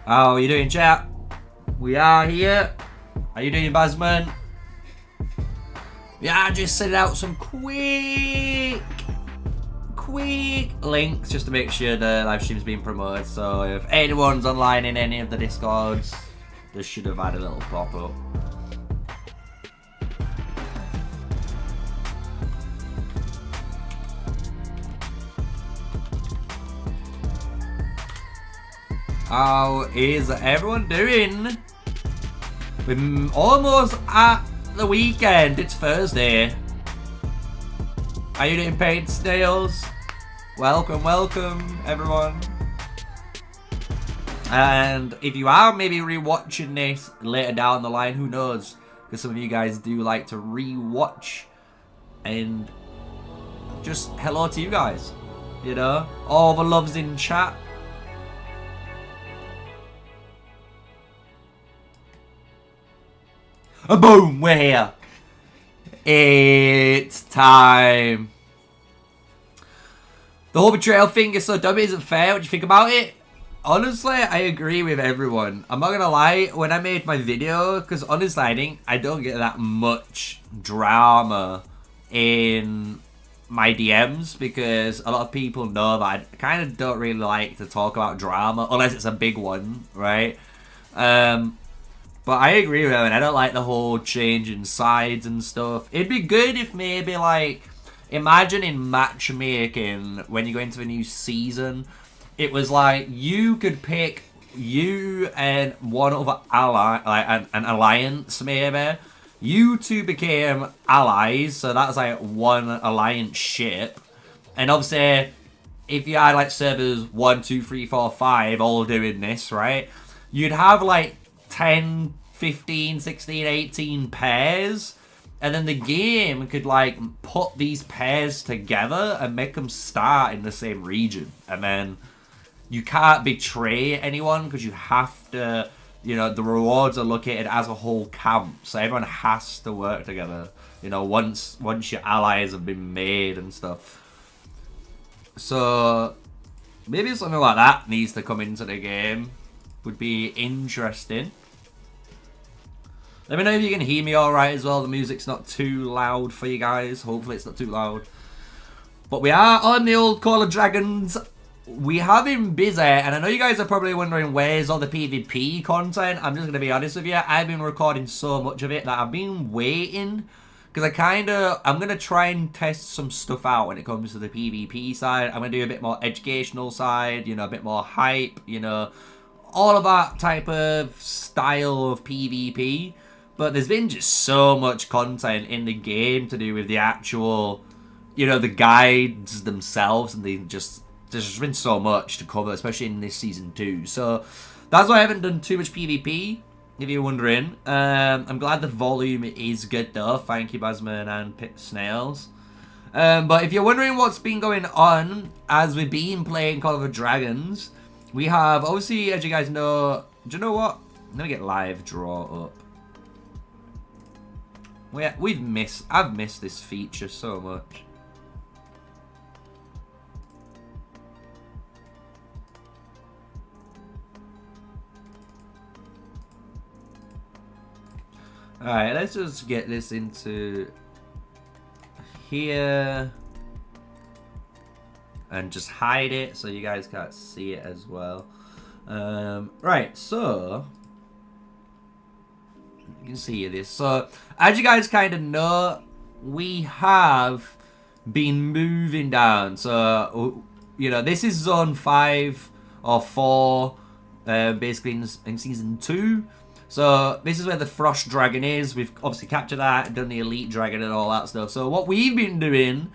How are you doing, chat? We are here. How you doing, Basman? Yeah, just sending out some quick links just to make sure the live stream's being promoted. So if anyone's online in any of the Discords, they should have had a little pop-up. How is everyone doing? We're almost at the weekend. It's Thursday. Are you doing, paid snails? Welcome, welcome, everyone. And if you are maybe rewatching this later down the line, who knows? Because some of you guys do like to rewatch. And just hello to you guys. You know, all the loves in chat. Boom, we're here. It's time. The whole betrayal thing is so dumb, it isn't fair. What do you think about it? Honestly, I agree with everyone. I'm not gonna lie, when I made my video, because honestly, I don't get that much drama in my DMs, because a lot of people know that I kind of don't really like to talk about drama, unless it's a big one, right? But I agree with him, and I don't like the whole changing sides and stuff. It'd be good if maybe, like, imagine in matchmaking, when you go into a new season, it was like, you could pick you and one other ally, like an alliance maybe. You two became allies, so that's like one alliance ship. And obviously, if you had like servers 1, 2, 3, 4, 5 all doing this, right? You'd have like 10, 15, 16, 18 pairs, and then the game could like put these pairs together and make them start in the same region. And then you can't betray anyone because you have to, you know, the rewards are located as a whole camp, so everyone has to work together, you know, once your allies have been made and stuff. So maybe something like that needs to come into the game. Would be interesting. Let me know if you can hear me alright as well. The music's not too loud for you guys. Hopefully it's not too loud. But we are on the old Call of Dragons. We have been busy, and I know you guys are probably wondering where's all the PvP content. I'm just going to be honest with you. I've been recording so much of it that I've been waiting. Because I'm going to try and test some stuff out when it comes to the PvP side. I'm going to do a bit more educational side, you know, a bit more hype, you know, all of that type of style of PvP. But there's been just so much content in the game to do with the actual, you know, the guides themselves, and there's just been so much to cover, especially in this season 2. So that's why I haven't done too much PvP, if you're wondering. I'm glad the volume is good though. Thank you, Basman and Pit Snails. But if you're wondering what's been going on as we've been playing Call of Dragons, we have, obviously, as you guys know, do you know what? Let me get live draw up. I've missed this feature so much. Alright, let's just get this into here and just hide it so you guys can't see it as well. Right, so you can see this. So as you guys kind of know, we have been moving down. So, you know, this is zone 5 or 4, basically in season 2. So this is where the Frost Dragon is. We've obviously captured that, done the Elite Dragon and all that stuff. So what we've been doing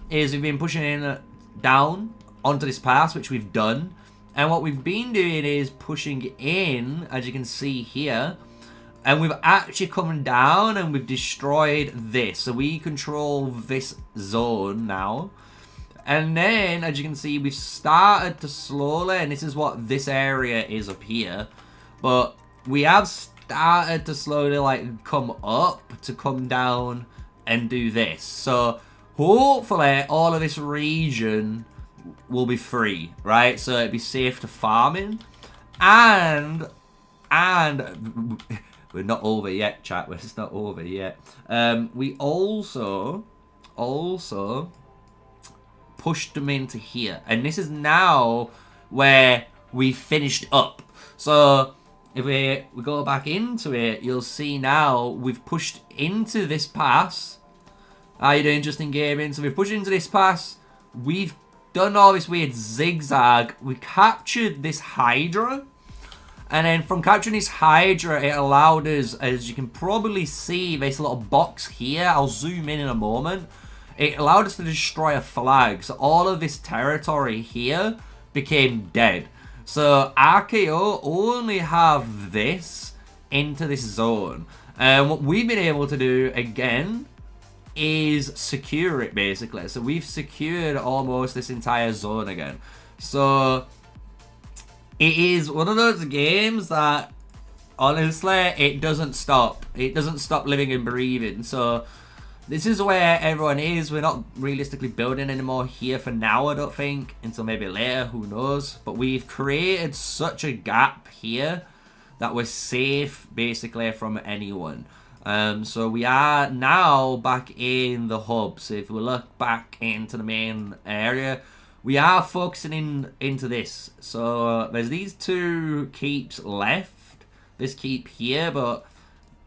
is we've been pushing down onto this pass, which we've done. And what we've been doing is pushing in, as you can see here. And we've actually come down and we've destroyed this. So we control this zone now. And then, as you can see, we've started to slowly, and this is what this area is up here. But we have started to slowly, like, come up to come down and do this. So hopefully all of this region will be free, right? So it'd be safe to farm in. And we're not over yet, chat. We're just not over yet. We also pushed them into here. And this is now where we finished up. So if we go back into it, you'll see now we've pushed into this pass. How you doing, Justin Gaming? So we've pushed into this pass. We've done all this weird zigzag. We captured this Hydra. And then from capturing this Hydra, it allowed us, as you can probably see, this little box here. I'll zoom in a moment. It allowed us to destroy a flag. So all of this territory here became dead. So RKO only have this into this zone. And what we've been able to do, again, is secure it, basically. So we've secured almost this entire zone again. So it is one of those games that, honestly, it doesn't stop. It doesn't stop living and breathing. So this is where everyone is. We're not realistically building anymore here for now, I don't think. Until maybe later, who knows. But we've created such a gap here that we're safe, basically, from anyone. So we are now back in the hub. So if we look back into the main area, we are focusing into this. So there's these two keeps left. This keep here, but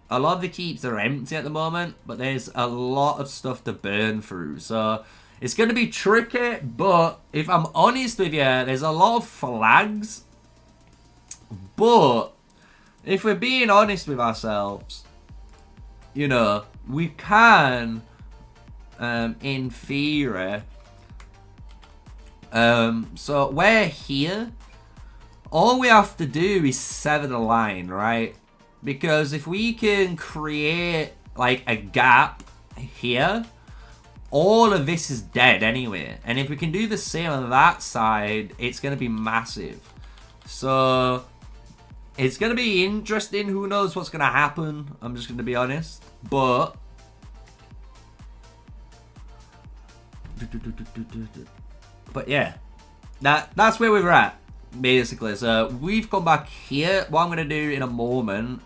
a lot of the keeps are empty at the moment. But there's a lot of stuff to burn through. So it's going to be tricky. But if I'm honest with you, there's a lot of flags. But if we're being honest with ourselves, you know, we can, in theory. So we're here. All we have to do is sever the line, right? Because if we can create like a gap here, all of this is dead anyway. And if we can do the same on that side, it's going to be massive. So it's going to be interesting. Who knows what's going to happen? I'm just going to be honest. But yeah, that's where we're at, basically. So we've come back here. What I'm going to do in a moment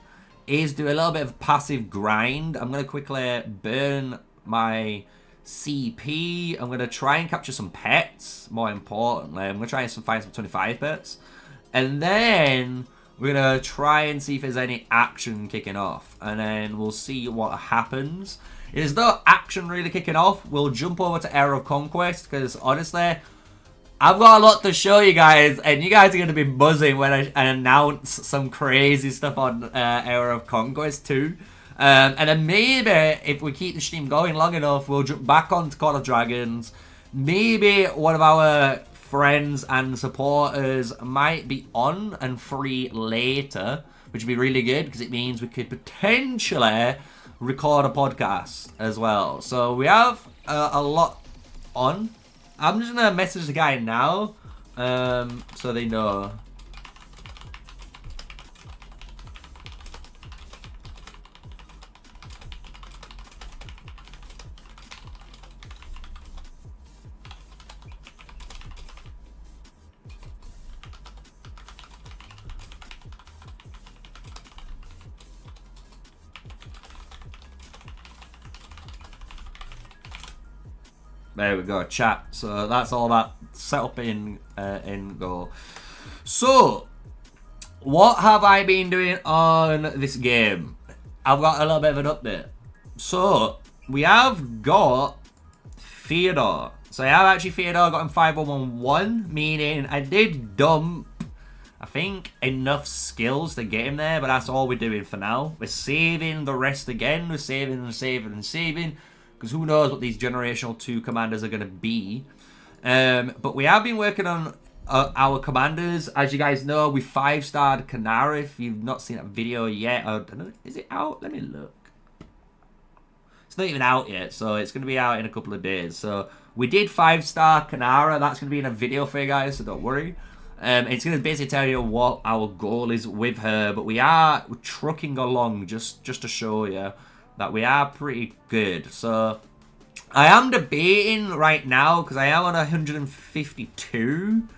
is do a little bit of passive grind. I'm going to quickly burn my CP. I'm going to try and capture some pets, more importantly. I'm going to try and find some 25 pets. And then we're going to try and see if there's any action kicking off. And then we'll see what happens. If there's no action really kicking off, we'll jump over to Era of Conquest. Because honestly, I've got a lot to show you guys. And you guys are going to be buzzing when I announce some crazy stuff on Era of Conquest too. And then maybe, if we keep the stream going long enough, we'll jump back onto Call of Dragons. Maybe one of our friends and supporters might be on and free later, which would be really good because it means we could potentially record a podcast as well. So we have a lot on. I'm just gonna message the guy now, so they know. There we go, chat. So that's all that set up in Go. So, what have I been doing on this game? I've got a little bit of an update. So, we have got Theodore. So I have actually Theodore got him 5111, meaning I did dump, I think, enough skills to get him there, but that's all we're doing for now. We're saving the rest again. We're saving and saving and saving. Because who knows what these Generational 2 commanders are going to be. But we have been working on our commanders. As you guys know, we 5-starred Kanara. If you've not seen that video yet. I don't know, is it out? Let me look. It's not even out yet. So it's going to be out in a couple of days. So we did 5-star Kanara. That's going to be in a video for you guys. So don't worry. It's going to basically tell you what our goal is with her. But we're trucking along just to show you that we are pretty good. So I am debating right now, because I am on 152,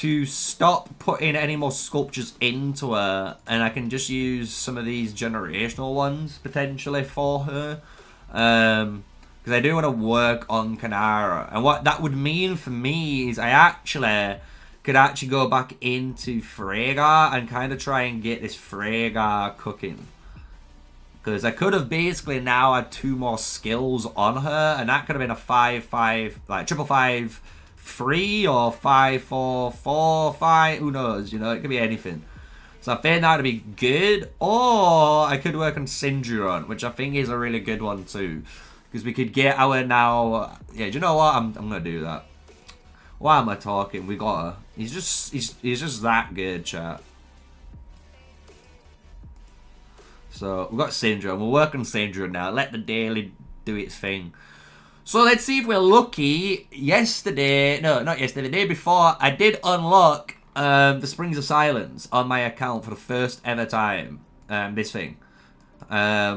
to stop putting any more sculptures into her, and I can just use some of these generational ones potentially for her. Because I do want to work on Kanara, and what that would mean for me is I could actually go back into Freygar and kind of try and get this Freygar cooking. Because I could have basically now had 2 more skills on her, and that could have been a 5-5, like 5-5 3 or 5-4-4-5. Who knows? You know, it could be anything. So I think that would be good. Or I could work on Synduron, which I think is a really good one too. Because we could get our now. Yeah, do you know what? I'm gonna do that. Why am I talking? We got her. He's just that good, chat. So we've got Syndrome. We'll work on Syndrome now. Let the daily do its thing. So let's see if we're lucky. Yesterday, no, not yesterday, the day before, I did unlock the Springs of Silence on my account for the first ever time. This thing.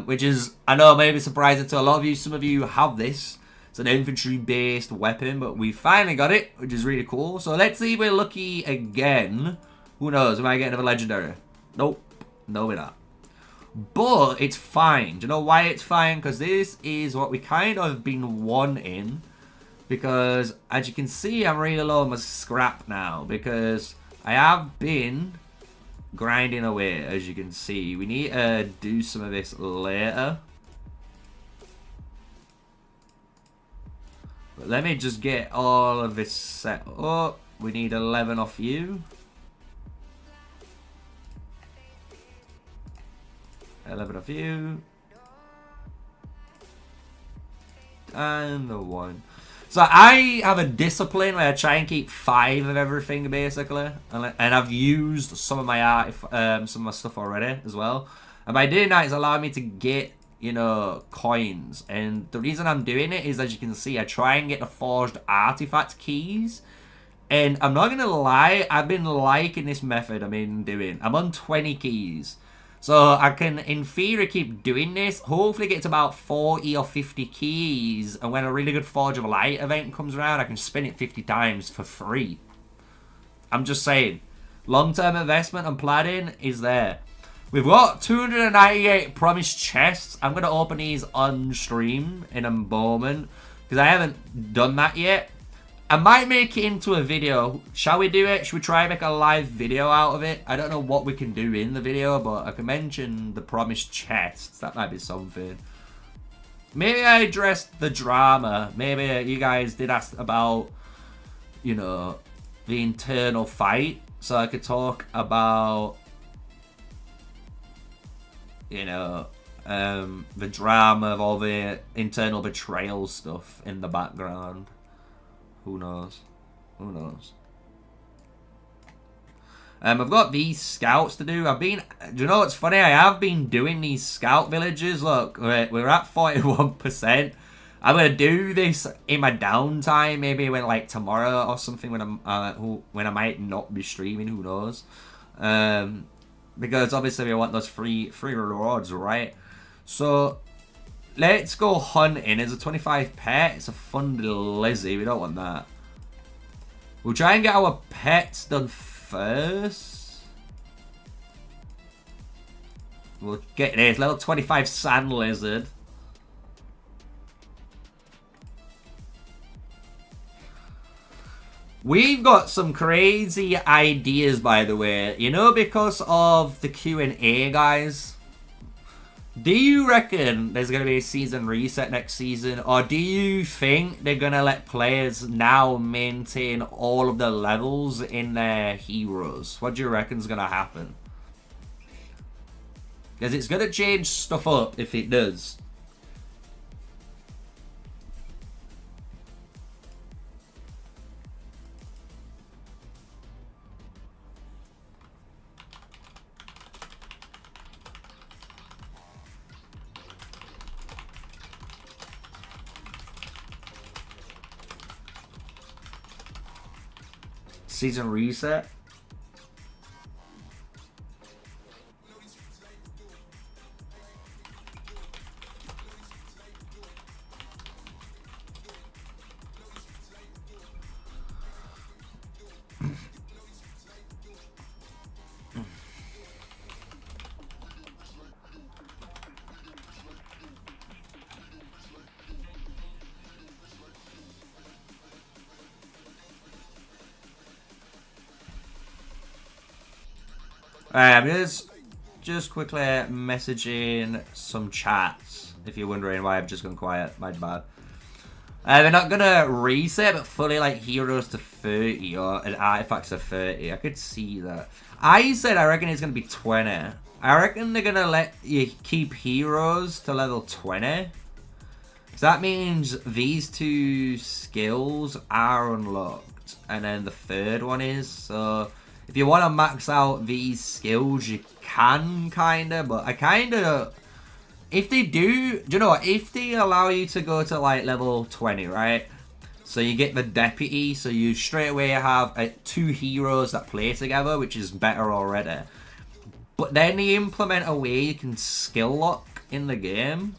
Which is, I know, maybe surprising to a lot of you. Some of you have this. It's an infantry-based weapon, but we finally got it, which is really cool. So let's see if we're lucky again. Who knows? We might get another legendary. Nope. No, we're not. But it's fine. Do you know why it's fine? Because this is what we kind of been wanting. Because, as you can see, I'm really low on my scrap now. Because I have been grinding away, as you can see. We need to do some of this later. But let me just get all of this set up. We need 11 off you. 11 of you. And the 1. So I have a discipline where I try and keep 5 of everything, basically. And I've used some of my some of my stuff already as well. And by doing that, it's allowing me to get, you know, coins. And the reason I'm doing it is, as you can see, I try and get the forged artifact keys. And I'm not going to lie, I've been liking this method I've been doing. I'm on 20 keys. So I can, in theory, keep doing this. Hopefully get to about 40 or 50 keys. And when a really good Forge of Light event comes around, I can spin it 50 times for free. I'm just saying. Long-term investment and planning is there. We've got 298 promised chests. I'm going to open these on stream in a moment. Because I haven't done that yet. I might make it into a video. Shall we do it? Should we try and make a live video out of it? I don't know what we can do in the video, but I can mention the promised chests. That might be something. Maybe I addressed the drama. Maybe you guys did ask about, you know, the internal fight. So I could talk about, you know, the drama of all the internal betrayal stuff in the background. Who knows? Who knows? I've got these scouts to do. Do you know what's funny? I have been doing these scout villages. Look, we're at 41%. I'm gonna do this in my downtime, maybe when like tomorrow or something, when I might not be streaming. Who knows? Because obviously we want those free rewards, right? So let's go hunting. There's a 25 pet. It's a fun little Lizzie. We don't want that. We'll try and get our pets done first. We'll get this. Level 25 sand lizard. We've got some crazy ideas, by the way. You know, because of the Q&A, guys. Do you reckon there's going to be a season reset next season? Or do you think they're going to let players now maintain all of the levels in their heroes? What do you reckon is going to happen? Because it's going to change stuff up if it does. Season reset. I'm just quickly messaging some chats. If you're wondering why I've just gone quiet, my bad. They're not gonna reset, but fully like heroes to 30 or an artifacts to 30. I could see that. I said I reckon it's gonna be 20. I reckon they're gonna let you keep heroes to level 20. So that means these two skills are unlocked, and then the third one is. So if you want to max out these skills, you can kinda, but I kinda. If they do you know what? If they allow you to go to like level 20, right? So you get the deputy, so you straight away have 2 heroes that play together, which is better already. But then they implement a way you can skill lock in the game.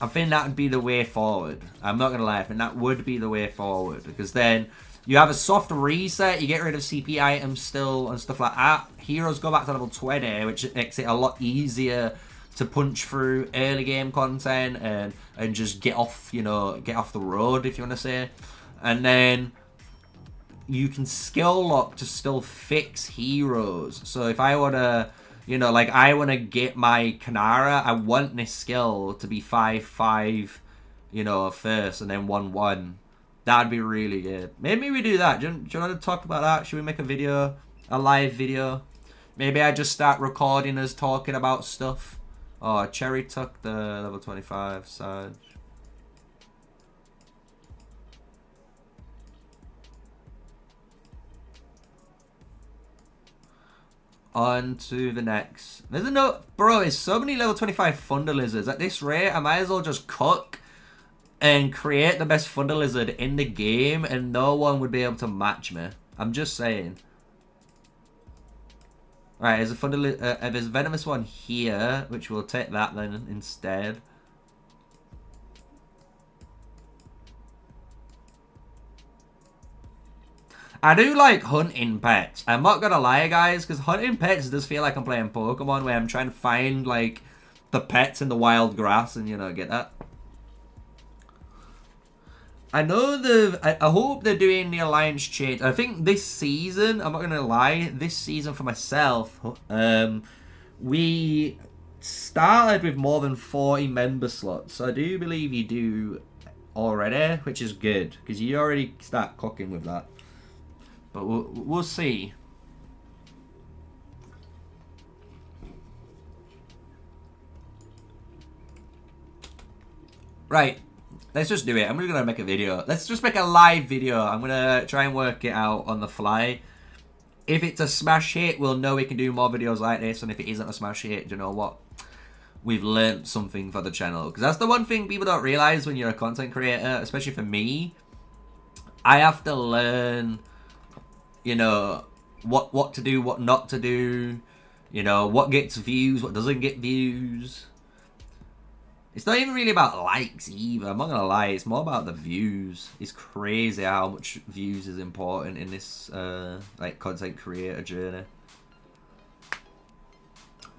I think that would be the way forward. I'm not going to lie, I think that would be the way forward. Because then you have a soft reset, you get rid of CP items still and stuff like that. Heroes go back to level 20, which makes it a lot easier to punch through early game content and just get off, you know, get off the road, if you want to say. And then you can skill lock to still fix heroes. So if I want to, you know, like I want to get my Kanara, I want this skill to be 5-5, you know, first and then 1-1. That'd be really good. Maybe we do that. Do you want to talk about that? Should we make a video, a live video? Maybe I just start recording us talking about stuff. Oh, Cherry took the level 25 side. On to the next. There's no, bro, there's so many level 25 Thunder Lizards. At this rate, I might as well just cook and create the best Thunder Lizard in the game and no one would be able to match me. I'm just saying. Alright, there's a there's a venomous one here, which we'll take that then instead. I do like hunting pets. I'm not gonna lie, guys, because hunting pets does feel like I'm playing Pokemon, where I'm trying to find like the pets in the wild grass and, you know, get that. I know I hope they're doing the alliance change. I think this season, I'm not gonna lie, this season for myself, we started with more than 40 member slots. So I do believe you do already, which is good because you already start cooking with that. But we'll see. Right. Let's just do it. I'm just going to make a video. Let's just make a live video. I'm going to try and work it out on the fly. If it's a smash hit, we'll know we can do more videos like this. And if it isn't a smash hit, you know what? We've learned something for the channel. Because that's the one thing people don't realize when you're a content creator, especially for me. I have to learn, you know, what to do, what not to do. You know, what gets views, what doesn't get views. It's not even really about likes either. I'm not gonna lie. It's more about the views. It's crazy how much views is important in this like content creator journey.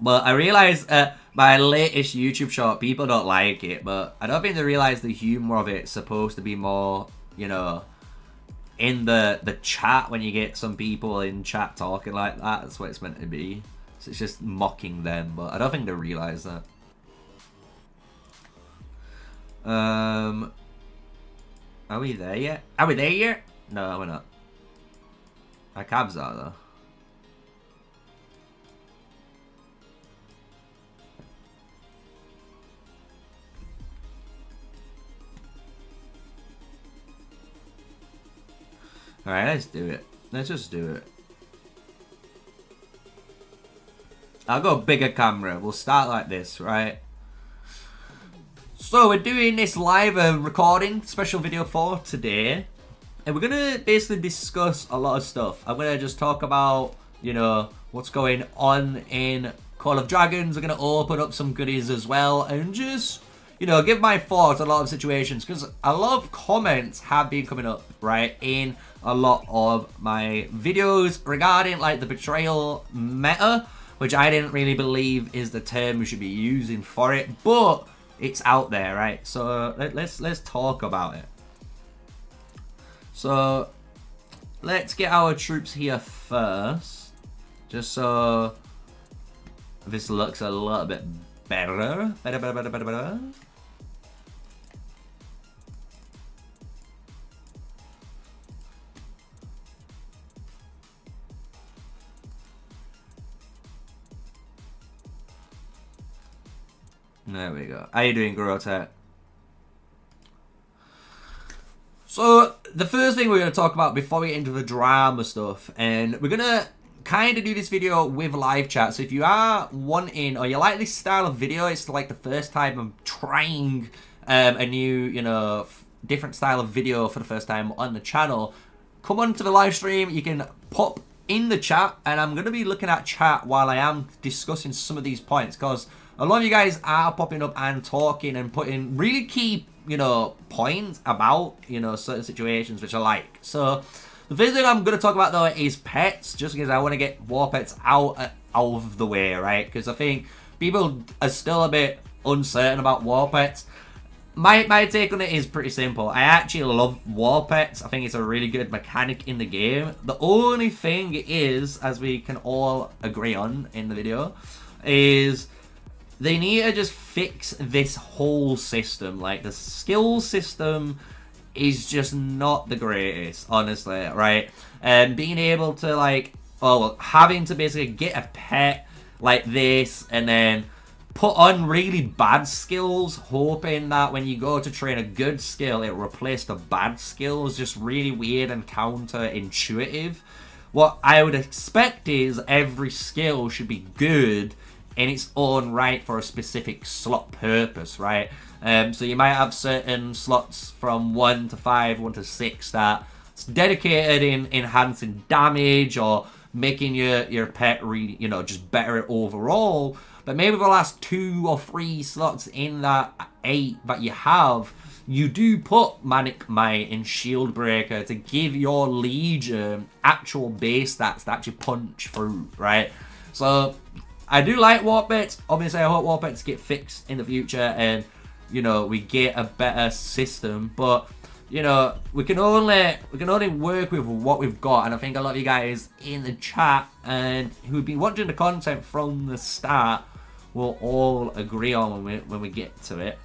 But I realize my latest YouTube short, people don't like it, but I don't think they realize the humor of it's supposed to be more, you know, in the chat when you get some people in chat talking like that. That's what it's meant to be. So it's just mocking them, but I don't think they realize that. Are we there yet? Are we there yet? No, we're not. Our cabs are though. Alright, let's do it. Let's just do it. I'll go bigger camera. We'll start like this, right? So we're doing this live recording special video for today, and we're gonna basically discuss a lot of stuff. I'm gonna just talk about, you know, what's going on in Call of Dragons. We're gonna open up some goodies as well, and just, you know, give my thoughts on a lot of situations, because a lot of comments have been coming up, right, in a lot of my videos regarding like the betrayal meta, which I didn't really believe is the term we should be using for it, but it's out there, right? So let's talk about it. So let's get our troops here first, just so this looks a little bit better. Better. There we go. How you doing, Grotech? So, the first thing we're going to talk about before we get into the drama stuff, and we're going to kind of do this video with live chat. So if you are wanting, or you like this style of video, it's like the first time I'm trying a new, you know, different style of video for the first time on the channel, come on to the live stream. You can pop in the chat, and I'm going to be looking at chat while I am discussing some of these points, because a lot of you guys are popping up and talking and putting really key, you know, points about, you know, certain situations, which I like. So the first thing I'm going to talk about, though, is pets, just because I want to get war pets out of the way, right? Because I think people are still a bit uncertain about war pets. My take on it is pretty simple. I actually love war pets. I think it's a really good mechanic in the game. The only thing is, as we can all agree on in the video, is they need to just fix this whole system. Like, the skill system is just not the greatest, honestly, right? And being able to, like, having to basically get a pet like this and then put on really bad skills, hoping that when you go to train a good skill, it'll replace the bad skills, just really weird and counterintuitive. What I would expect is every skill should be good in its own right for a specific slot purpose, right? So you might have certain slots from 1 to 5, 1 to 6 that's dedicated in enhancing damage or making your pet really, you know, just better overall. But maybe the last 2 or 3 slots in that 8 that you have, you do put Manic Might and Shield Breaker to give your Legion actual base stats to actually punch through, right? So I do like war pets. Obviously, I hope war pets get fixed in the future and, you know, we get a better system. But, you know, we can only work with what we've got. And I think a lot of you guys in the chat and who've been watching the content from the start will all agree on when we get to it.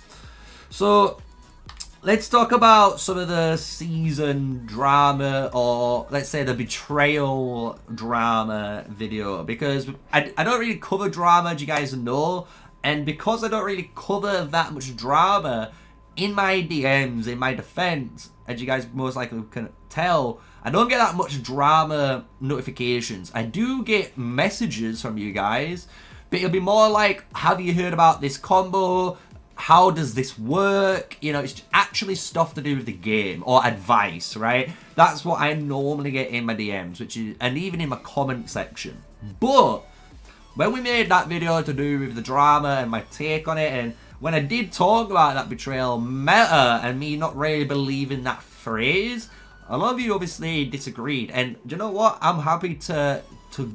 So let's talk about some of the season drama, or let's say the betrayal drama video, because I don't really cover drama, as you guys know, and because I don't really cover that much drama in my DMs, in my defense, as you guys most likely can tell, I don't get that much drama notifications. I do get messages from you guys, but it'll be more like, have you heard about this combo? How does this work? You know, it's actually stuff to do with the game or advice, right? That's what I normally get in my DMs, which is, and even in my comment section. But when we made that video to do with the drama and my take on it, and when I did talk about that betrayal meta and me not really believing that phrase, a lot of you obviously disagreed. And do you know what? I'm happy to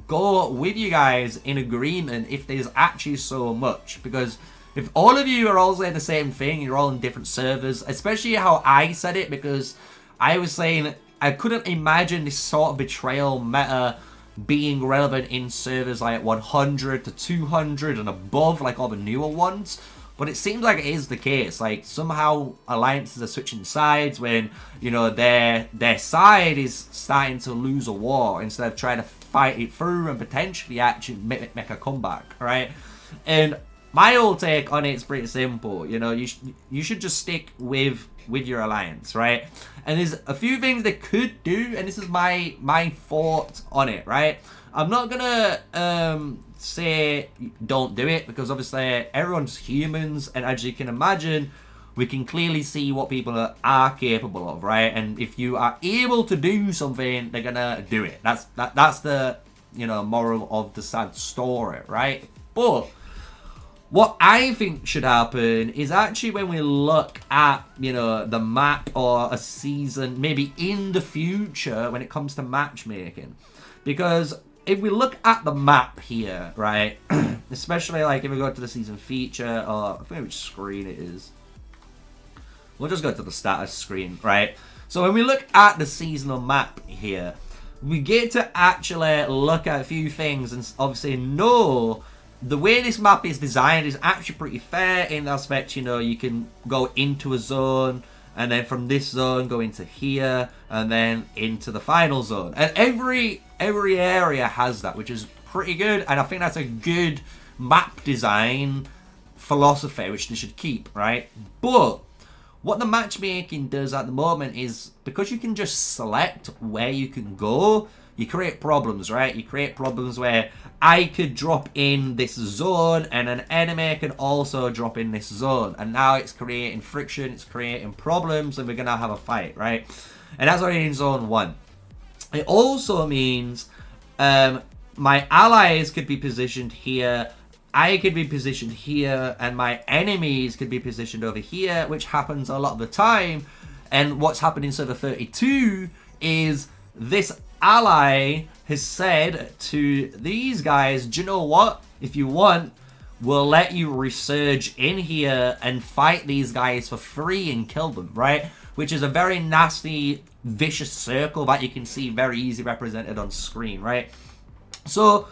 go with you guys in agreement if there's actually so much, because if all of you are all saying the same thing, you're all in different servers, especially how I said it, because I was saying I couldn't imagine this sort of betrayal meta being relevant in servers like 100 to 200 and above, like all the newer ones. But it seems like it is the case. Like, somehow alliances are switching sides when, you know, their side is starting to lose a war instead of trying to fight it through and potentially actually make a comeback, right? And my whole take on it is pretty simple. You know, you should just stick with your alliance, right? And there's a few things they could do, and this is my thought on it, right? I'm not gonna say don't do it, because obviously everyone's humans, and as you can imagine, we can clearly see what people are capable of, right? And if you are able to do something, they're gonna do it. That's the, you know, moral of the sad story, right? But what I think should happen is actually when we look at, you know, the map or a season, maybe in the future when it comes to matchmaking. Because if we look at the map here, right, especially like if we go to the season feature, or I forget which screen it is. We'll just go to the status screen, right? So when we look at the seasonal map here, we get to actually look at a few things and obviously know the way this map is designed is actually pretty fair in the aspect, you know, you can go into a zone, and then from this zone go into here, and then into the final zone. And every area has that, which is pretty good, and I think that's a good map design philosophy, which they should keep, right? But what the matchmaking does at the moment is, because you can just select where you can go, you create problems, right? You create problems where I could drop in this zone and an enemy can also drop in this zone. And now it's creating friction, it's creating problems, and we're going to have a fight, right? And that's already in zone 1. It also means my allies could be positioned here, I could be positioned here, and my enemies could be positioned over here, which happens a lot of the time. And what's happened in server 32 is this ally has said to these guys, do you know what? If you want, we'll let you resurge in here and fight these guys for free and kill them, right? Which is a very nasty, vicious circle that you can see very easily represented on screen, right? So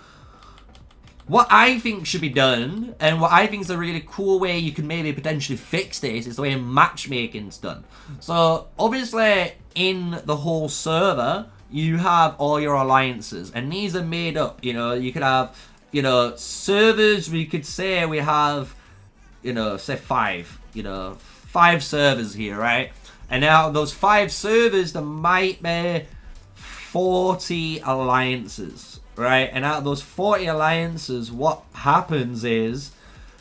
what I think should be done, and what I think is a really cool way you can maybe potentially fix this, is the way matchmaking's done. So obviously in the whole server, you have all your alliances, and these are made up. You know, you could have, you know, servers. We could say we have, you know, say 5, you know, 5 servers here, right? And now those 5 servers, there might be 40 alliances, right? And out of those 40 alliances, what happens is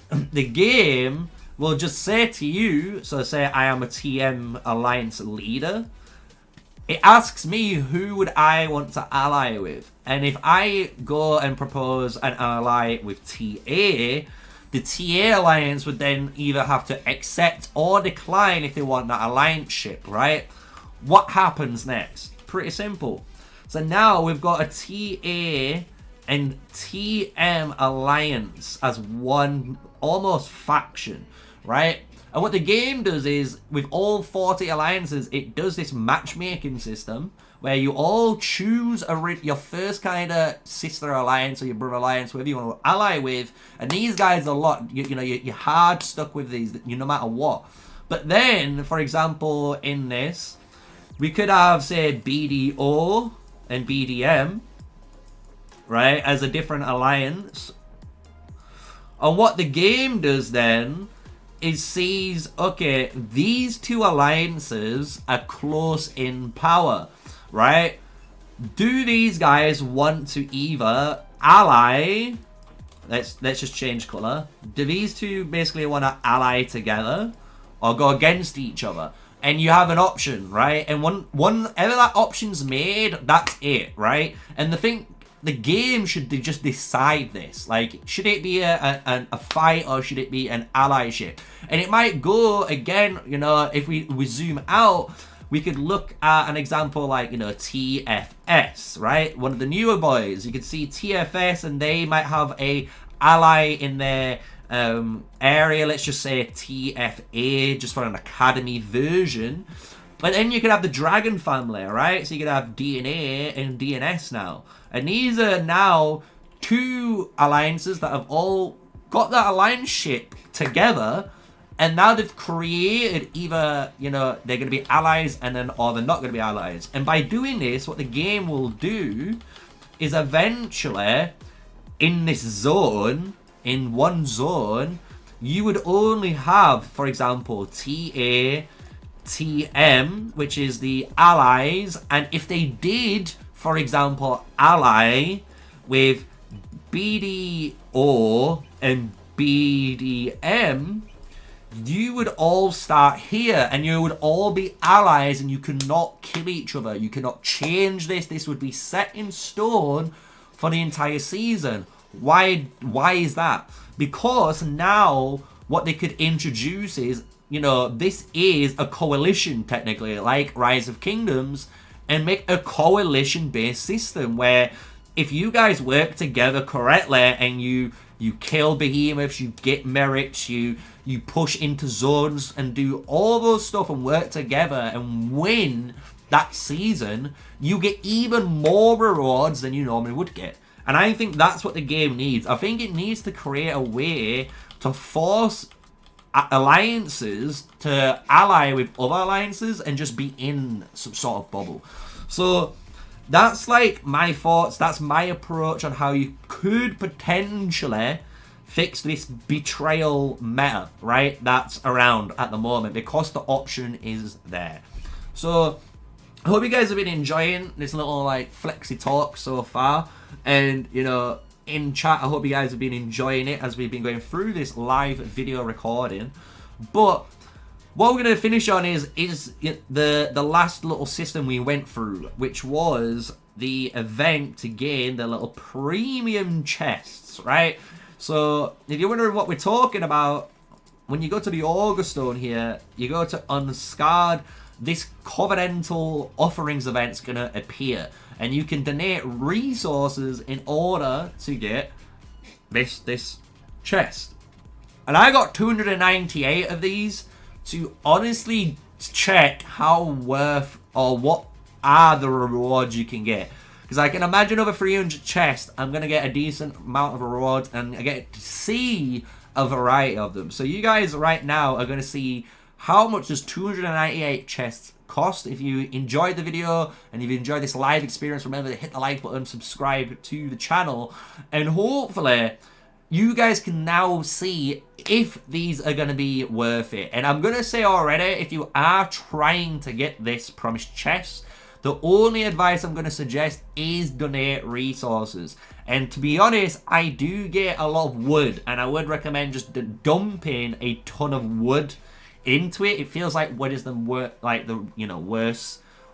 the game will just say to you, so say I am a TM alliance leader, it asks me who would I want to ally with. And if I go and propose an ally with TA, the TA alliance would then either have to accept or decline if they want that alliance ship, right? What happens next? Pretty simple. So now we've got a TA and TM alliance as one almost faction, right? And what the game does is, with all 40 alliances, it does this matchmaking system where you all choose your first kind of sister alliance or your brother alliance, whoever you want to ally with. And these guys, you're hard stuck with these, no matter what. But then, for example, in this, we could have, say, BDO and BDM, right, as a different alliance. And what the game does then is sees, okay, these 2 alliances are close in power, right? Do these guys want to either ally, let's just change color, do these 2 basically want to ally together or go against each other? And you have an option, right? And whenever that option's made, that's it, right? And the game should just decide this. Like, should it be a fight or should it be an allyship? And it might go, again, you know, if we zoom out, we could look at an example like, you know, TFS, right? One of the newer boys. You could see TFS and they might have a ally in their area. Let's just say TFA, just for an academy version. But then you could have the Dragon family, right? So you could have DNA and DNS now. And these are now 2 alliances that have all got that alliance ship together. And now they've created either, you know, they're going to be allies and then, or they're not going to be allies. And by doing this, what the game will do is eventually, in this zone, in one zone, you would only have, for example, TA, TM, which is the allies, and if they did, for example, ally with BDO and BDM, you would all start here and you would all be allies and you cannot kill each other. You cannot change this. This would be set in stone for the entire season. Why is that? Because now what they could introduce is, you know, this is a coalition technically, like Rise of Kingdoms, and make a coalition-based system where if you guys work together correctly and you kill behemoths, you get merits, you push into zones and do all those stuff and work together and win that season, you get even more rewards than you normally would get. And I think that's what the game needs. I think it needs to create a way to force alliances to ally with other alliances and just be in some sort of bubble. So that's like my thoughts. That's my approach on how you could potentially fix this betrayal meta, right? That's around at the moment because the option is there. So I hope you guys have been enjoying this little like flexi talk so far. And, you know, in chat, I hope you guys have been enjoying it as we've been going through this live video recording. But what we're going to finish on is the last little system we went through, which was the event to gain the little premium chests, right? So if you're wondering what we're talking about, when you go to the Augur Stone here, you go to Unscarred, this Covenantal Offerings event's going to appear. And you can donate resources in order to get this chest. And I got 298 of these to honestly check how worth or what are the rewards you can get. Because I can imagine over 300 chests, I'm going to get a decent amount of rewards and I get to see a variety of them. So you guys right now are going to see how much does 298 chests cost. If you enjoyed the video and if you enjoyed this live experience, remember to hit the like button, subscribe to the channel, and hopefully you guys can now see if these are going to be worth it. And I'm going to say already, if you are trying to get this promised chest, the only advice I'm going to suggest is donate resources. And to be honest, I do get a lot of wood, and I would recommend just dumping a ton of wood into it. It feels like wood is the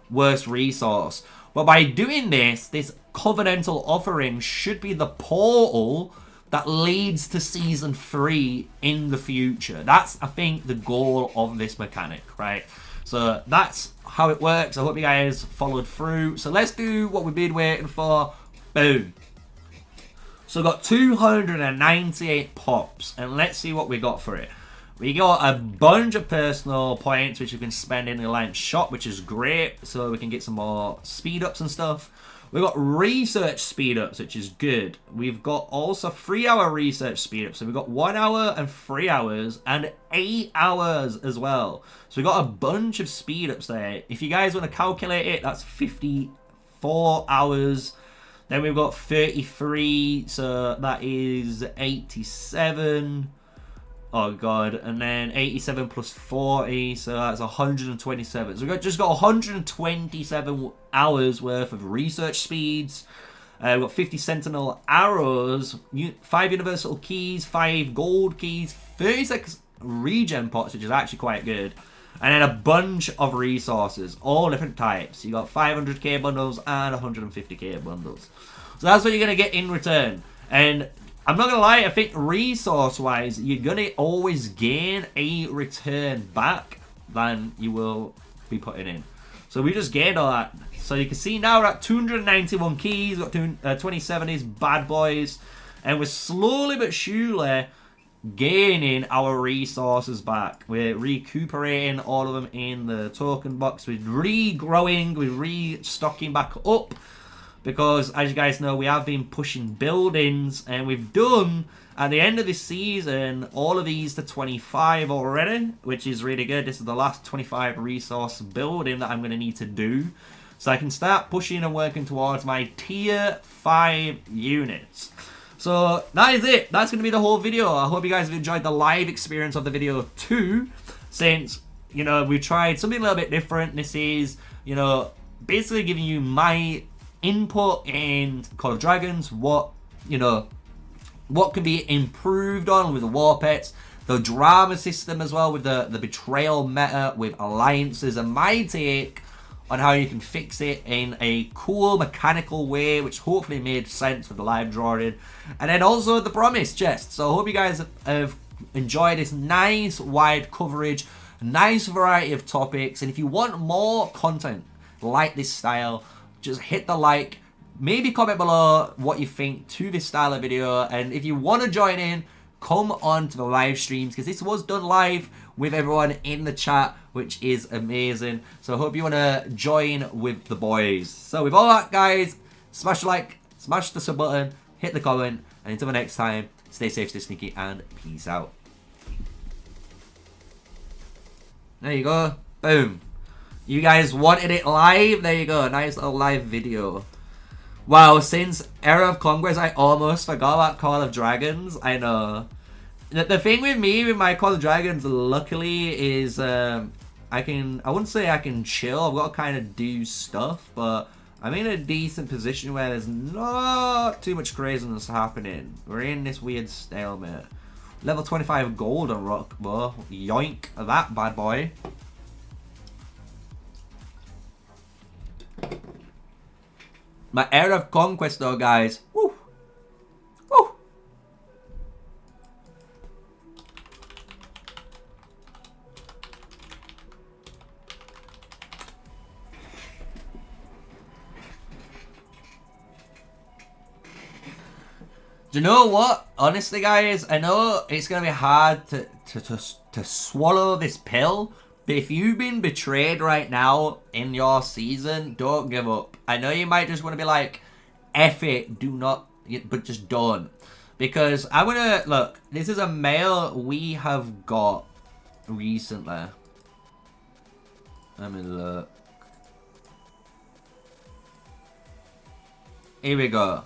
worst resource. But by doing this Covenantal Offering should be the portal that leads to Season 3 in the future. That's, I think, the goal of this mechanic, right? So that's how it works. I hope you guys followed through. So let's do what we've been waiting for. Boom. So got 298 pops, and let's see what we got for it. We got a bunch of personal points which you can spend in the Alliance shop, which is great, so we can get some more speed ups and stuff. We've got research speed ups, which is good. We've got also 3-hour research speed ups. So we've got 1 hour and 3 hours and 8 hours as well. So we've got a bunch of speed ups there. If you guys want to calculate it, that's 54 hours. Then we've got 33, so that is 87. Oh god, and then 87 plus 40, so that's 127. So we've just got 127 hours worth of research speeds. We've got 50 sentinel arrows, 5 universal keys, 5 gold keys, 36 regen pots, which is actually quite good. And then a bunch of resources, all different types. You got 500k bundles and 150k bundles. So that's what you're going to get in return. And I'm not going to lie, I think resource-wise, you're going to always gain a return back than you will be putting in. So we just gained all that. So you can see now we're at 291 keys, got 27 is bad boys. And we're slowly but surely gaining our resources back. We're recuperating all of them in the token box. We're regrowing, we're restocking back up. Because, as you guys know, we have been pushing buildings, and we've done, at the end of this season, all of these to 25 already, which is really good. This is the last 25 resource building that I'm going to need to do. So I can start pushing and working towards my tier 5 units. So that is it. That's going to be the whole video. I hope you guys have enjoyed the live experience of the video too, since, you know, we tried something a little bit different. This is, you know, basically giving you my input in Call of Dragons, what can be improved on with the war pets, the drama system as well with the betrayal meta with alliances, and my take on how you can fix it in a cool mechanical way, which hopefully made sense with the live drawing, and then also the promise chest. So I hope you guys have enjoyed this nice wide coverage, nice variety of topics, and if you want more content like this style, just hit the like, maybe comment below what you think to this style of video, and if you want to join in, come on to the live streams, because this was done live with everyone in the chat, which is amazing. So I hope you want to join with the boys. So with all that, guys, smash the like, smash the sub button, hit the comment, and until the next time, stay safe, stay sneaky, and peace out. There you go. Boom. You guys wanted it live? There you go. Nice little live video. Wow, since Era of Conquest, I almost forgot about Call of Dragons. I know. The thing with me, with my Call of Dragons, luckily, is I wouldn't say I can chill. I've got to kind of do stuff, but I'm in a decent position where there's not too much craziness happening. We're in this weird stalemate. Level 25 golden rock, bro. Yoink. That bad boy. My Era of Conquest though, guys. Woo. Woo. Do you know what? Honestly, guys, I know it's gonna be hard to swallow this pill, but if you've been betrayed right now in your season, don't give up. I know you might just want to be like, F it, do not, but just don't. Because I'm gonna, look, this is a mail we have got recently. Let me look. Here we go.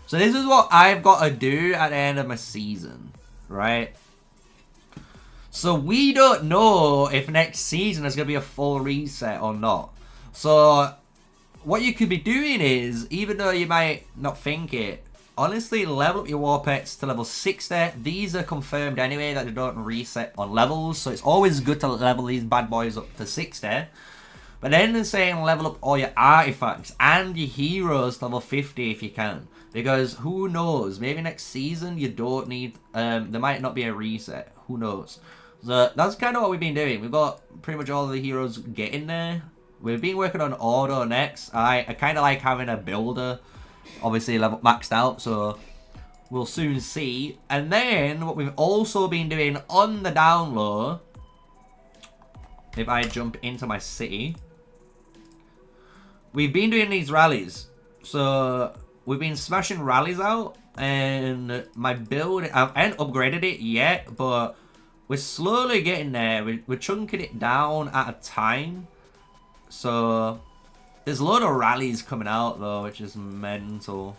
So this is what I've got to do at the end of my season, right? So we don't know if next season is going to be a full reset or not. So what you could be doing is, even though you might not think it, honestly level up your war pets to level 60. These are confirmed anyway that they don't reset on levels. So it's always good to level these bad boys up to 60. But then they're saying level up all your artifacts and your heroes to level 50 if you can. Because who knows, maybe next season you don't need, there might not be a reset. Who knows? So that's kind of what we've been doing. We've got pretty much all the heroes getting there. We've been working on Ordo next. I kind of like having a builder, obviously level maxed out, so we'll soon see. And then what we've also been doing on the down low, if I jump into my city, we've been doing these rallies. So we've been smashing rallies out, and my build, I haven't upgraded it yet, but we're slowly getting there. We're chunking it down at a time. So there's a load of rallies coming out though, which is mental.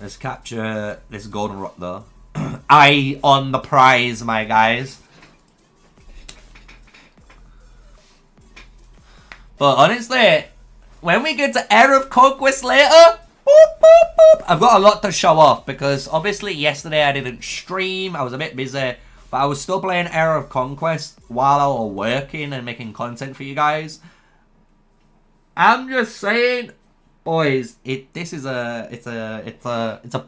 Let's capture this golden rock though. Eye on the prize, my guys. But honestly, when we get to Era of Conquest later, boop, boop, boop, I've got a lot to show off. Because obviously yesterday I didn't stream, I was a bit busy. But I was still playing Era of Conquest while I was working and making content for you guys. I'm just saying, boys, it's a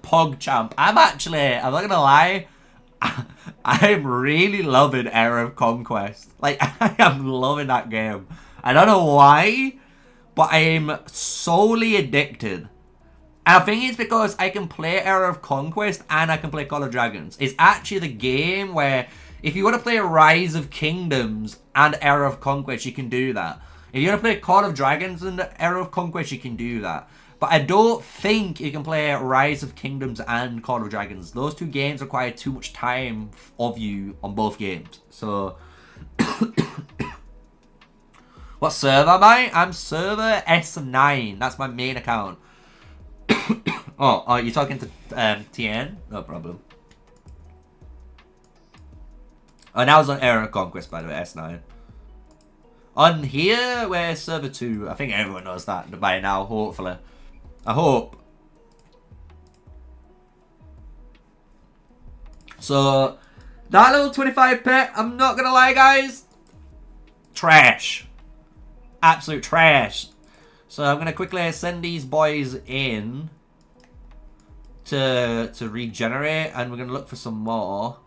pog champ. I'm not gonna lie, I'm really loving Era of Conquest. Like, I am loving that game. I don't know why, but I am solely addicted. And I think it's because I can play Era of Conquest and I can play Call of Dragons. It's actually the game where if you want to play Rise of Kingdoms and Era of Conquest, you can do that. If you want to play Call of Dragons and Era of Conquest, you can do that. But I don't think you can play Rise of Kingdoms and Call of Dragons. Those two games require too much time of you on both games. So what server am I? I'm server S9. That's my main account. Oh, you're talking to TN? No problem. Oh, now it's on Era of Conquest, by the way, S9. On here, we're server 2. I think everyone knows that by now, hopefully. I hope. So, that little 25 pet, I'm not gonna lie, guys. Trash. Absolute trash. So I'm gonna quickly send these boys in to regenerate, and we're gonna look for some more.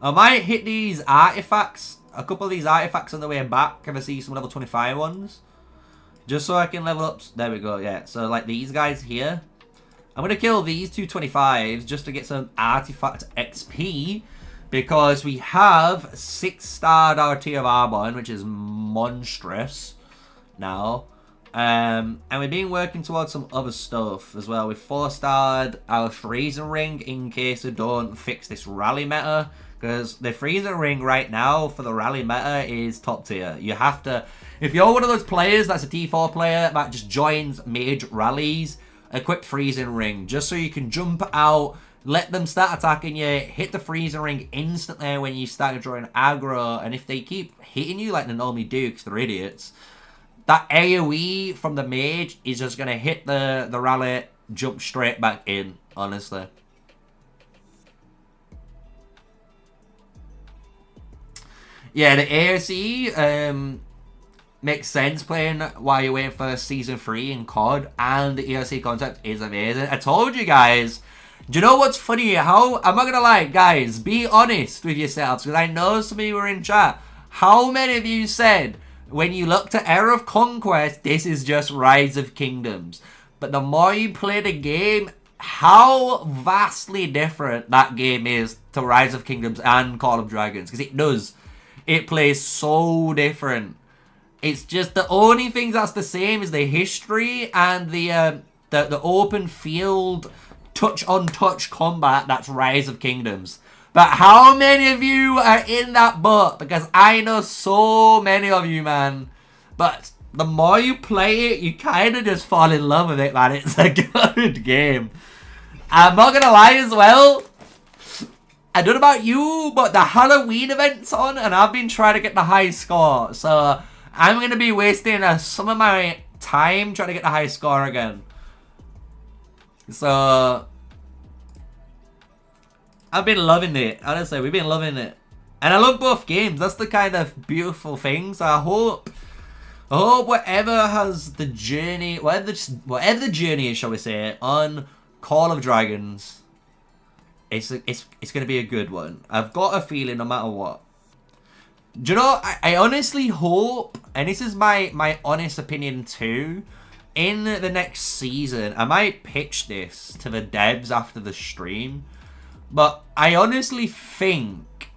I might hit these artifacts, a couple of these artifacts on the way back if I see some level 25 ones, just so I can level up. There we go. Yeah. So like these guys here, I'm gonna kill these two 25s just to get some artifact XP. because we have 6-starred our tier of Arbonne, which is monstrous now. And we've been working towards some other stuff as well. We've 4-starred our freezing ring in case we don't fix this rally meta. Because the freezing ring right now for the rally meta is top tier. You have to, if you're one of those players that's a T4 player that just joins mage rallies, equip freezing ring just so you can jump out, let them start attacking you, hit the freezing ring instantly when you start drawing aggro. And if they keep hitting you like they normally do because they're idiots, that AoE from the mage is just going to hit the rally, jump straight back in, honestly. Yeah, the AOC makes sense playing while you're waiting for Season 3 in COD, and the AOC concept is amazing. I told you guys. Do you know what's funny? How, I'm not going to lie, guys, be honest with yourselves, because I know some of you were in chat. How many of you said, when you looked at Era of Conquest, this is just Rise of Kingdoms? But the more you play the game, how vastly different that game is to Rise of Kingdoms and Call of Dragons. Because it does. It plays so different. It's just the only thing that's the same is the history and the open field touch-on-touch combat that's Rise of Kingdoms. But how many of you are in that boat? Because I know so many of you, man. But the more you play it, you kind of just fall in love with it, man. It's a good game. I'm not going to lie as well. I don't know about you, but the Halloween event's on, and I've been trying to get the high score. So I'm going to be wasting some of my time trying to get the high score again. So I've been loving it. Honestly, we've been loving it. And I love both games. That's the kind of beautiful thing. So I hope whatever has the journey, whatever the journey is, shall we say, on Call of Dragons, it's going to be a good one. I've got a feeling no matter what. Do you know, I honestly hope, and this is my honest opinion too, in the next season, I might pitch this to the devs after the stream, but I honestly think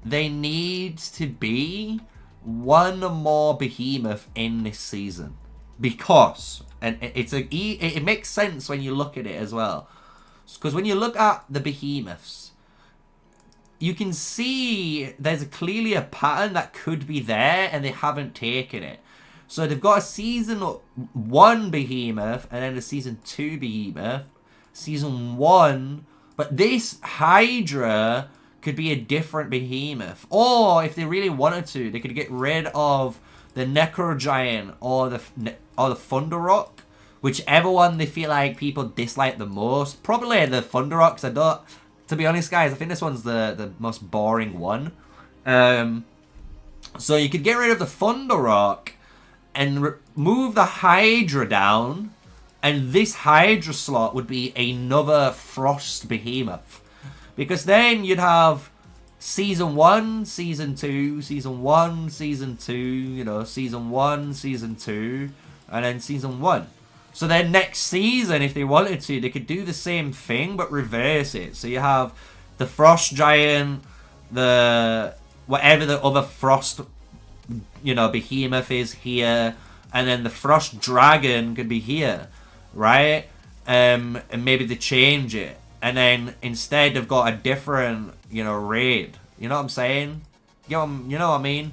there needs to be one more behemoth in this season. Because, and it makes sense when you look at it as well. Because when you look at the behemoths, you can see there's clearly a pattern that could be there and they haven't taken it. So they've got a season 1 behemoth and then a season 2 behemoth. Season 1, but this Hydra could be a different behemoth. Or if they really wanted to, they could get rid of the Necro Giant or the Thunder Rock. Whichever one they feel like people dislike the most. Probably the Thunder Rock, 'cause I don't... To be honest, guys, I think this one's the most boring one. So you could get rid of the Thunder Rock and move the Hydra down. And this Hydra slot would be another Frost Behemoth. Because then you'd have Season 1, Season 2, Season 1, Season 2, you know, Season 1, Season 2, and then Season 1. So then next season, if they wanted to, they could do the same thing, but reverse it. So you have the Frost Giant, the whatever the other Frost, you know, behemoth is here, and then the Frost Dragon could be here, right? And maybe they change it. And then instead they've got a different, you know, raid. You know what I'm saying? You know what I mean?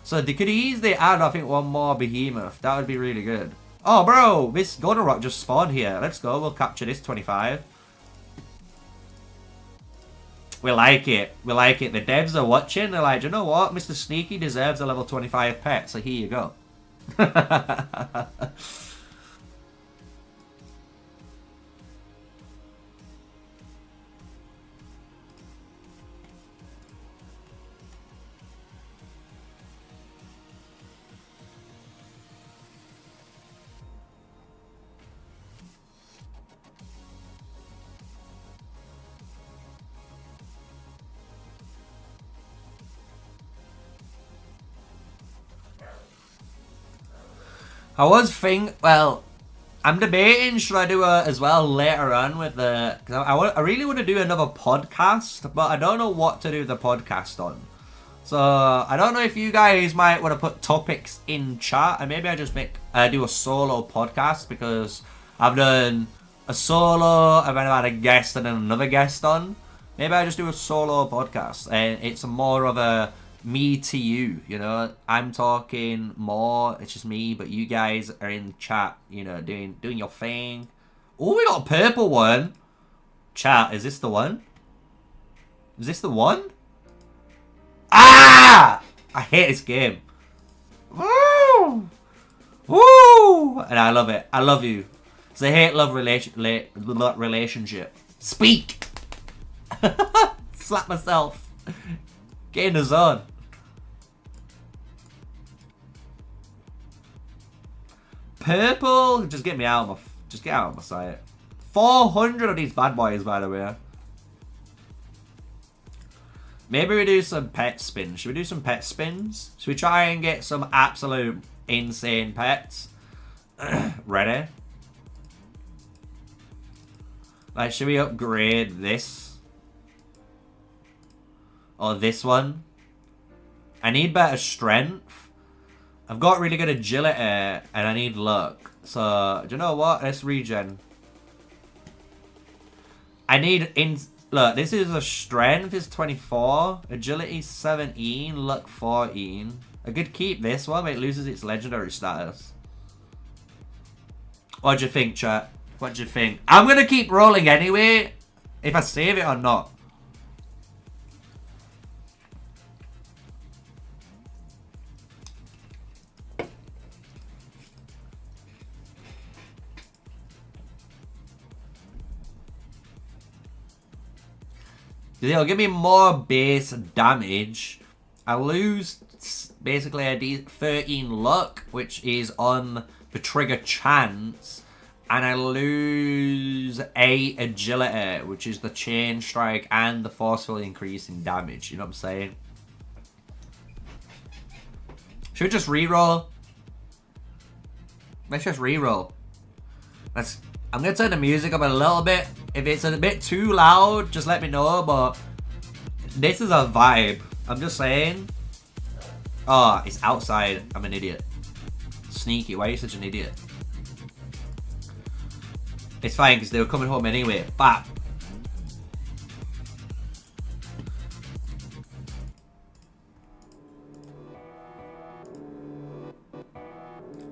So they could easily add, I think, one more behemoth. That would be really good. Oh, bro, this Golden Rock just spawned here. Let's go. We'll capture this 25. We like it. We like it. The devs are watching. They're like, you know what? Mr. Sneaky deserves a level 25 pet. So here you go. I'm debating, should I do a as well later on with the... Cause I really want to do another podcast, but I don't know what to do the podcast on. So, I don't know if you guys might want to put topics in chat, and maybe I just do a solo podcast, because I've done a solo, and then I've had a guest and then another guest on. Maybe I just do a solo podcast, and it's more of a me to you, you know. I'm talking more, it's just me, but you guys are in chat, you know, doing your thing. Oh, we got a purple one. Chat, is this the one? Is this the one? Ah! I hate this game. Woo! Woo! And I love it. I love you. It's a hate-love relationship. Speak! Slap myself. Get in the zone. Purple, just get me out of my sight. 400 of these bad boys, by the way. Maybe we do some pet spins. Should we do some pet spins? Should we try and get some absolute insane pets? Ready? Like, should we upgrade this? Or this one? I need better strength. I've got really good agility and I need luck. So, do you know what? Let's regen. I need look, this is a strength is 24, agility 17, luck 14. I could keep this one, but it loses its legendary status. What do you think, chat? What do you think? I'm gonna keep rolling anyway, if I save it or not. It'll give me more base damage. I lose basically a 13 luck, which is on the trigger chance. And I lose 8 agility, which is the chain strike and the forceful increase in damage. You know what I'm saying? Should we just reroll? Let's just reroll. I'm going to turn the music up a little bit. If it's a bit too loud, just let me know, but this is a vibe. I'm just saying. Oh, it's outside. I'm an idiot. Sneaky. Why are you such an idiot? It's fine, because they were coming home anyway. Bap.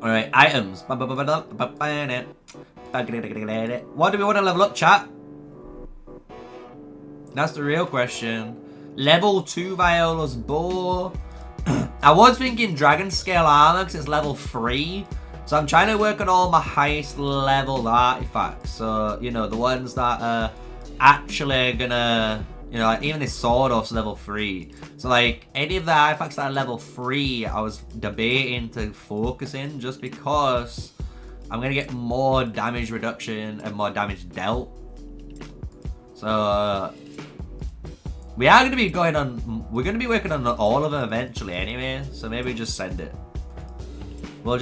Alright, items. What do we want to level up, chat? That's the real question. Level 2 Viola's bow. I was thinking dragon scale armor because it's level 3. So I'm trying to work on all my highest level artifacts. So, you know, the ones that are actually gonna, you know, like even this sword off's level 3. So like any of the artifacts that are level 3, I was debating to focus in just because I'm gonna get more damage reduction and more damage dealt. So we are gonna be going on. We're gonna be working on all of them eventually, anyway. So maybe just send it. We'll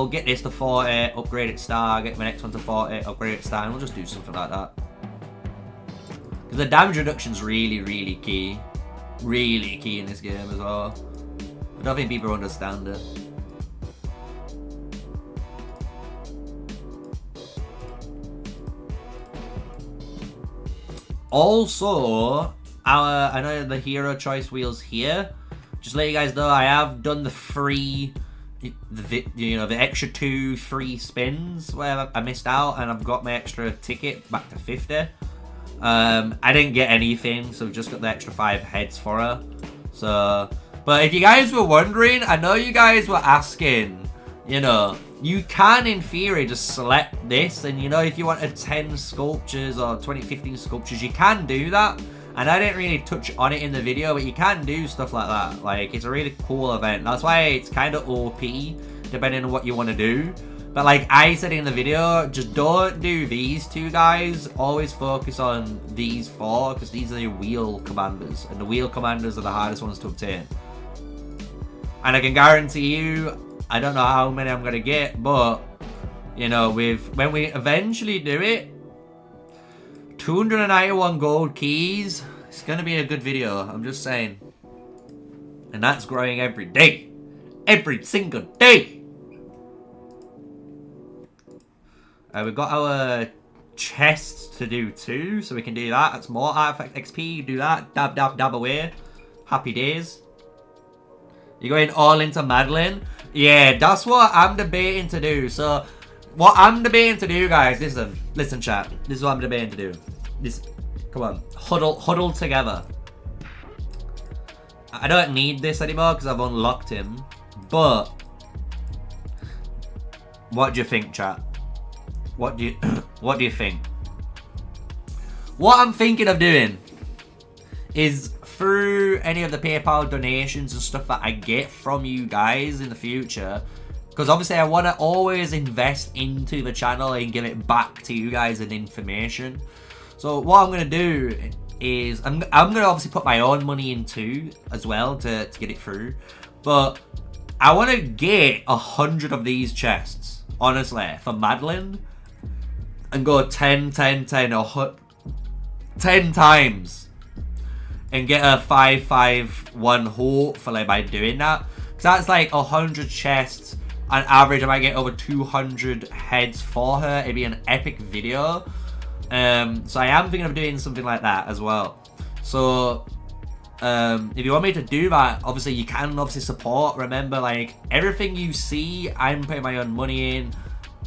get this to 40, upgrade it star, get my next one to 40, upgrade it star, and we'll just do something like that. Because the damage reduction's really, really key. Really key in this game as well. I don't think people understand it. Also, I know the hero choice wheels here. Just let you guys know, I have done the free, the extra 2 free spins where I missed out, and I've got my extra ticket back to 50. I didn't get anything, so just got the extra 5 heads for her. So, but if you guys were wondering, I know you guys were asking, you know, you can in theory just select this, and you know, if you wanted 10 sculptures or 15 sculptures, you can do that. And I didn't really touch on it in the video, but you can do stuff like that. Like, it's a really cool event. That's why it's kind of OP, depending on what you want to do. But like I said in the video, just don't do these 2 guys. Always focus on these 4, because these are the wheel commanders. And the wheel commanders are the hardest ones to obtain. And I can guarantee you, I don't know how many I'm going to get, but You know, when we eventually do it, 291 gold keys. It's gonna be a good video. I'm just saying. And that's growing every day. Every single day. We've got our chests to do too, so we can do that. That's more artifact XP. Do that. Dab, dab, dab away. Happy days. You're going all into Madeline? Yeah, that's what I'm debating to do. So, what I'm debating to do, guys, listen, chat. This is what I'm debating to do. Come on, huddle together. I don't need this anymore because I've unlocked him. But what do you think, chat? What do you think? What I'm thinking of doing is through any of the PayPal donations and stuff that I get from you guys in the future, because obviously I want to always invest into the channel and give it back to you guys in information. So what I'm going to do is I'm going to obviously put my own money in too as well to get it through. But I want to get 100 of these chests, honestly, for Madeline. And go 10, 10, 10, or 10 times. And get a 551 hopefully by doing that. Because that's like 100 chests. On average, I might get over 200 heads for her. It'd be an epic video. So I am thinking of doing something like that as well. So if you want me to do that, obviously you can obviously support. Remember, like, everything you see, I'm putting my own money in.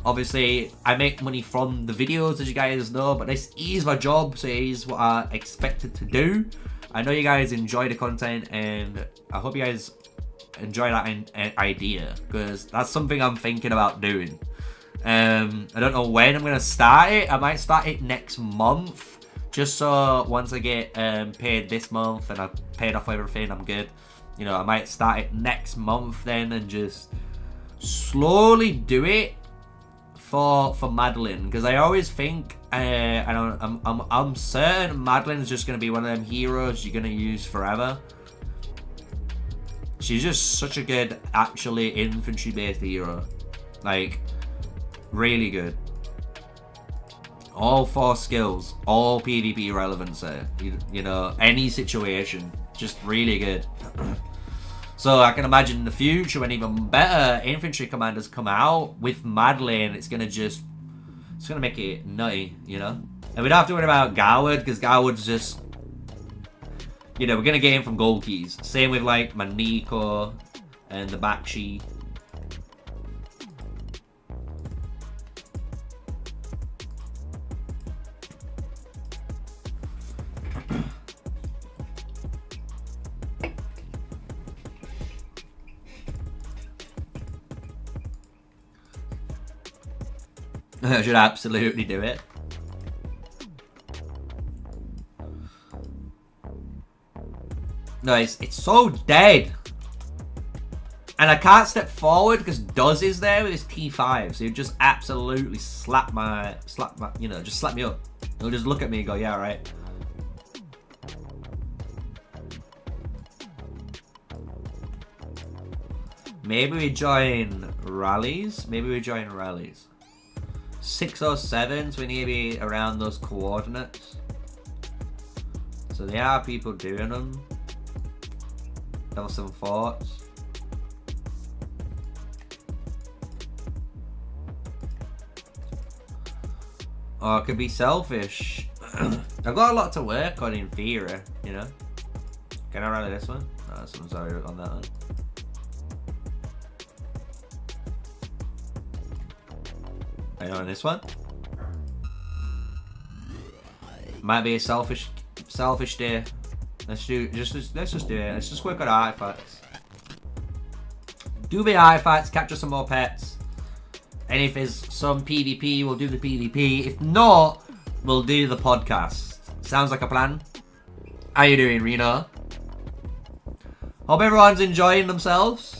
Obviously, I make money from the videos, as you guys know, but this is my job, so it is what I expected to do. I know you guys enjoy the content, and I hope you guys enjoy that idea, because that's something I'm thinking about doing. I don't know when I'm going to start it. I might start it next month, just so once I get paid this month and I've paid off everything, I'm good. You know, I might start it next month then and just slowly do it for Madeline, because I always think I'm certain Madeline's just gonna be one of them heroes you're gonna use forever. She's just such a good, actually, infantry based hero, like really good. All 4 skills, all PvP relevancy, you know, any situation, just really good. So I can imagine in the future when even better infantry commanders come out with Madeline, it's gonna make it nutty, you know? And we don't have to worry about Garwood, because Garwood's just, you know, we're gonna get him from gold keys. Same with like Maniko and the Bakshi. I should absolutely do it. No, it's so dead. And I can't step forward because Duz is there with his T5. So he'd just absolutely slap my, you know, just slap me up. He'll just look at me and go, yeah, right. Maybe we join rallies. 607, so we need to be around those coordinates. So there are people doing them. Level 7 forts. Or I could be selfish. I've got a lot to work on in theory, you know. Can I rally this one? No, someone's already on that one. On this one, might be a selfish day. Let's just do it. Let's just do it. Let's just work on artifacts. Do the artifacts, capture some more pets, and if there's some PvP, we'll do the PvP. If not, we'll do the podcast. Sounds like a plan. How you doing, Reno? Hope everyone's enjoying themselves.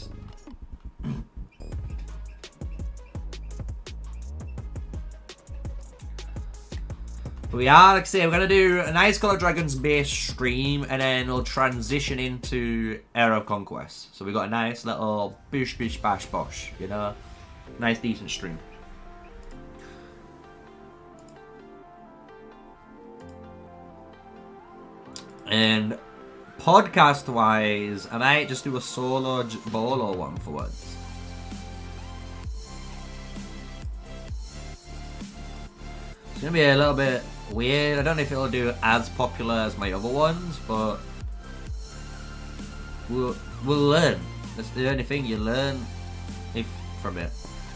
We are, like I say, we're going to do a nice Colour Dragons based stream, and then we'll transition into Era of Conquest. So we got a nice little bish bish bash bosh, you know? Nice decent stream. And podcast wise, I might just do a solo bolo one for once. It's gonna be a little bit weird. I don't know if it'll do as popular as my other ones, but we'll learn. That's the only thing, you learn from it.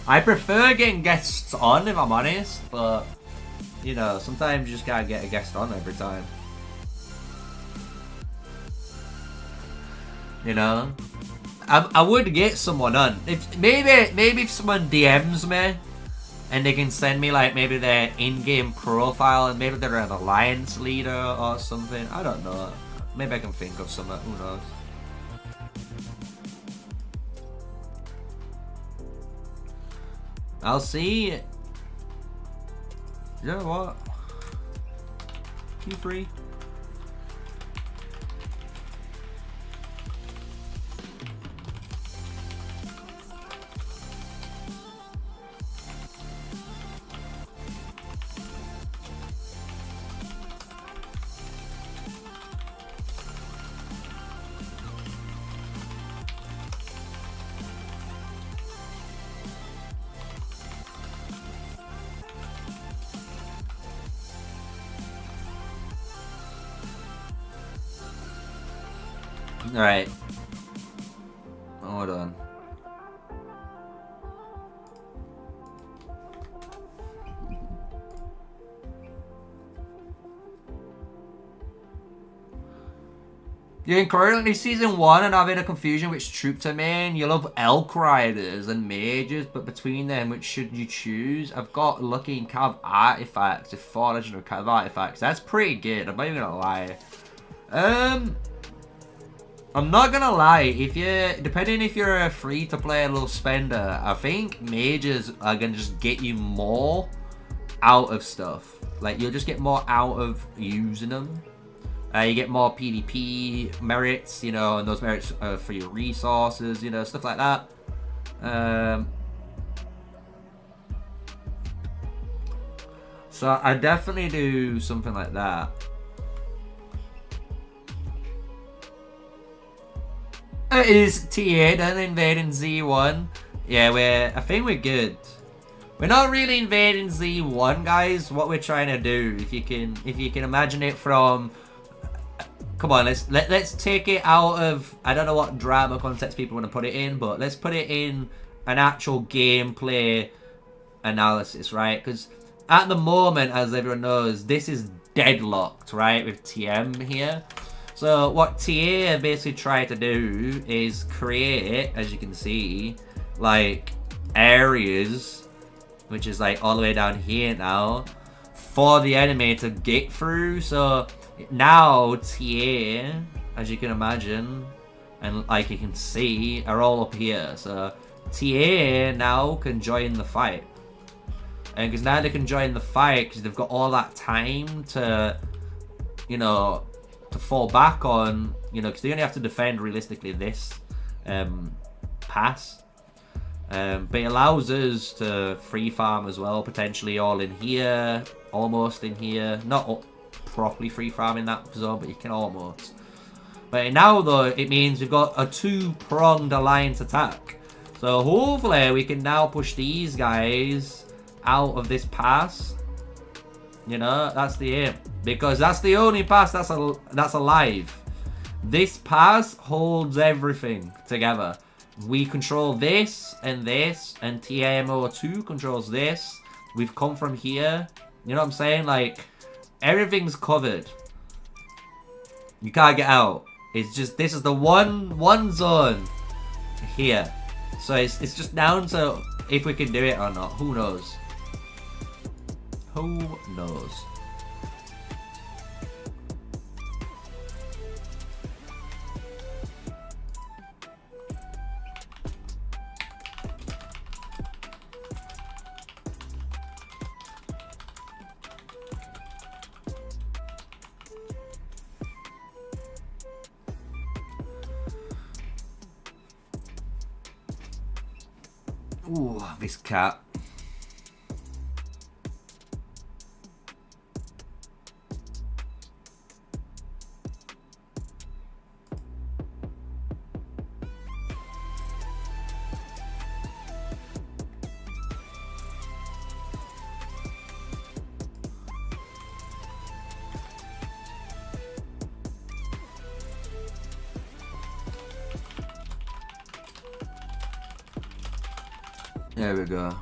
I prefer getting guests on, if I'm honest, but you know, sometimes you just gotta get a guest on every time. You know, I would get someone on. If maybe if someone DMs me and they can send me like maybe their in-game profile and maybe they're an alliance leader or something. I don't know. Maybe I can think of something. Who knows? I'll see. You know what? Q3. Alright. Hold on. You're in currently season 1 and having a confusion which troop to main. You love elk riders and mages, but between them, which should you choose? I've got lucky and cav artifacts, if 4 legendary cav artifacts. That's pretty good, I'm not even gonna lie. I'm not gonna lie, if you depending if you're a free to play little spender, I think mages are gonna just get you more out of stuff. Like you'll just get more out of using them. You get more PvP merits, you know, and those merits are for your resources, you know, stuff like that. So I definitely do something like that. It is TA done invading Z1. Yeah, I think we're good. We're not really invading Z1, guys. What we're trying to do, if you can imagine it from, come on, let's take it out of, I don't know what drama context people want to put it in, but let's put it in an actual gameplay analysis, right? Because at the moment, as everyone knows, this is deadlocked, right, with TM here. So what TA basically tried to do is create, as you can see, like areas, which is like all the way down here now, for the enemy to get through. So now TA, as you can imagine, and like you can see, are all up here. So TA now can join the fight. And because now they can join the fight because they've got all that time to, you know, to fall back on, you know, because they only have to defend realistically this pass. But it allows us to free farm as well, potentially all in here, almost in here. Not properly free farm in that zone, but you can almost. But now though, it means we've got a two-pronged alliance attack. So hopefully we can now push these guys out of this pass. You know, that's the aim. Because that's the only pass that's alive. This pass holds everything together. We control this, and TMO2 controls this. We've come from here. You know what I'm saying? Like, everything's covered. You can't get out. It's just, this is the one zone here. So it's just down to if we can do it or not. Who knows? Who knows? Ooh, this cat. There we go.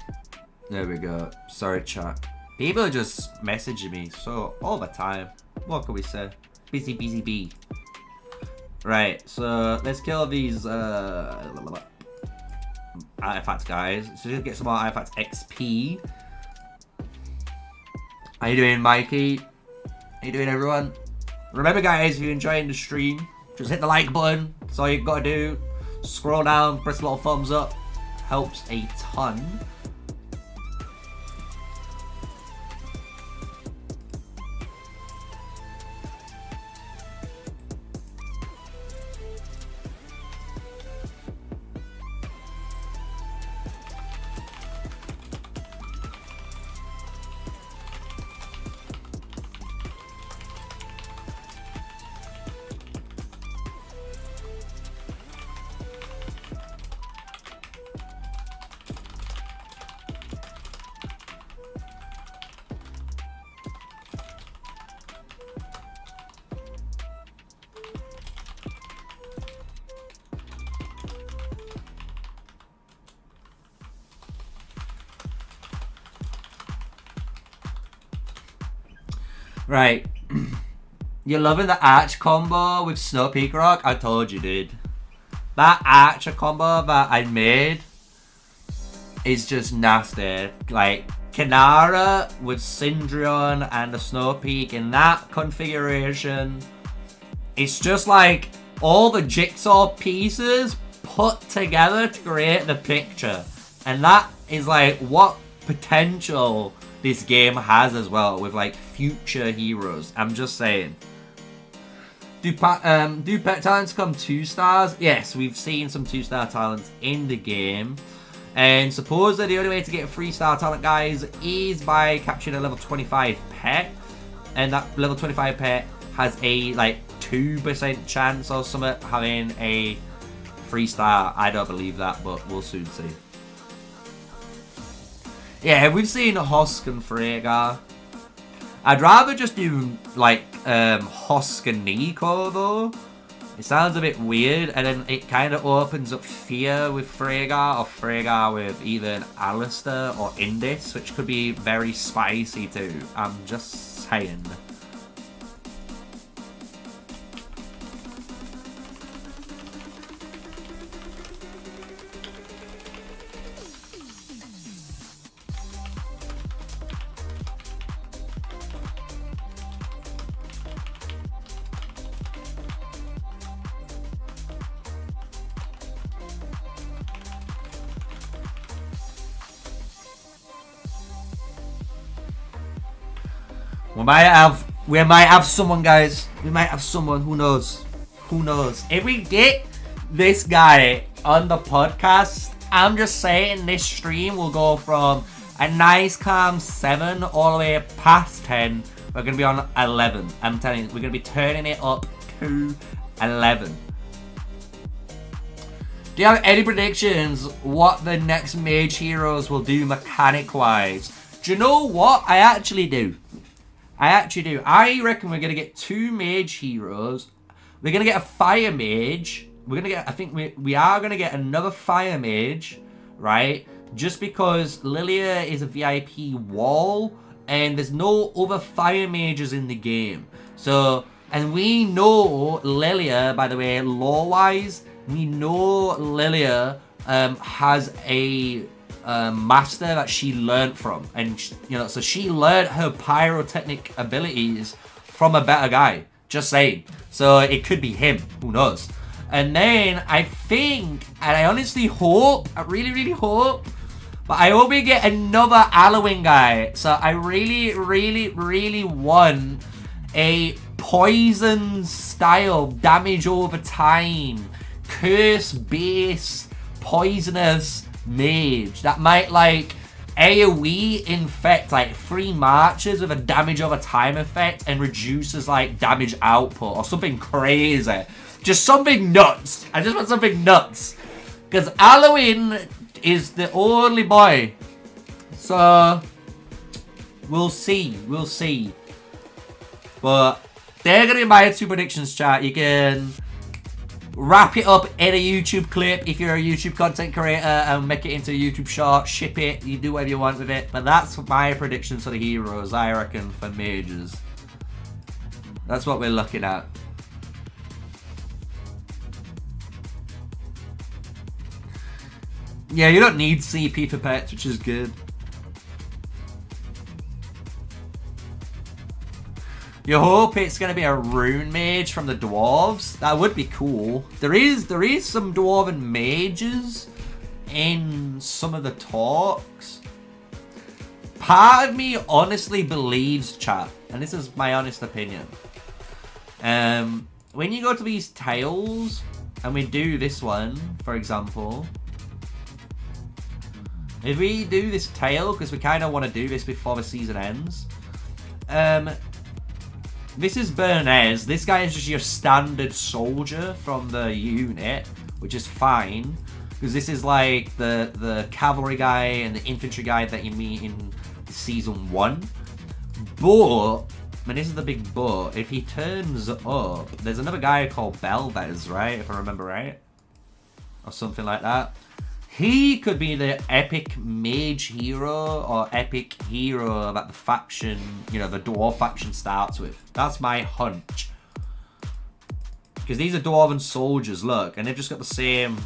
There we go. Sorry, chat. People are just messaging me so all the time. What can we say? Busy, busy bee. Right, so let's kill these artifacts, guys. So let's get some more artifacts XP. How you doing, Mikey? How you doing, everyone? Remember, guys, if you're enjoying the stream, just hit the like button. That's all you've got to do. Scroll down, press a little thumbs up. Helps a ton. Right. You're loving the arch combo with Snow Peak Rock? I told you, dude. That archer combo that I made is just nasty. Like, Kinara with Syndrion and the Snow Peak in that configuration. It's just like all the jigsaw pieces put together to create the picture. And that is like what potential this game has as well with like future heroes. I'm just saying. Do pet talents come 2 stars? Yes, we've seen some 2-star talents in the game. And supposedly the only way to get a 3-star talent, guys, is by capturing a level 25 pet. And that level 25 pet has a like 2% chance or something having a 3-star. I don't believe that, but we'll soon see. Yeah, we've seen Hosk and Freygar. I'd rather just do, like, Hosk and Nico, though. It sounds a bit weird, and then it kind of opens up Fear with Freygar, or Freygar with either Alistair or Indis, which could be very spicy, too. I'm just saying. We might have someone, guys. We might have someone. Who knows? Who knows? If we get this guy on the podcast, I'm just saying this stream will go from a nice calm 7 all the way past 10. We're going to be on 11. I'm telling you, we're going to be turning it up to 11. Do you have any predictions what the next mage heroes will do mechanic-wise? Do you know what? I actually do. I reckon we're going to get 2 mage heroes. We're going to get a fire mage. We're going to get, I think we are going to get another fire mage, right? Just because Lilia is a VIP wall and there's no other fire mages in the game. So, and we know Lilia, by the way, lore-wise, we know Lilia has a master that she learned from, and you know, so she learned her pyrotechnic abilities from a better guy. Just saying. So it could be him. Who knows? And then I think, and I honestly hope, I really hope, but I hope we get another Alwyn guy. So I really want a poison style damage over time, curse base, poisonous mage that might like AoE infect like 3 marches with a damage over time effect and reduces like damage output or something crazy. Just something nuts. I just want something nuts. Because Alwyn is the only boy. So we'll see. We'll see. But they're gonna be my 2 predictions, chat. You can wrap it up in a YouTube clip if you're a YouTube content creator and make it into a YouTube short, ship it, you do whatever you want with it. But that's my predictions for the heroes, I reckon, for mages. That's what we're looking at. Yeah, you don't need CP for pets, which is good. You hope it's going to be a rune mage from the dwarves. That would be cool. There is some dwarven mages in some of the talks. Part of me honestly believes, chat, and this is my honest opinion. When you go to these tales, and we do this one, for example. If we do this tale, because we kind of want to do this before the season ends. This is Bernez. This guy is just your standard soldier from the unit, which is fine. Because this is like the cavalry guy and the infantry guy that you meet in season 1. But, and this is the big but, if he turns up, there's another guy called Belvez, right? If I remember right. Or something like that. He could be the epic mage hero or epic hero that the faction, you know, the dwarf faction starts with. That's my hunch. Because these are dwarven soldiers, look, and they've just got the same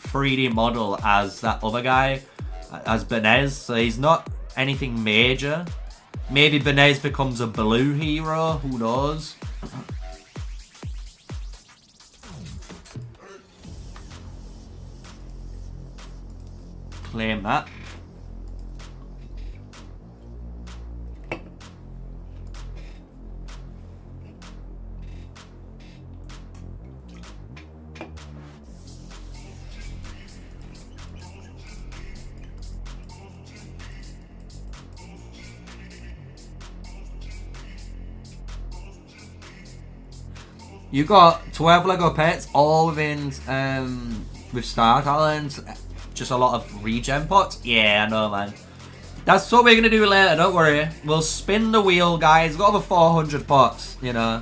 3D model as that other guy, as Benez. So he's not anything major. Maybe Benez becomes a blue hero, who knows? Claim that. You got 12 Lego pets, all within with star talents. Just a lot of regen pots. Yeah, I know, man. That's what we're gonna do later. Don't worry. We'll spin the wheel, guys. Got over 400 pots. You know.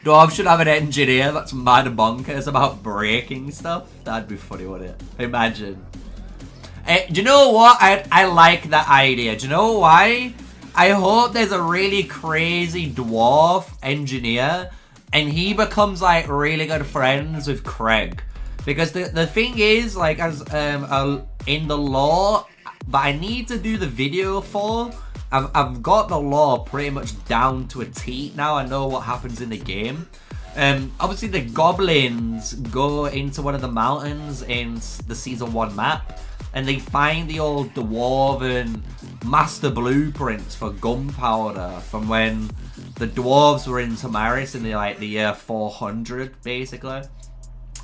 Dwarves should have an engineer that's mad bonkers about breaking stuff. That'd be funny, wouldn't it? Imagine. Do you know what? I like that idea. Do you know why? I hope there's a really crazy dwarf engineer and he becomes like really good friends with Craig. Because the thing is, like, as in the lore that I need to do the video for, I've got the lore pretty much down to a T now. I know what happens in the game. Obviously the goblins go into one of the mountains in the season 1 map and they find the old dwarven master blueprints for gunpowder from when the dwarves were in Tamaris in the year 400 basically,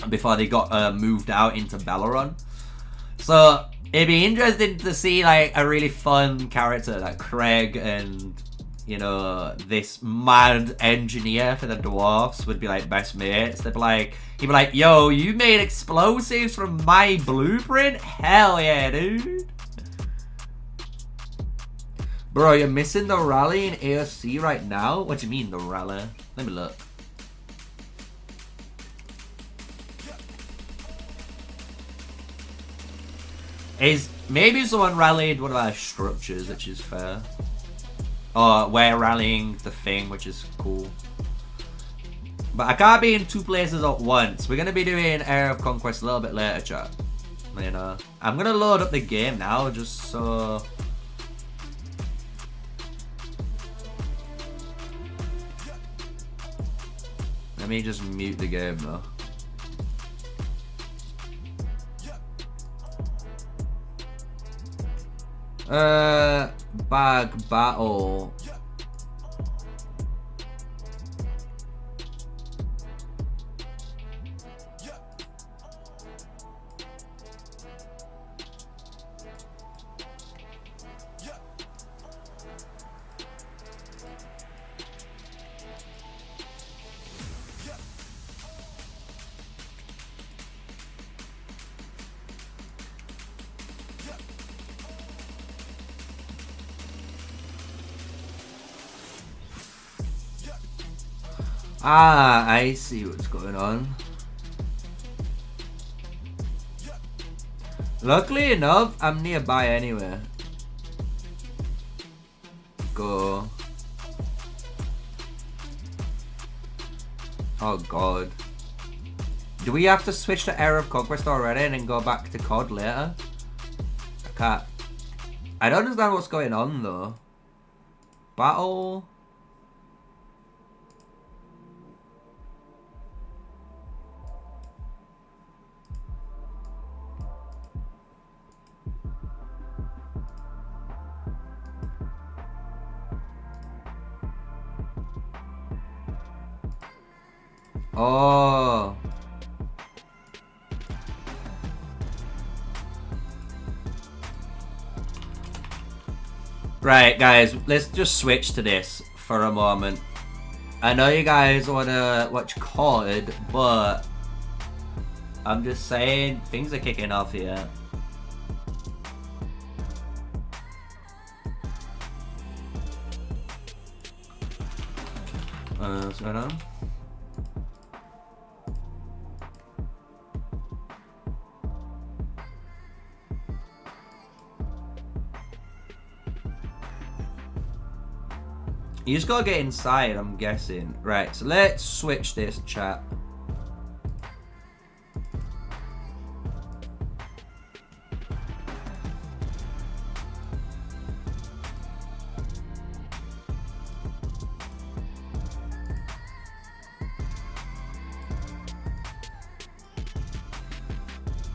before they got moved out into Belleron. So it'd be interesting to see like a really fun character like Craig and, you know, this mad engineer for the dwarves would be like best mates. They'd be like, he'd be like, yo, you made explosives from my blueprint? Hell yeah, dude. Bro, you're missing the rally in AFC right now? What do you mean, the rally? Let me look. Maybe someone rallied one of our structures, which is fair. Or we're rallying the thing, which is cool. But I can't be in 2 places at once. We're going to be doing Era of Conquest a little bit later, chat. You know, I'm going to load up the game now, just so... Let me just mute the game though. Bag battle. Ah, I see what's going on. Luckily enough, I'm nearby anyway. Go. Oh god. Do we have to switch to Era of Conquest already and then go back to COD later? I can't. I don't understand what's going on though. Battle. Oh. Right, guys, let's just switch to this for a moment. I know you guys want to watch COD, but I'm just saying, things are kicking off here. What's going on? You just gotta get inside, I'm guessing. Right, so let's switch this, chat.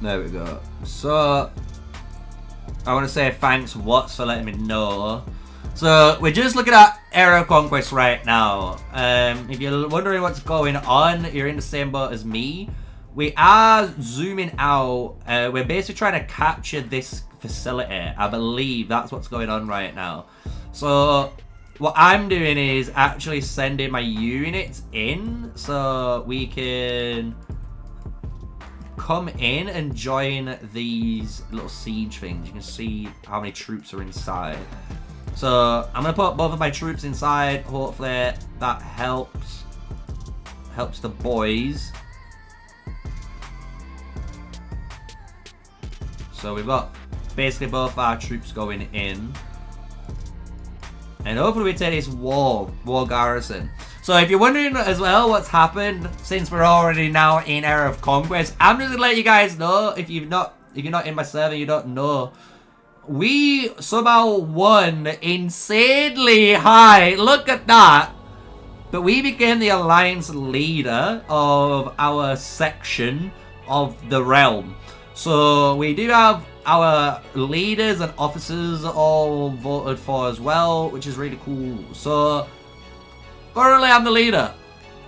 There we go. So, I want to say thanks, Watts, for letting me know. So, we're just looking at Era of Conquest right now. If you're wondering what's going on, you're in the same boat as me. We are zooming out. We're basically trying to capture this facility. I believe that's what's going on right now. So, what I'm doing is actually sending my units in so we can come in and join these little siege things. You can see how many troops are inside. So I'm gonna put both of my troops inside. Hopefully that helps the boys. So we've got basically both our troops going in, and hopefully we take this wall garrison. So if you're wondering as well what's happened since we're already now in Era of Conquest, I'm just gonna let you guys know, if you're not in my server, you don't know. We somehow won insanely high. Look at that. But we became the alliance leader of our section of the realm. So we do have our leaders and officers all voted for as well, which is really cool. So currently I'm the leader.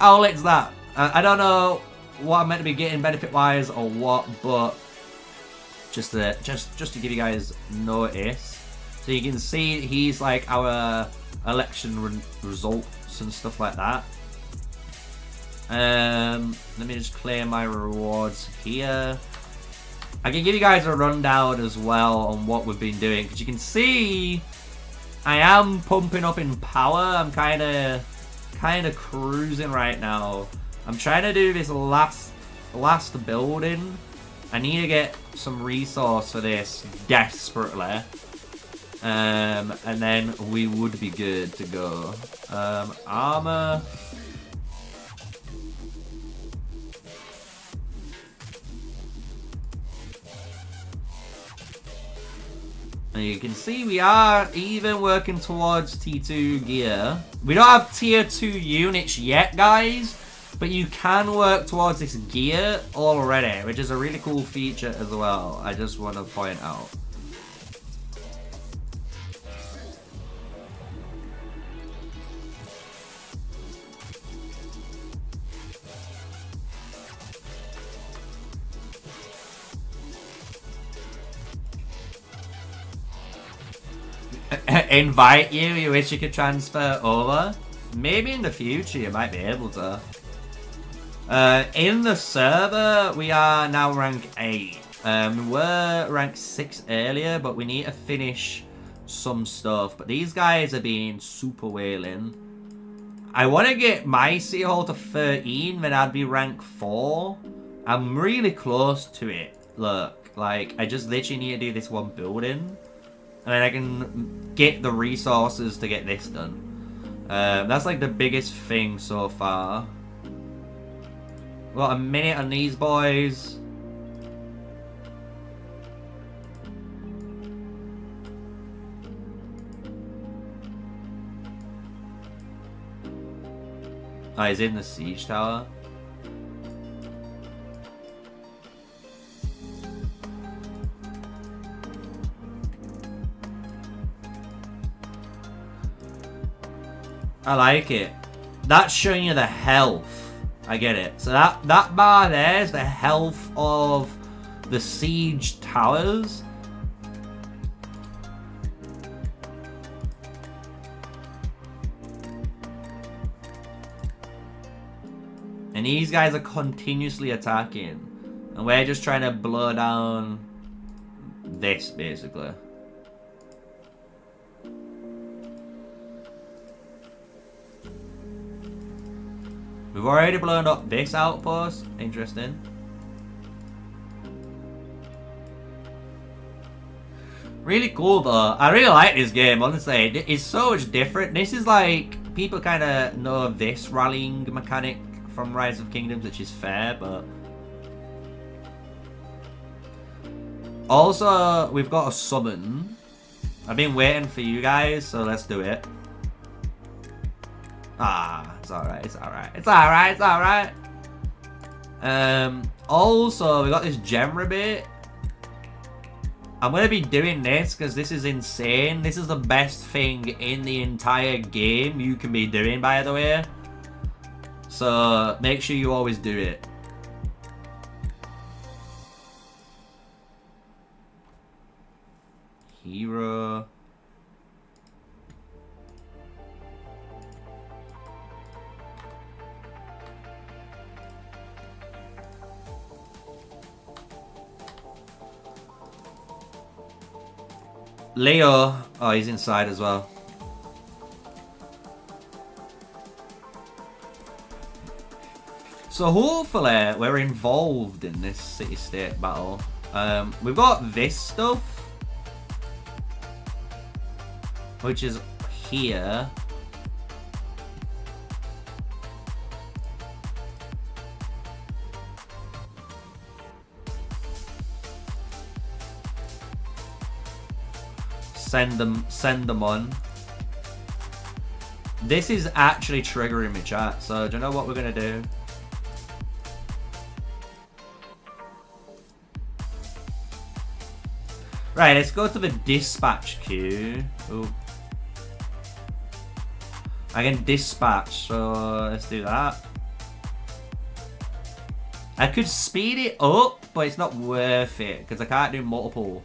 How lit's that? I don't know what I'm meant to be getting benefit-wise or what, but just to give you guys notice. So you can see he's like our election results and stuff like that. Let me just clear my rewards here. I can give you guys a rundown as well on what we've been doing, because you can see I am pumping up in power. I'm kind of cruising right now. I'm trying to do this last building. I need to get some resource for this desperately, and then we would be good to go. Armor. And you can see we are even working towards T2 gear. We don't have tier 2 units yet, guys, but you can work towards this gear already, which is a really cool feature as well. I just want to point out. Invite you? You wish you could transfer over? Maybe in the future you might be able to. In the server, we are now rank 8. We were rank 6 earlier, but we need to finish some stuff. But these guys are being super whaling. I want to get my city hall to 13, then I'd be rank 4. I'm really close to it. Look, like, I just literally need to do this one building. And then I can get the resources to get this done. That's like the biggest thing so far. Got a minute on these boys. Oh, he's in the siege tower. I like it. That's showing you the health. I get it. So that bar there is the health of the siege towers. And these guys are continuously attacking. And we're just trying to blow down this, basically. We've already blown up this outpost. Interesting. Really cool though. I really like this game, honestly. It's so much different. This is like, people kind of know this rallying mechanic from Rise of Kingdoms, which is fair, but... Also, we've got a summon. I've been waiting for you guys, so let's do it. Ah, it's alright, it's alright. It's alright, it's alright. Also, we got this gem rebate. I'm going to be doing this because this is insane. This is the best thing in the entire game you can be doing, by the way. So, make sure you always do it. Hero. Leo. Oh, he's inside as well. So hopefully we're involved in this city-state battle. We've got this stuff, which is here. Send them on. This is actually triggering me, chat. So do you know what we're gonna do? Right, let's go to the dispatch queue. Ooh. I can dispatch, so let's do that. I could speed it up, but it's not worth it because I can't do multiple.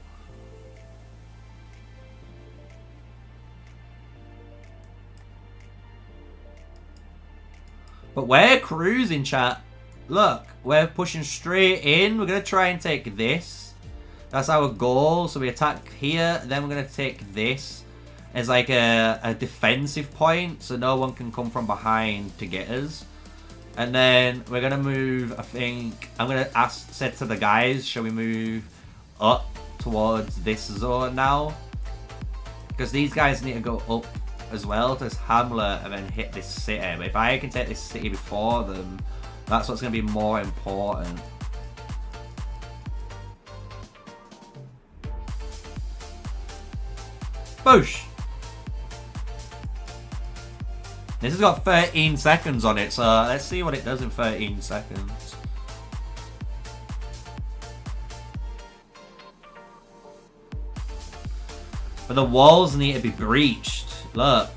But we're cruising, chat. Look, we're pushing straight in. We're going to try and take this. That's our goal. So we attack here. Then we're going to take this as like a defensive point. So no one can come from behind to get us. And then we're going to move, I think. I'm going to say to the guys, shall we move up towards this zone now? Because these guys need to go up as well to this hamlet and then hit this city. But if I can take this city before them, that's what's going to be more important. Boosh! This has got 13 seconds on it, so let's see what it does in 13 seconds. But the walls need to be breached. Look.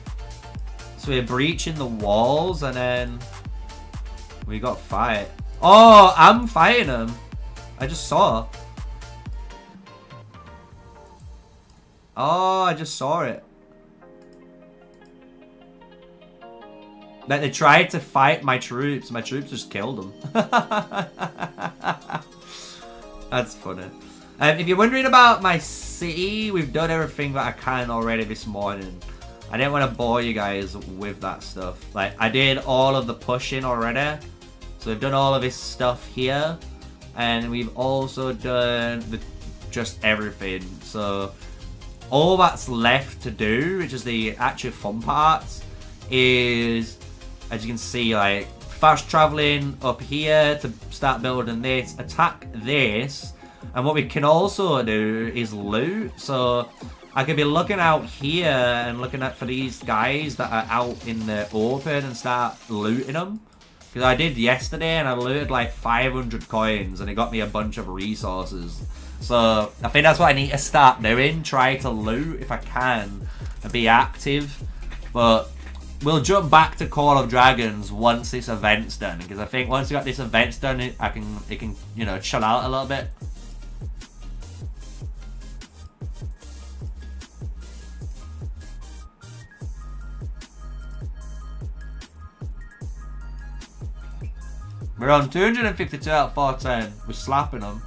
So we're breaching the walls and then we got fight. Oh, I'm fighting them. I just saw. Oh, I just saw it. Like they tried to fight my troops. My troops just killed them. That's funny. If you're wondering about my city, we've done everything that I can already this morning. I didn't want to bore you guys with that stuff. Like, I did all of the pushing already. So we've done all of this stuff here. And we've also done just everything. So all that's left to do, which is the actual fun parts, is, as you can see, like, fast traveling up here to start building this, attack this, and what we can also do is loot. So I could be looking out here and looking at for these guys that are out in the open and start looting them. Because I did yesterday and I looted like 500 coins and it got me a bunch of resources. So I think that's what I need to start doing. Try to loot if I can and be active. But we'll jump back to Call of Dragons once this event's done. Because I think once we got this event's done, it can, you know, chill out a little bit. We're on 252 out of 410. We're slapping them.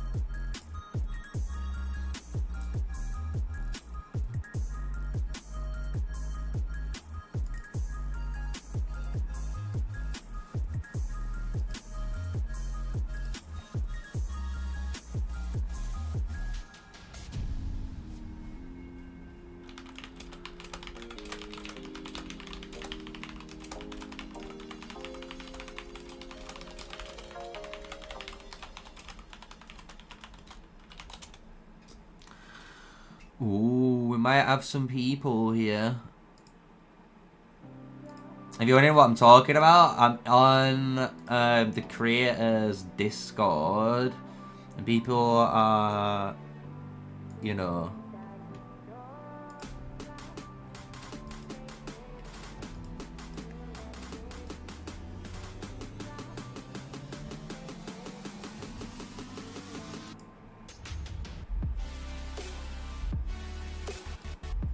Ooh, we might have some people here. If you're wondering what I'm talking about, I'm on the creators Discord. And people are, you know,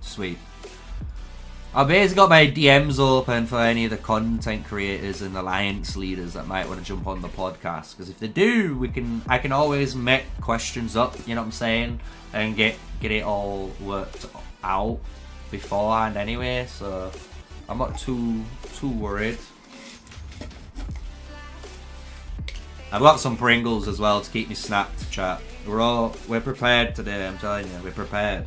sweet. I've basically got my DMs open for any of the content creators and alliance leaders that might want to jump on the podcast. Because if they do, I can always make questions up, you know what I'm saying, and get it all worked out beforehand anyway. So I'm not too worried. I've got some Pringles as well to keep me snapped, chat. We're prepared today. I'm telling you, we're prepared.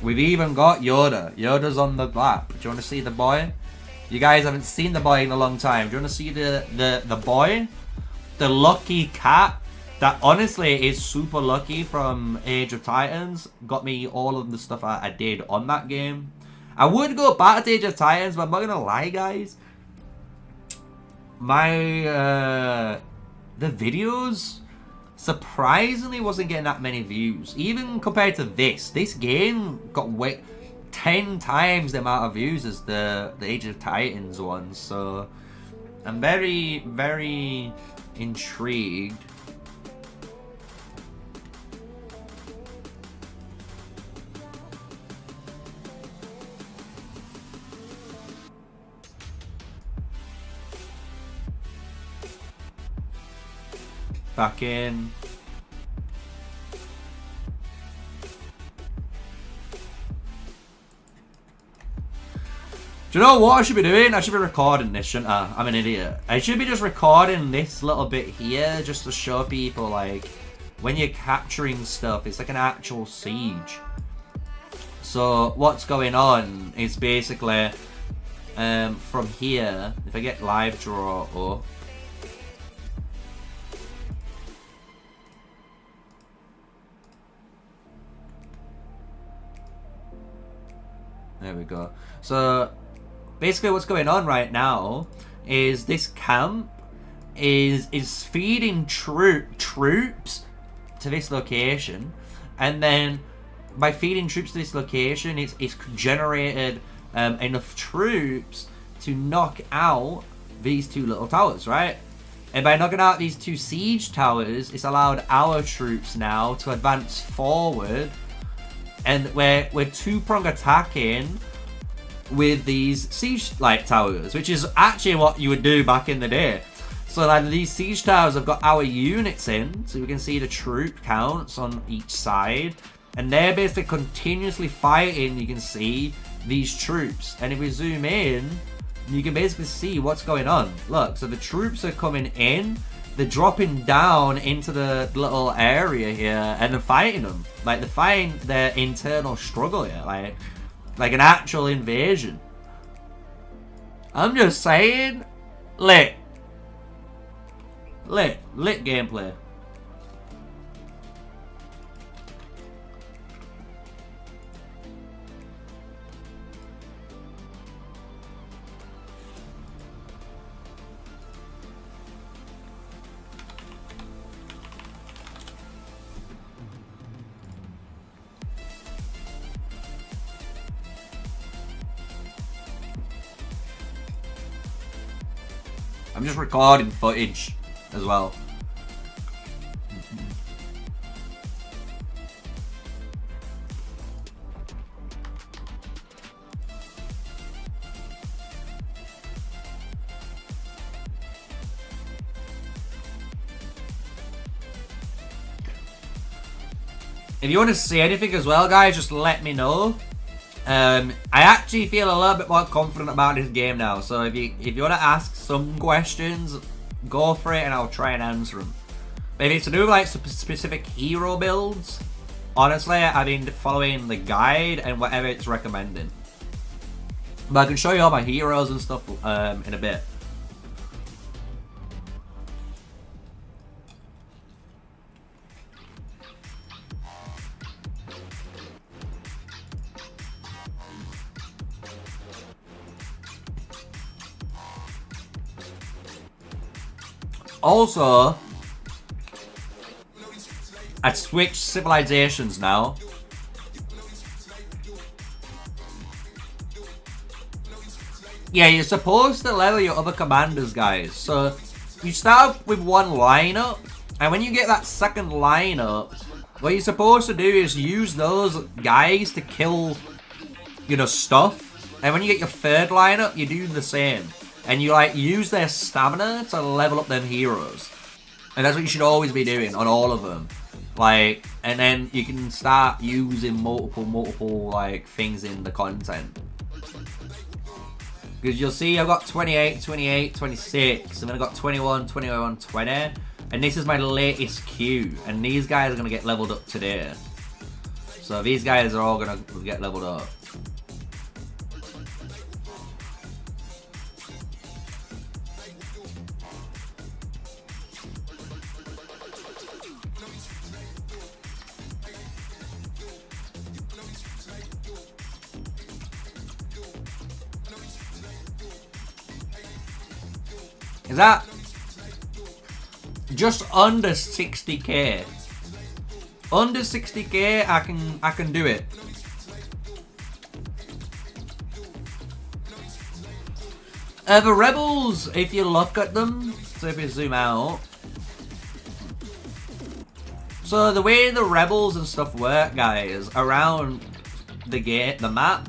We've even got Yoda. Yoda's on the map. Do you want to see the boy? You guys haven't seen the boy in a long time. Do you want to see the boy? The lucky cat that honestly is super lucky from Age of Titans. Got me all of the stuff I did on that game. I would go back to Age of Titans, but I'm not going to lie, guys. The videos surprisingly wasn't getting that many views. Even compared to this game got 10 times the amount of views as the Age of Titans one. So I'm very, very intrigued. Back in. Do you know what I should be doing? I should be recording this, shouldn't I? I'm an idiot. I should be just recording this little bit here just to show people, like, when you're capturing stuff, it's like an actual siege. So what's going on is basically from here, if I get live draw up, there we go. So basically what's going on right now is this camp is feeding troops to this location, and then by feeding troops to this location it's generated enough troops to knock out these two little towers, right? And by knocking out these two siege towers, it's allowed our troops now to advance forward. And we're two-prong attacking with these siege light towers, which is actually what you would do back in the day. So like these siege towers have got our units in, so we can see the troop counts on each side. And they're basically continuously fighting, you can see, these troops. And if we zoom in, you can basically see what's going on. Look, so the troops are coming in, they're dropping down into the little area here, and they're fighting them. Like, they're fighting their internal struggle here, like an actual invasion. I'm just saying, lit gameplay. I'm just recording footage as well. If you want to say anything as well, guys, just let me know. I actually feel a little bit more confident about this game now. So if you want to ask some questions, go for it, and I'll try and answer them. But if it's to do with like specific hero builds, honestly, I've been following the guide and whatever it's recommending. But I can show you all my heroes and stuff in a bit. Also, I switched civilizations now. Yeah, you're supposed to level your other commanders, guys. So, you start off with one lineup, and when you get that second lineup, what you're supposed to do is use those guys to kill, you know, stuff. And when you get your third lineup, you do the same. And you like use their stamina to level up them heroes. And that's what you should always be doing on all of them. Like, and then you can start using multiple like things in the content. Because you'll see I've got 28, 28, 26, and then I've got 21, 21, 20. And this is my latest queue. And these guys are going to get leveled up today. So these guys are all going to get leveled up. Is that just under 60k? Under 60k, I can do it. The rebels, if you look at them, so if you zoom out, so the way the rebels and stuff work, guys, around the map,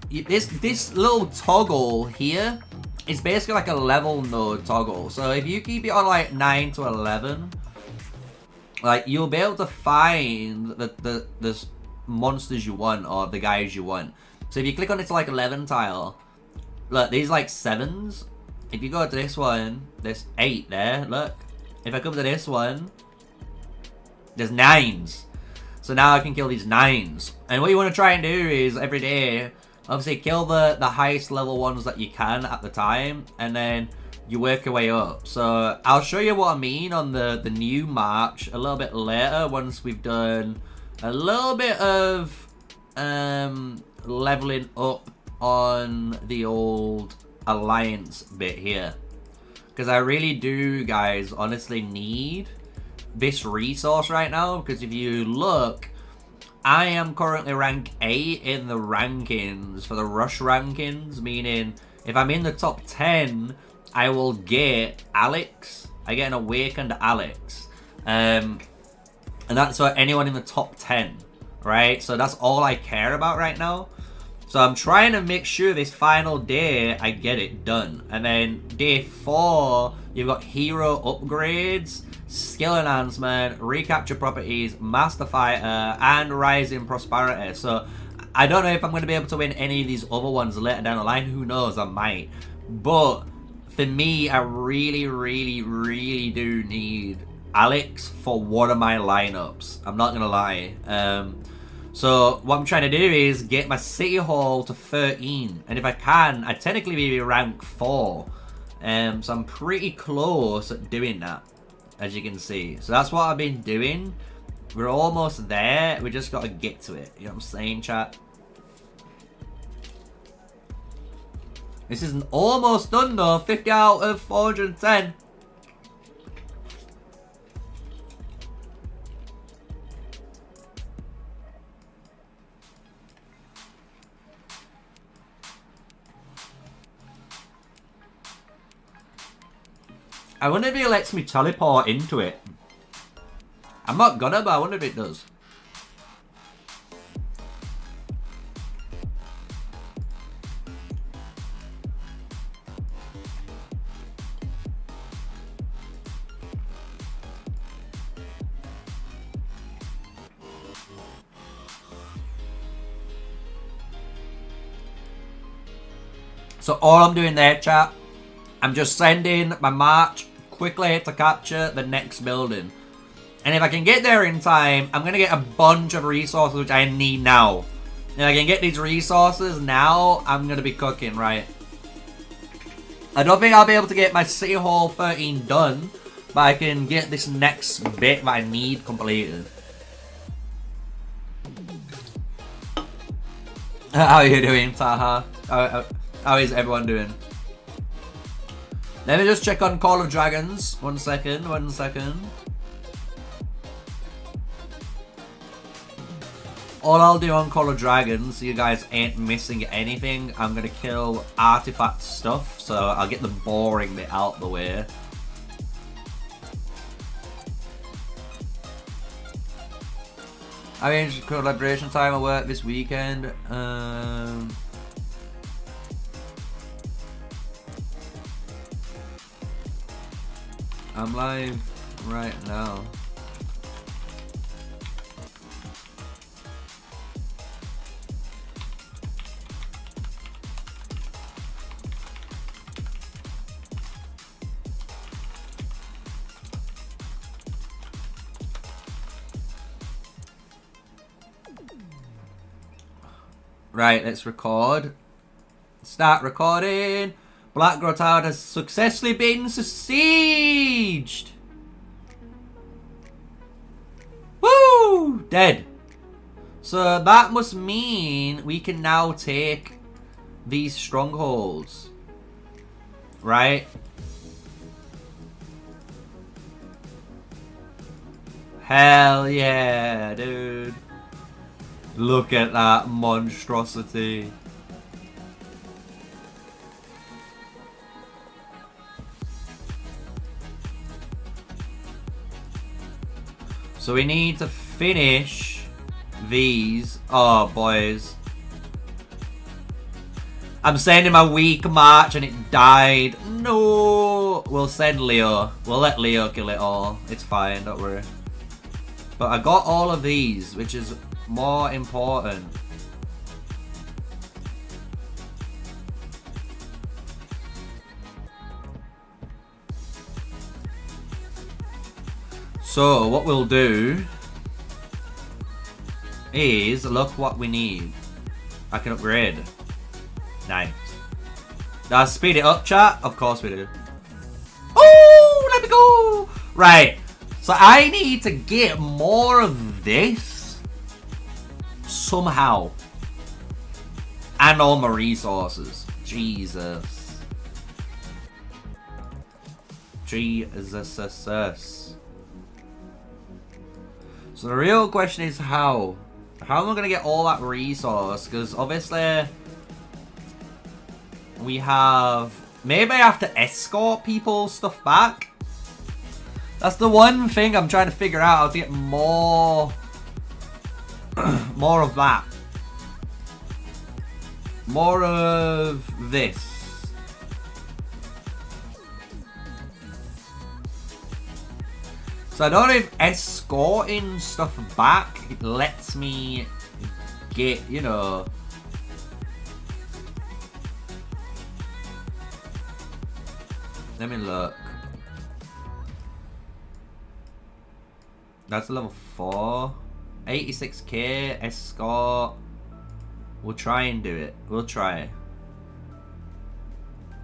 this little toggle here. It's basically like a level node toggle. So if you keep it on like 9 to 11, like you'll be able to find the monsters you want or the guys you want. So if you click on this like 11 tile, look, these like 7s. If you go to this one, there's 8 there, look. If I come to this one, there's 9s. So now I can kill these 9s. And what you want to try and do is every day, obviously kill the highest level ones that you can at the time, and then you work your way up. So I'll show you what I mean on the new march a little bit later, once we've done a little bit of leveling up on the old alliance bit here. Because I really do, guys, honestly need this resource right now, because if you look, I am currently rank 8 in the rankings for the rush rankings, meaning if I'm in the top 10, I will get Alex. I get an awakened Alex. And that's for anyone in the top 10, right? So that's all I care about right now. So I'm trying to make sure this final day I get it done. And then day 4, you've got hero upgrades, skill enhancement, recapture properties, master fighter, and rising prosperity. So I don't know if I'm going to be able to win any of these other ones later down the line. Who knows, I might. But for me, I really, really, really do need Alex for one of my lineups. I'm not going to lie. So what I'm trying to do is get my City Hall to 13. And if I can, I'd technically be rank 4. So I'm pretty close at doing that, as you can see. So that's what I've been doing. We're almost there. We just got to get to it. You know what I'm saying, chat? This isn't almost done though. 50 out of 410. I wonder if it lets me teleport into it. I'm not gonna, but I wonder if it does. So all I'm doing there, chat, I'm just sending my march quickly to capture the next building. And if I can get there in time, I'm going to get a bunch of resources which I need now. If I can get these resources now, I'm going to be cooking, right? I don't think I'll be able to get my City Hall 13 done, but I can get this next bit that I need completed. How are you doing, Taha? How is everyone doing? Let me just check on Call of Dragons. 1 second, 1 second. All I'll do on Call of Dragons, so you guys ain't missing anything, I'm gonna kill artifact stuff, so I'll get the boring bit out the way. I arranged collaboration time at work this weekend. I'm live right now. Right, let's record. Start recording. Black Grotto has successfully been besieged. Woo! Dead. So that must mean we can now take these strongholds. Right? Hell yeah, dude. Look at that monstrosity. So we need to finish these. Oh, boys. I'm sending my weak march and it died. No. We'll send Leo. We'll let Leo kill it all. It's fine, don't worry. But I got all of these, which is more important. So what we'll do is look what we need. I can upgrade. Nice. Do I speed it up, chat? Of course we do. Oh, let me go. Right. So I need to get more of this somehow. And all my resources. Jesus. Jesus. So the real question is how? How am I going to get all that resource? Because obviously we have... Maybe I have to escort people's stuff back. That's the one thing I'm trying to figure out. How to get more... more of that. More of this. So I don't know if escorting stuff back lets me get, you know... Let me look. That's level 4. 86k, escort. We'll try and do it. We'll try.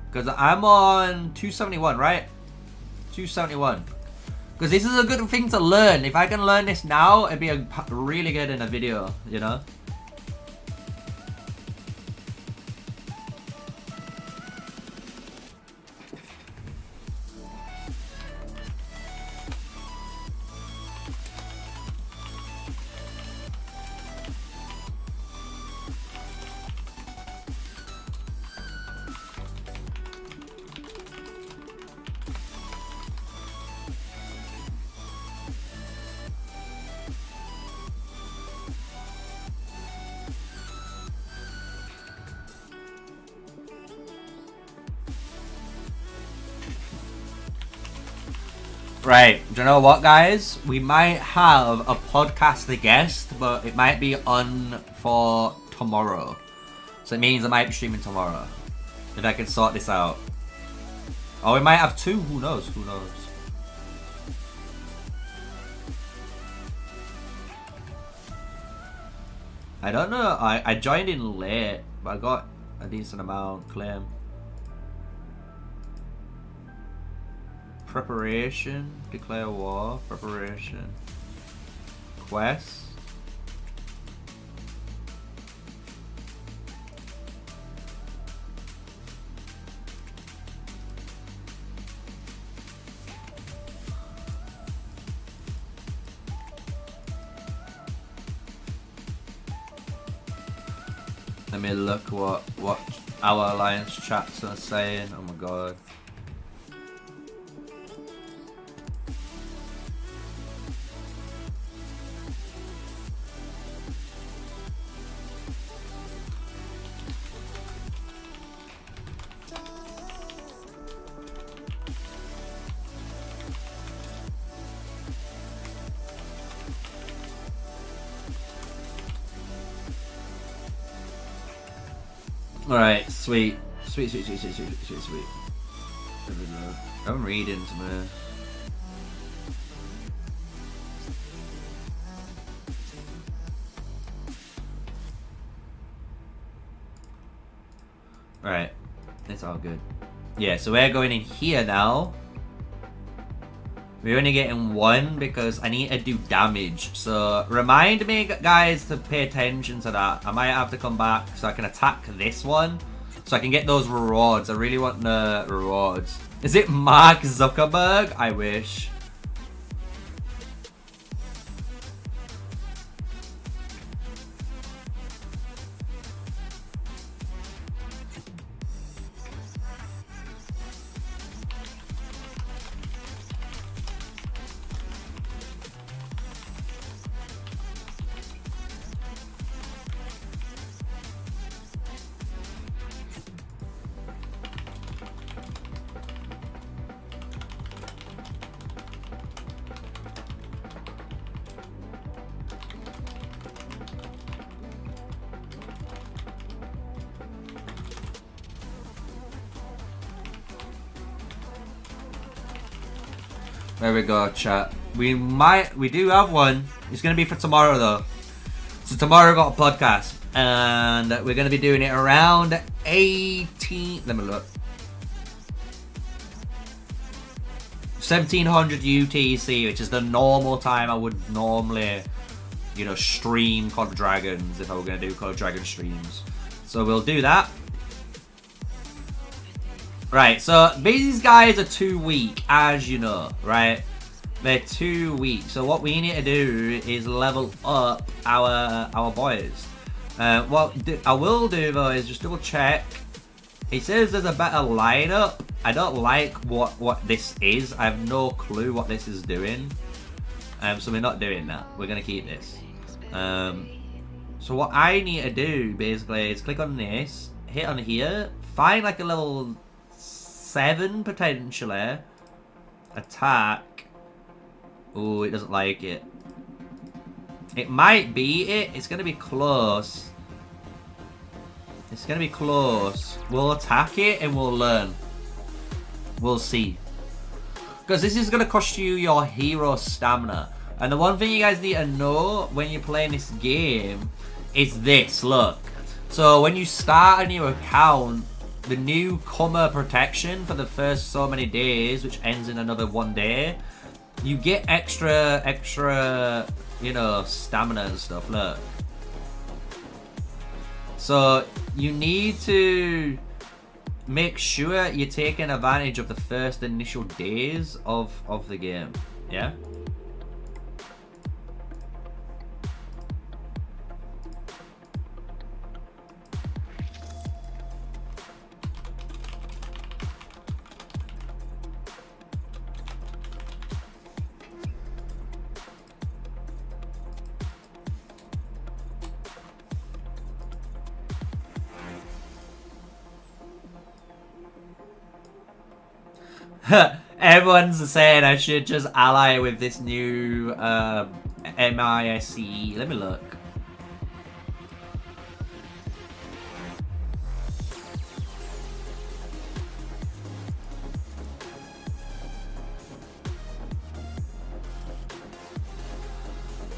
Because I'm on 271, right? 271. Because this is a good thing to learn. If I can learn this now, it'd be really good in a video, you know? Right, do you know what, guys? We might have a podcast guest, but it might be on for tomorrow. So it means I might be streaming tomorrow. If I can sort this out. Or we might have 2, who knows, who knows. I don't know, I joined in late, but I got a decent amount claim. Preparation, declare war, preparation, quest. Let me look what our alliance chats are saying. Oh my god. Alright, sweet. Sweet. I'm reading to me. Alright, it's all good. Yeah, so we're going in here now. We're only getting 1 because I need to do damage. So remind me, guys, to pay attention to that. I might have to come back so I can attack this one. So I can get those rewards. I really want the rewards. Is it Mark Zuckerberg? I wish. There we go, chat. We do have one. It's gonna be for tomorrow though. So tomorrow I got a podcast, and we're gonna be doing it around 18. Let me look. 1700 UTC, which is the normal time I would normally, you know, stream Call of Dragons if I were gonna do Call of Dragons streams. So we'll do that. Right, so these guys are 2 weak, as you know, right? They're 2 weak. So what we need to do is level up our boys. What I will do though is just double check. It says there's a better lineup. I don't like what this is. I have no clue what this is doing. So we're not doing that. We're gonna keep this. So what I need to do, basically, is click on this, hit on here, find like a level 7, potentially. Attack. Oh, it doesn't like it. It might beat it. It's going to be close. It's going to be close. We'll attack it and we'll learn. We'll see. Because this is going to cost you your hero stamina. And the one thing you guys need to know when you're playing this game is this, look. So when you start a new account, the newcomer protection for the first so many days, which ends in another 1 day, you get extra, you know, stamina and stuff, look. So you need to make sure you're taking advantage of the first initial days of the game, yeah? Everyone's saying I should just ally with this new MISE. Let me look.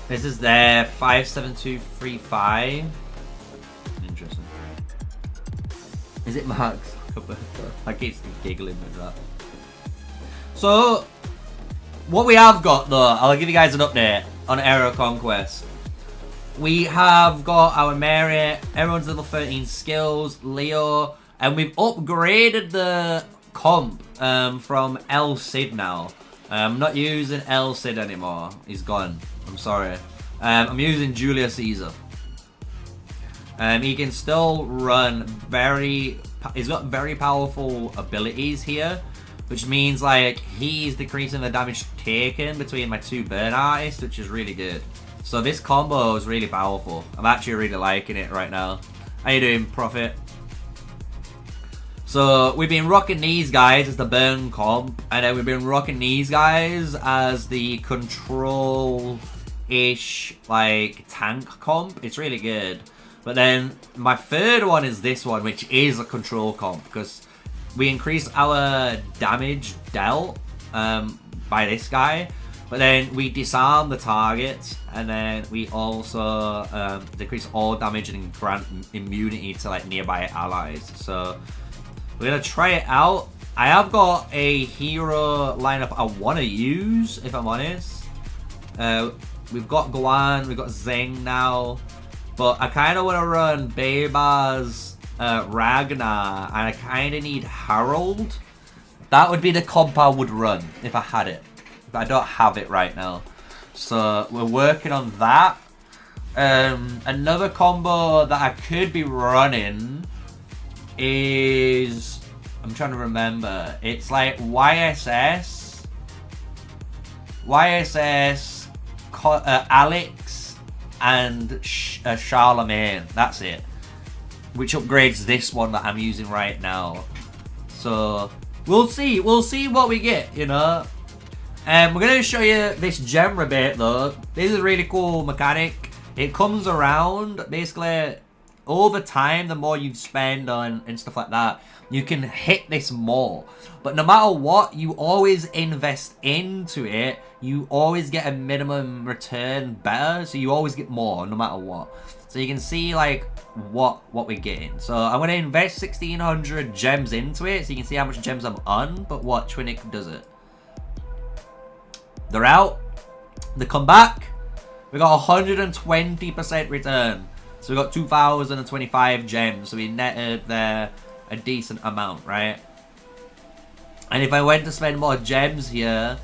This is their 57235. Interesting. Is it Max? I keep giggling with that. So, what we have got though, I'll give you guys an update on Era of Conquest. We have got our Mary, everyone's level 13 skills, Leo, and we've upgraded the comp from El Cid now. I'm not using El Cid anymore, he's gone, I'm sorry. I'm using Julius Caesar. He can still run he's got very powerful abilities here. Which means, like, he's decreasing the damage taken between my 2 burn artists, which is really good. So this combo is really powerful. I'm actually really liking it right now. How you doing, Prophet? So we've been rocking these guys as the burn comp, and then we've been rocking these guys as the control-ish, like, tank comp. It's really good. But then my third one is this one, which is a control comp, because we increased our damage dealt by this guy, but then we disarm the target, and then we also decrease all damage and grant immunity to like nearby allies. So we're gonna try it out. I have got a hero lineup I want to use, if I'm honest. We've got Guan, we've got Zeng now, but I kind of want to run Beba's Ragnar, and I kind of need Harold. That would be the comp I would run if I had it, but I don't have it right now, so we're working on that. Another combo that I could be running is, I'm trying to remember, it's like YSS, Alex, and Charlemagne. That's it. Which upgrades this one that I'm using right now. So we'll see what we get, you know. We're gonna show you this gem rebate though. This is a really cool mechanic. It comes around basically over time. The more you spend on and stuff like that, you can hit this more. But no matter what, you always invest into it. You always get a minimum return better, so you always get more no matter what. So you can see like what we're getting. So I'm gonna invest 1600 gems into it, so you can see how much gems I'm on. But watch when it does it. They're out. They come back. We got 120% return. So we got 2025 gems. So we netted there a decent amount, right? And if I went to spend more gems here,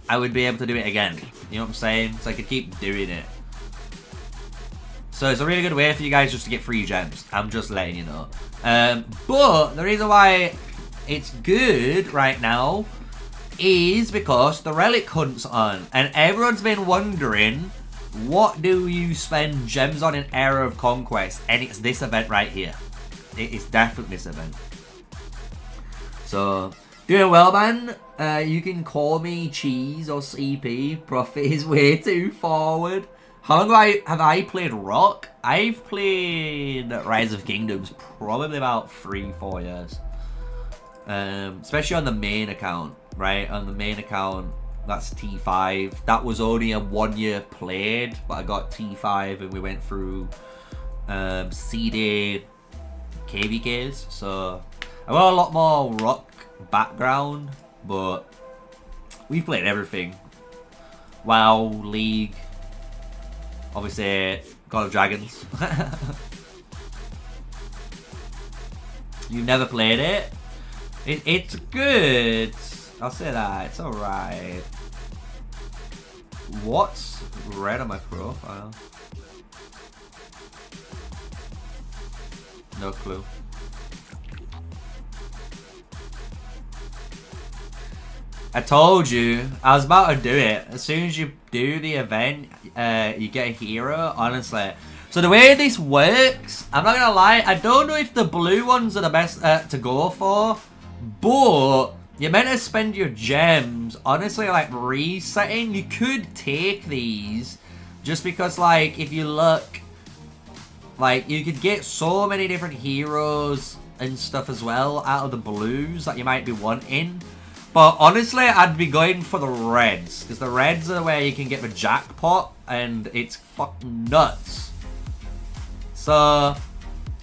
I would be able to do it again. You know what I'm saying? So I could keep doing it. So it's a really good way for you guys just to get free gems. I'm just letting you know. But the reason why it's good right now is because the Relic hunt's on. And everyone's been wondering What do you spend gems on in Era of Conquest? And it's this event right here. It is definitely this event. So, doing well, man. You can call me Cheese or CP. Profit is way too forward. How long have I played Rock? I've played Rise of Kingdoms probably about 3-4 years. Especially on the main account, right? On the main account, that's T5. That was only a 1 year played, but I got T5 and we went through CD KVKs. So I got a lot more Rock background, but we've played everything. WoW, League, obviously God of Dragons. You've never played it? It's good. I'll say that. It's alright. What's red on my profile? No clue. I told you. I was about to do it. As soon as you do the event, you get a hero, honestly. So the way this works, I'm not gonna lie, I don't know if the blue ones are the best to go for, but you're meant to spend your gems, honestly, like resetting. You could take these, just because, like, if you look, like, you could get so many different heroes and stuff as well out of the blues that you might be wanting. But honestly, I'd be going for the reds, because the reds are where you can get the jackpot, and it's fucking nuts. So,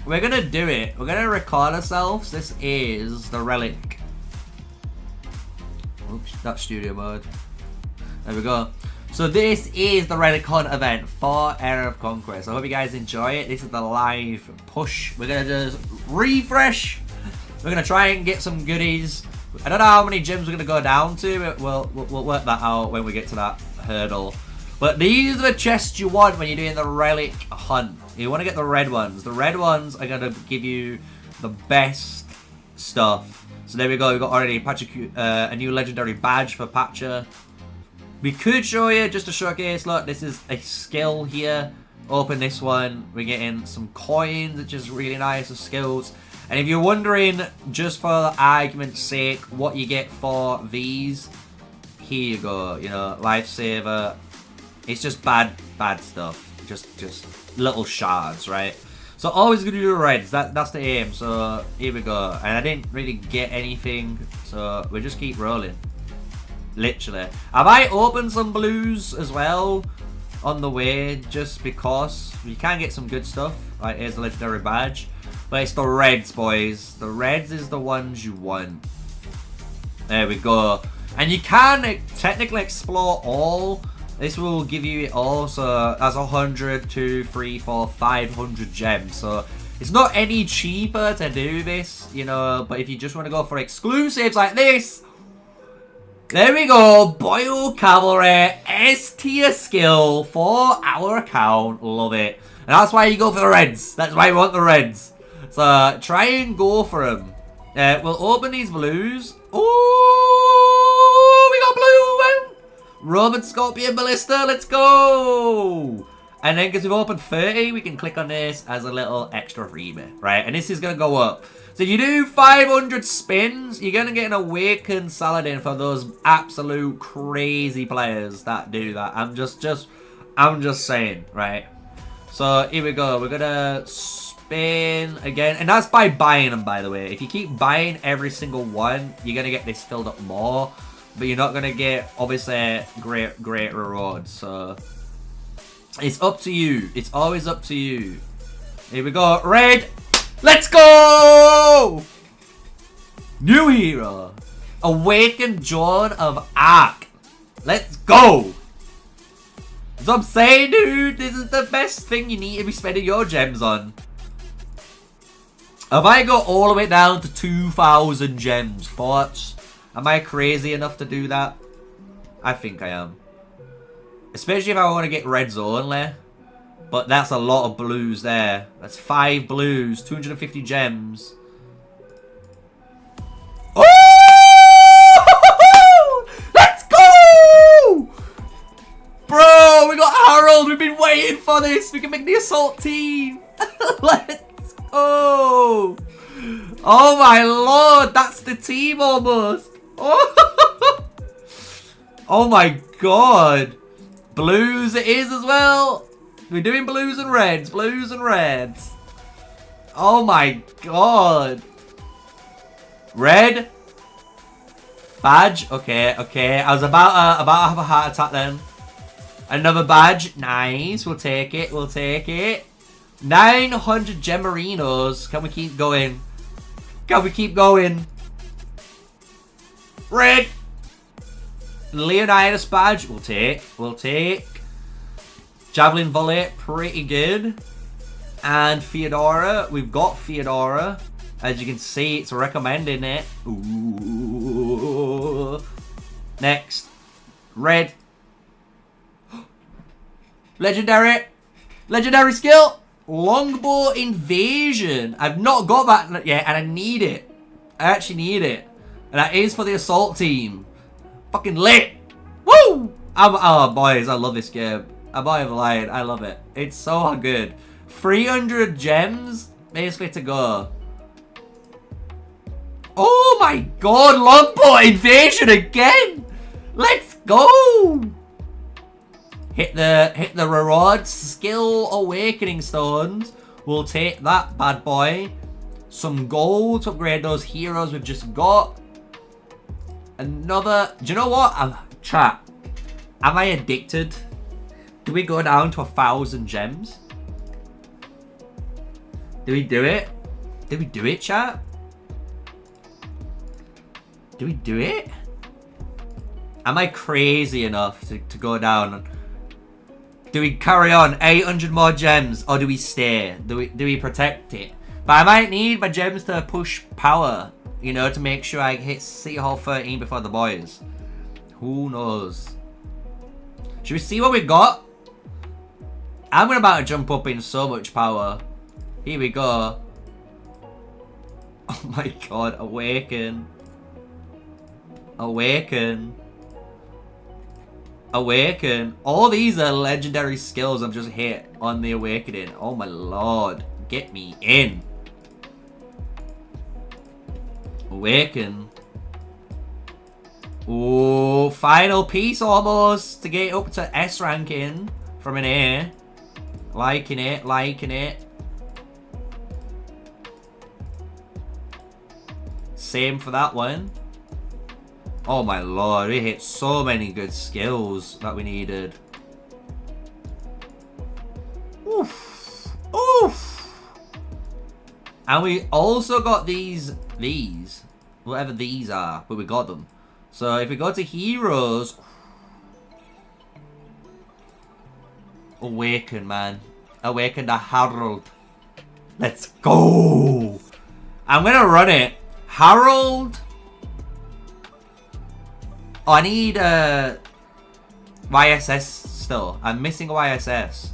we're gonna do it. We're gonna record ourselves. This is the Relic. Oops, that's studio mode. There we go. So this is the Relic Hunt event for Era of Conquest. I hope you guys enjoy it. This is the live push. We're gonna just refresh. We're gonna try and get some goodies. I don't know how many gyms we're gonna go down to, but we'll work that out when we get to that hurdle. But these are the chests you want when you're doing the Relic Hunt. You want to get the red ones. The red ones are gonna give you the best stuff. So there we go. We've got already a new legendary badge for Patcher. We could show you just to showcase. Look, this is a skill here. Open this one. We're getting some coins, which is really nice, of skills. And if you're wondering, just for argument's sake, what you get for these, here you go. You know, lifesaver. It's just bad stuff. Just little shards, right? So always gonna do the reds. That's the aim. So here we go. And I didn't really get anything, so we just keep rolling. Literally. I might open some blues as well on the way, just because you can get some good stuff. Like, here's a legendary badge. But it's the reds, boys. The reds is the ones you want. There we go. And you can technically explore all. This will give you it all. So that's 100, 2, 3, 4, 500 gems. So it's not any cheaper to do this, you know. But if you just want to go for exclusives like this, there we go. Boyle Cavalry S tier skill for our account. Love it. And that's why you go for the reds. That's why you want the reds. So try and go for them. We'll open these blues. Oh, we got blue. Roman Scorpion Ballista. Let's go. And then because we've opened 30, we can click on this as a little extra freebie, right? And this is going to go up. So if you do 500 spins, you're going to get an Awakened Saladin for those absolute crazy players that do that. I'm just saying, right? So here we go. We're going to spin again. And that's by buying them, by the way. If you keep buying every single one, you're going to get this filled up more. But you're not going to get, obviously, great rewards. So it's up to you. It's always up to you. Here we go. Red. Let's go! New hero. Awakened Joan of Arc. Let's go! That's what I'm saying, dude. This is the best thing you need to be spending your gems on. I might go all the way down to 2,000 gems. Thoughts? Am I crazy enough to do that? I think I am. Especially if I want to get reds only. But that's a lot of blues there. That's 5 blues, 250 gems. Oh! Let's go! Bro, we got Harold, we we've been waiting for this. We can make the assault team. Let's go. Oh my lord, that's the team almost. Oh, oh my god. Blues it is as well. We're doing blues and reds. Blues and reds. Oh my god. Red. Badge. Okay, okay. I was about to have a heart attack then. Another badge. Nice. We'll take it. We'll take it. 900 Gemarinos. Can we keep going? Can we keep going? Red. Leonidas badge. We'll take. We'll take. Javelin volley. Pretty good. And Theodora. We've got Theodora. As you can see, it's recommending it. Ooh. Next. Red. Legendary. Legendary skill. Longbow invasion. I've not got that yet, and I need it. I actually need it. And that is for the assault team. Fucking lit. Woo! Oh, boys, I love this game. I'm not even lying. I love it. It's so good. 300 gems, basically, to go. Oh my god, longbow invasion again! Let's go! Hit the rewards, skill awakening stones. We'll take that bad boy. Some gold to upgrade those heroes we've just got. Another. Do you know what? Chat. Am I addicted? Do we go down to 1,000 gems? Do we do it? Do we do it, chat? Do we do it? Am I crazy enough to go down? Do we carry on 800 more gems, or do we stay? Do we protect it? But I might need my gems to push power, you know, to make sure I hit City Hall 13 before the boys. Who knows? Should we see what we got? I'm about to jump up in so much power. Here we go. Oh my god, awaken. Awaken. Awaken. All these are legendary skills I've just hit on the awakening. Oh my lord. Get me in. Awaken. Oh, final piece almost to get up to S ranking from an A. Liking it, liking it. Same for that one. Oh my lord, we hit so many good skills that we needed. Oof. Oof. And we also got these. Whatever these are, but we got them. So if we go to heroes. Awaken, man. Awaken the Herald. Let's go. I'm gonna run it. Herald. Oh, I need YSS still. I'm missing a YSS.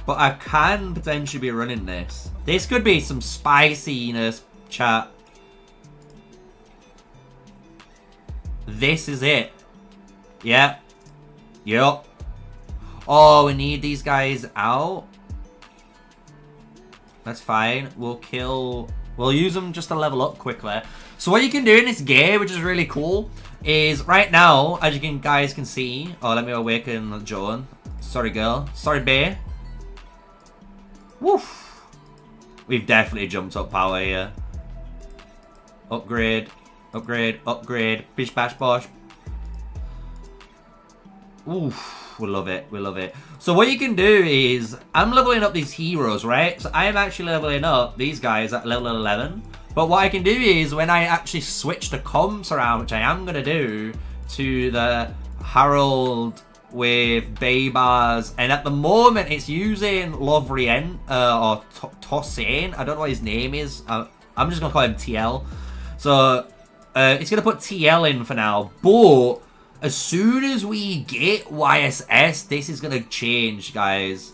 But I can potentially be running this. This could be some spiciness, chat. This is it. Yeah. Yup. Oh, we need these guys out. That's fine. We'll use them just to level up quickly. So what you can do in this game, which is really cool, is right now, as you guys can see. Oh, let me awaken Joan. Sorry, girl. Sorry, bae. Woof. We've definitely jumped up power here. Upgrade. Upgrade. Upgrade. Bish bash bosh. Oof. We love it. We love it. So what you can do is, I'm leveling up these heroes, right? So I am actually leveling up these guys at level 11. But what I can do is, when I actually switch the comps around, which I am going to do, to the Herald with Baybars, and at the moment it's using Lovrien, or Tosain. I don't know what his name is. I'm just going to call him TL. So it's going to put TL in for now. But as soon as we get YSS, this is going to change, guys.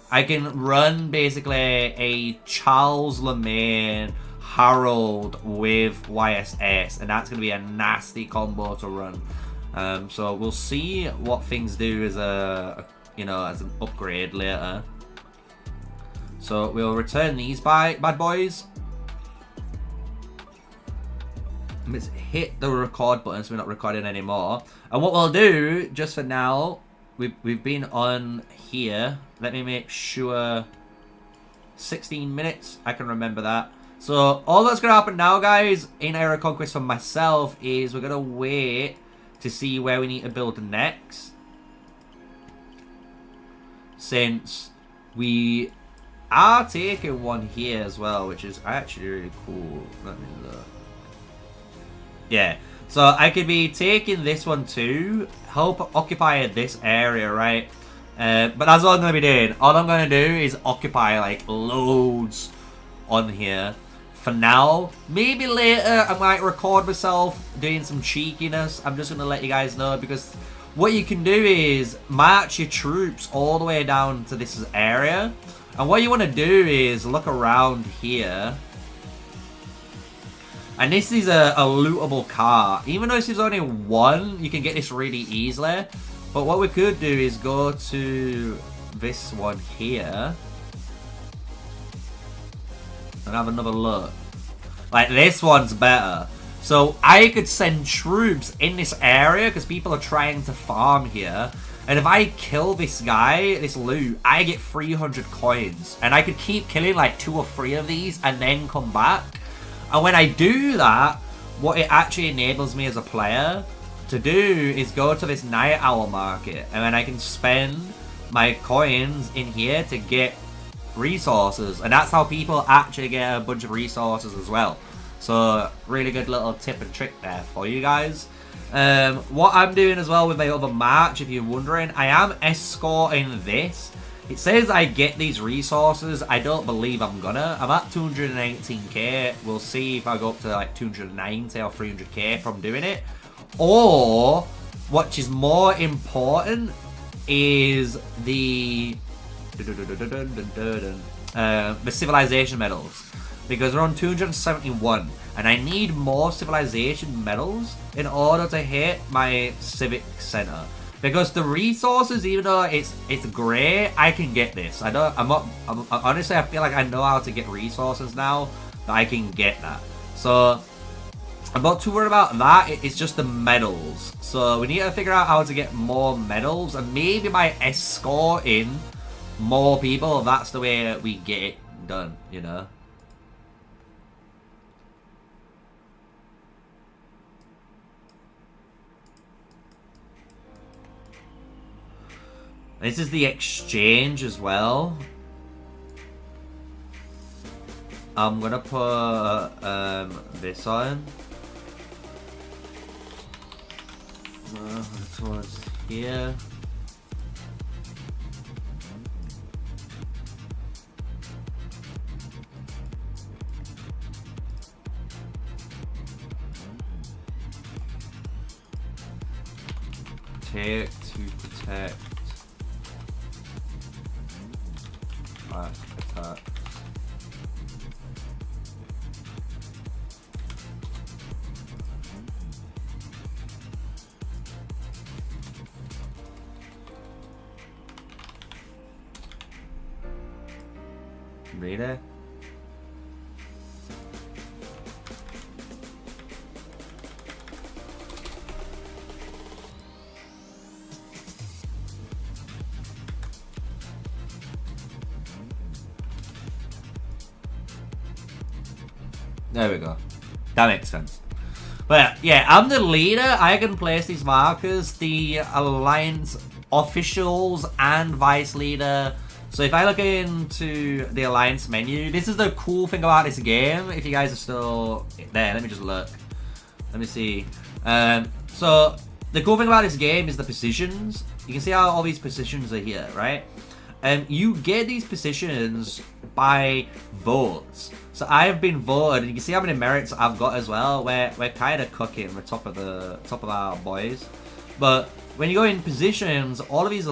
I can run basically a Charles Lemaine Harold with YSS, and that's going to be a nasty combo to run. So we'll see what things do as a, you know, as an upgrade later. So we'll return these bad boys. Let's hit the record button so we're not recording anymore. And what we'll do, just for now, we've been on here. Let me make sure 16 minutes. I can remember that. So all that's going to happen now, guys, in Era of Conquest for myself is we're going to wait to see where we need to build next. Since we are taking one here as well, which is actually really cool. Let me look. Yeah, so I could be taking this one too, help occupy this area, right? But that's all I'm going to be doing. All I'm going to do is occupy like loads on here. For now, maybe later I might record myself doing some cheekiness. I'm just going to let you guys know, because what you can do is march your troops all the way down to this area. And what you want to do is look around here. And this is a lootable car. Even though this is only one, you can get this really easily. But what we could do is go to this one here. And have another look. Like, this one's better. So I could send troops in this area because people are trying to farm here. And if I kill this guy, this loot, I get 300 coins. And I could keep killing like 2 or 3 of these and then come back. And when I do that, what it actually enables me as a player to do is go to this night owl market. And then I can spend my coins in here to get resources. And that's how people actually get a bunch of resources as well. So, really good little tip and trick there for you guys. What I'm doing as well with my other march, if you're wondering, I am escorting this. It says I get these resources. I don't believe I'm gonna. I'm at 218k. We'll see if I go up to like 290 or 300k from doing it. Or, what is more important is the civilization medals. Because we're on 271. And I need more civilization medals in order to hit my civic center. Because the resources, even though it's great, I can get this. Honestly, I feel like I know how to get resources now, that I can get that. So, I'm not too worried about that. It's just the medals. So, we need to figure out how to get more medals. And maybe by escorting more people, that's the way we get it done, you know? This is the exchange as well. I'm gonna put this on. Towards here. Take to protect. Attack. Really? There we go. That makes sense. But yeah, I'm the leader. I can place these markers. The alliance officials and vice leader. So if I look into the alliance menu, this is the cool thing about this game. If you guys are still there, let me just look. Let me see. So the cool thing about this game is the positions. You can see how all these positions are here, right? And you get these positions by votes. So I've been voted, and you can see how many merits I've got as well. We're kind of cooking. We're top of our boys. But when you go in positions, all of these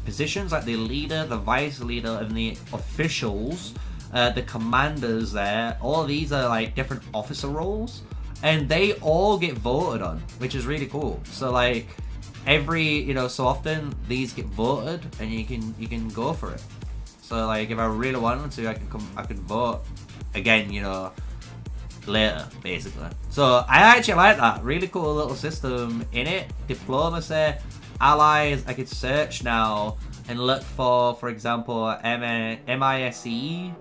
positions, like the leader, the vice leader, and the officials, the commanders there. All these are like different officer roles, and they all get voted on, which is really cool. So like every, you know, so often these get voted, and you can go for it. So like if I really wanted to, I could vote again, you know, later, basically. So I actually like that. Really cool little system in it. Diplomacy, allies. I could search now and look for example, MISE.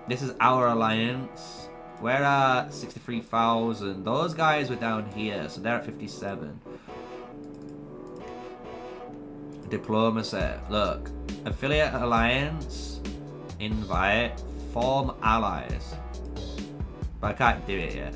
This is our alliance. We're at 63,000. Those guys were down here, so they're at 57. Diplomacy. Look, affiliate alliance, invite, form allies. But I can't do it yet.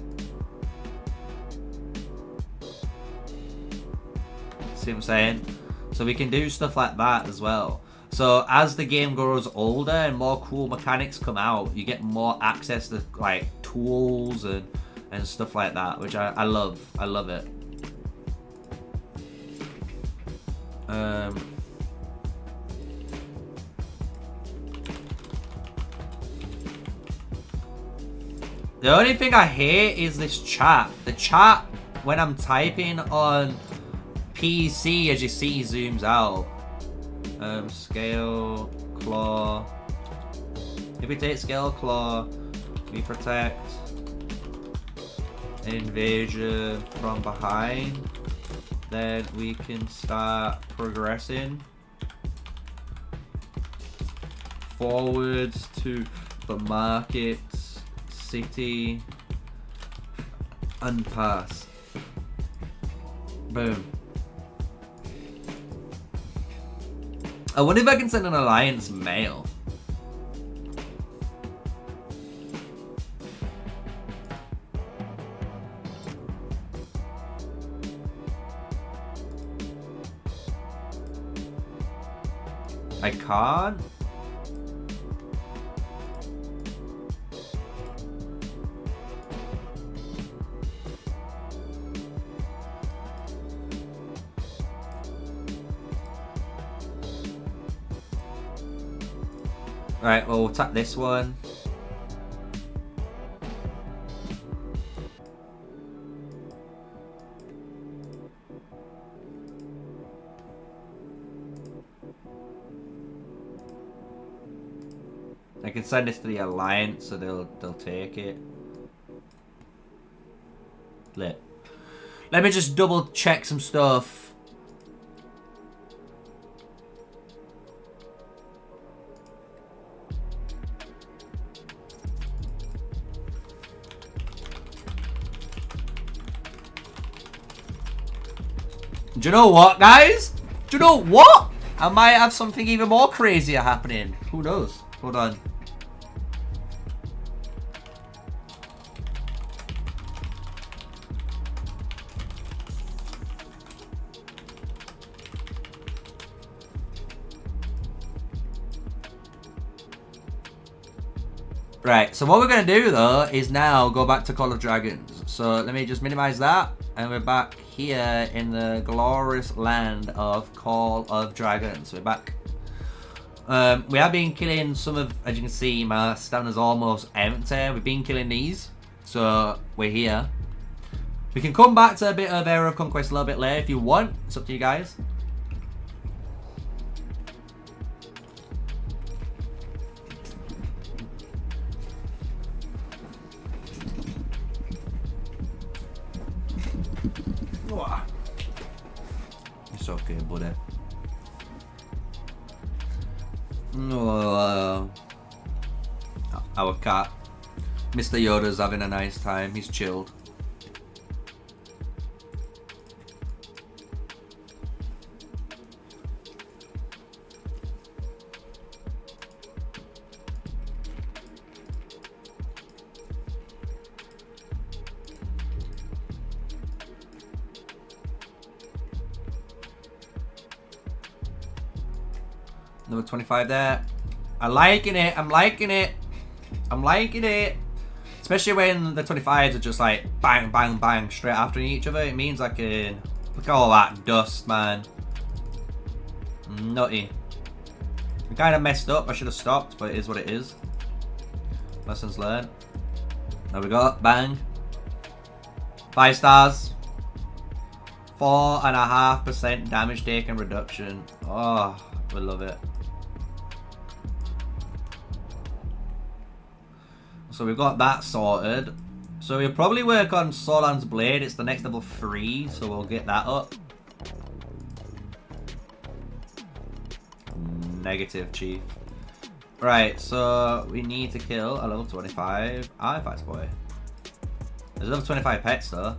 See what I'm saying? So we can do stuff like that as well. So as the game grows older and more cool mechanics come out, you get more access to like tools and stuff like that, which I love. I love it. The only thing I hate is this chat. The chat, when I'm typing on PC, as you see, zooms out. Scale, claw. If we take scale, claw, we protect. Invasion from behind. Then we can start progressing forwards to the markets, city, and pass. Boom. I wonder if I can send an alliance mail. I can't. Right, well, we'll tap this one. I can send this to the alliance, so they'll take it. Let me just double check some stuff. Do you know what, guys? Do you know what? I might have something even more crazier happening. Who knows? Hold on. Right, so what we're going to do, though, is now go back to Call of Dragons. So let me just minimize that. And we're back here in the glorious land of Call of Dragons. We're back. We have been killing some of, as you can see, my stamina's almost empty. We've been killing these. So we're here. We can come back to a bit of Era of Conquest a little bit later if you want. It's up to you guys. It's okay, buddy. Our cat, Mr. Yoda's having a nice time. He's chilled. Number 25 there. I'm liking it. I'm liking it. I'm liking it. Especially when the 25s are just like bang, bang, bang straight after each other. It means I can... Look at all that dust, man. Nutty. We kind of messed up. I should have stopped, but it is what it is. Lessons learned. There we go. Bang. 5 stars. 4.5% damage taken reduction. Oh, we love it. So we've got that sorted. So we'll probably work on Solan's Blade. It's the next level 3, so we'll get that up. Negative, Chief. Right, so we need to kill a level 25 artifacts boy. There's a level 25 pets though.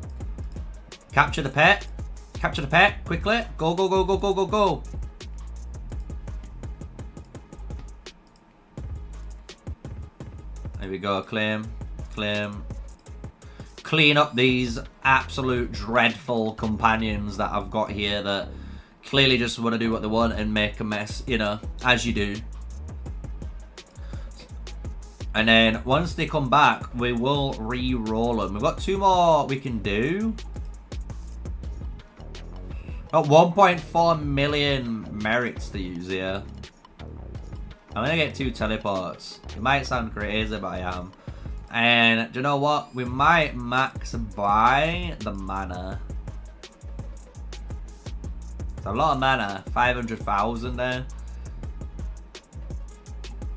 Capture the pet. Capture the pet quickly. Go, go, go, go, go, go, go. There we go. Claim. Claim. Clean up these absolute dreadful companions that I've got here that clearly just want to do what they want and make a mess, you know, as you do. And then once they come back, we will re-roll them. We've got 2 more we can do. Got 1.4 million merits to use here. I'm gonna get 2 teleports. It might sound crazy, but I am. And do you know what? We might max by the mana. It's a lot of mana. 500,000 there.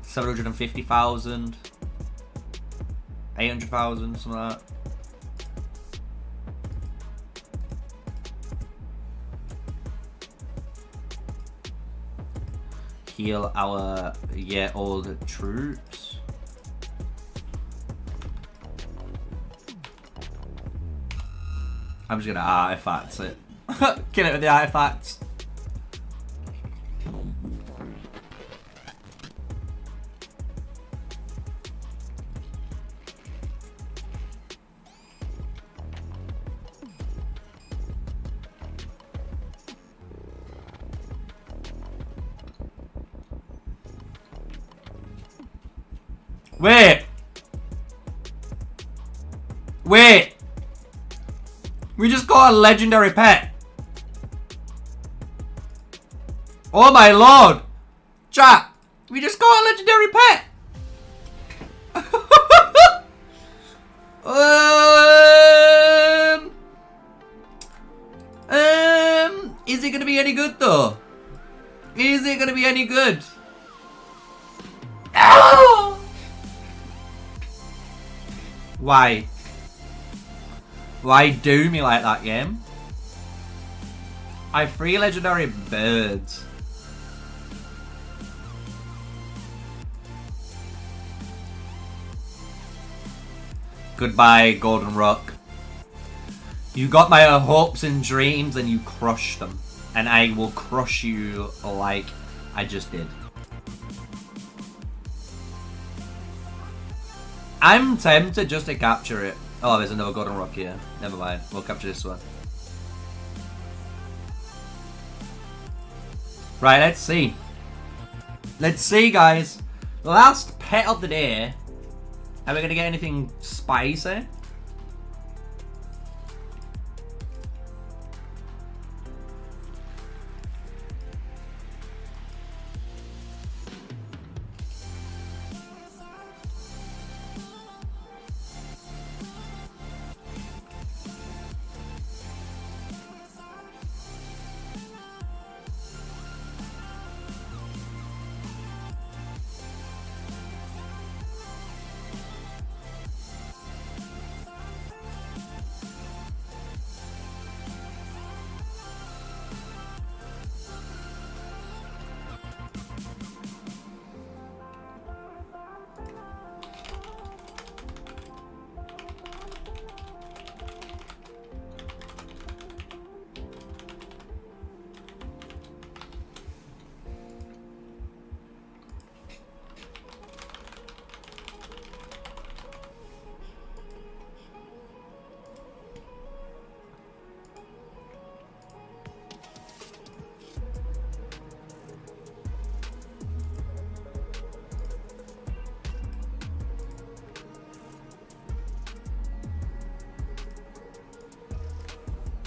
750,000. 800,000, something like that. Heal our old troops. I'm just gonna artifacts it. Kill it with the artifacts. Wait! Wait! We just got a legendary pet! Oh my lord! Chat! We just got a legendary pet! Is it gonna be any good though? Is it gonna be any good? Oh! Why? Why do me like that, game? I have 3 legendary birds. Goodbye, Golden Rock. You got my hopes and dreams and you crushed them. And I will crush you like I just did. I'm tempted just to capture it. Oh, there's another Golden Rock here. Never mind. We'll capture this one. Right, let's see. Let's see, guys. Last pet of the day. Are we going to get anything spicy?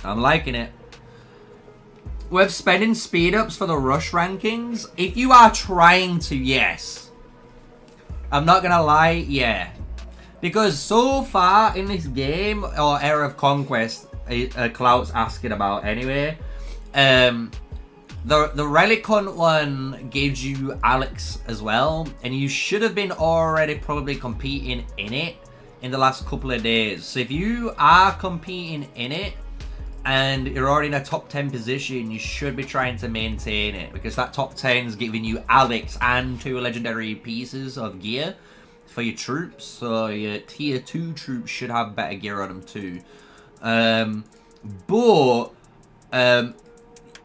I'm liking it. with spending speed ups for the rush rankings, if you are trying to, yes. I'm not gonna lie, yeah. Because so far in this game, or Era of Conquest, Clout's asking about anyway, the Relic Hunt one gives you Alex as well, and you should have been already probably competing in it in the last couple of days. So if you are competing in it, and you're already in a top 10 position, you should be trying to maintain it, because that top 10 is giving you Alex and 2 legendary pieces of gear for your troops. So your tier 2 troops should have better gear on them too.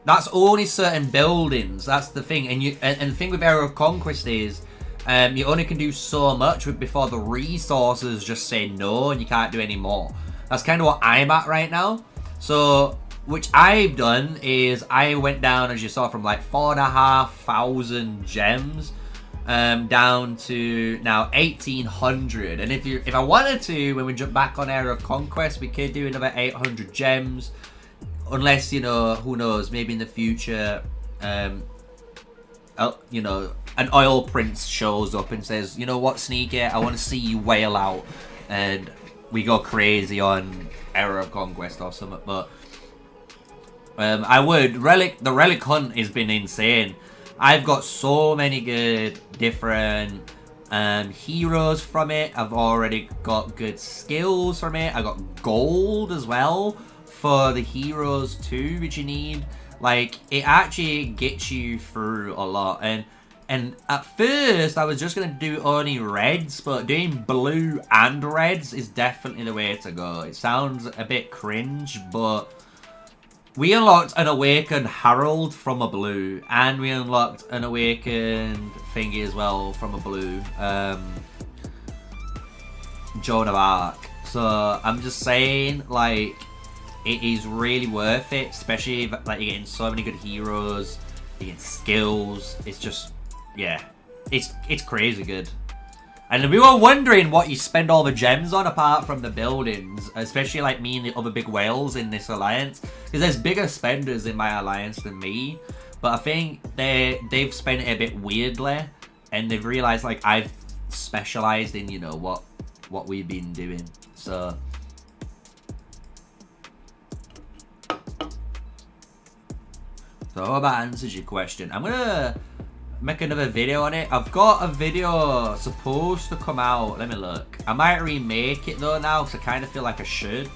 That's only certain buildings. That's the thing. And the thing with Era of Conquest is you only can do so much before the resources just say no and you can't do any more. That's kind of what I'm at right now. So, which I've done is I went down, as you saw, from like 4,500 gems down to now 1,800. And if I wanted to, when we jump back on Era of Conquest, we could do another 800 gems. Unless, you know, who knows, maybe in the future, you know, an oil prince shows up and says, you know what, Sneaky, I want to see you wail out. And we go crazy on Era of Conquest or something, but I would. The Relic Hunt has been insane. I've got so many good different heroes from it. I've already got good skills from it. I got gold as well for the heroes too, which you need. Like, it actually gets you through a lot. And at first, I was just going to do only reds, but doing blue and reds is definitely the way to go. It sounds a bit cringe, but we unlocked an Awakened Herald from a blue, and we unlocked an Awakened thingy as well from a blue. Joan of Arc. So, I'm just saying, like, it is really worth it, especially if, like, you're getting so many good heroes, you're getting skills. It's just... yeah, it's crazy good. And we were wondering what you spend all the gems on apart from the buildings, especially like me and the other big whales in this alliance, because there's bigger spenders in my alliance than me. But I think they've spent it a bit weirdly, and they've realized like I've specialized in, you know, what we've been doing. So I hope that answers your question. I'm gonna make another video on it. I've got a video supposed to come out. Let me look. I might remake it though now, because I kind of feel like I should.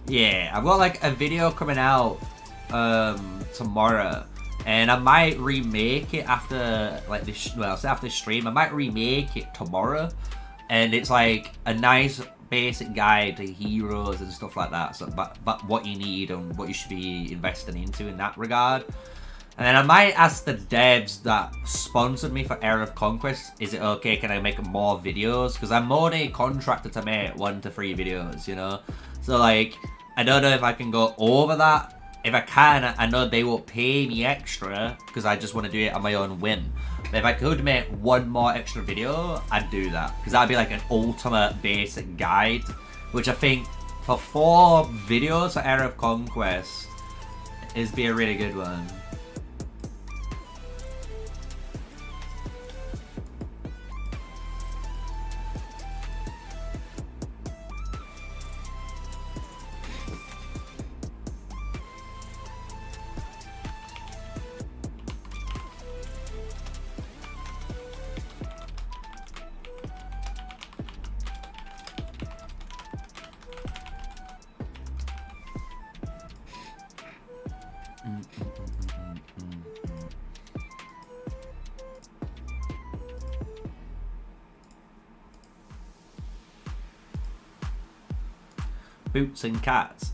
Yeah, I've got like a video coming out tomorrow, and I might remake it after like this. Well, say after this stream, I might remake it tomorrow, and it's like a nice basic guide to heroes and stuff like that. So, but what you need and what you should be investing into in that regard. And then I might ask the devs that sponsored me for Era of Conquest, is it okay, can I make more videos? Because I'm only contracted to make 1 to 3 videos, you know? So like, I don't know if I can go over that. If I can, I know they won't pay me extra, because I just want to do it on my own whim. But if I could make 1 more extra video, I'd do that. Because that'd be like an ultimate basic guide, which I think for 4 videos for Era of Conquest is be a really good one. Boots and cats.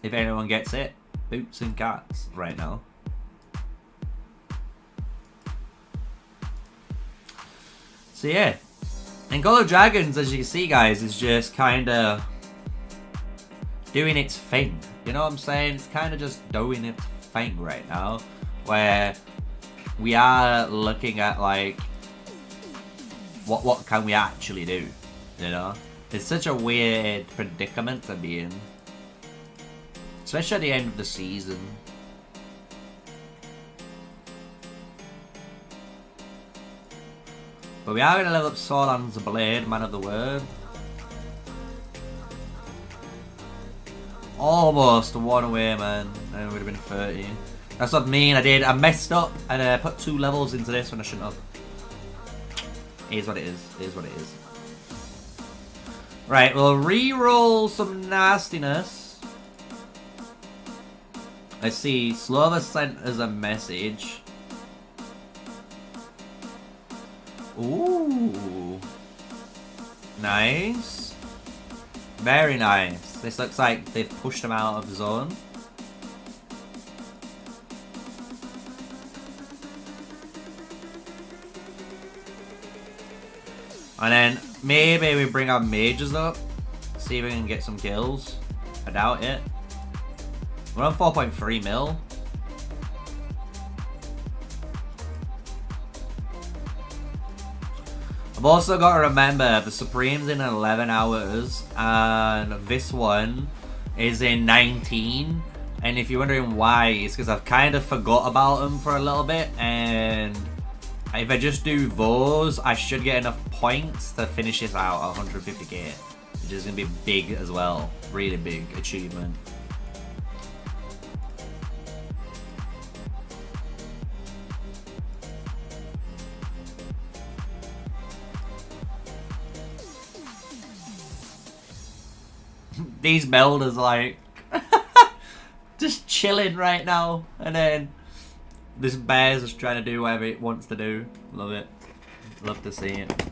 If anyone gets it, boots and cats right now. So yeah, and Call of Dragons, as you can see guys, is just kind of doing its thing. You know what I'm saying? It's kind of just doing its thing right now, where we are looking at like what can we actually do, you know? It's such a weird predicament to be in, especially at the end of the season. But we are going to level up Sauron's Blade, Man of the Word. Almost one away, man. And it would have been 30. That's what I mean. I messed up and I put 2 levels into this when I shouldn't have. It is what it is. It is what it is. Right, we'll re-roll some nastiness. Let's see. Slover sent us a message. Ooh. Nice. Very nice. This looks like they've pushed him out of the zone. And then maybe we bring our mages up. See if we can get some kills. I doubt it. We're on 4.3 mil. I've also got to remember the Supreme's in 11 hours and this one is in 19. And if you're wondering why, it's because I've kind of forgot about them for a little bit. And if I just do those, I should get enough points to finish this out at 150k. Which is going to be big as well. Really big achievement. These builders like just chilling right now, and then this bear's just trying to do whatever it wants to do. Love it. Love to see it.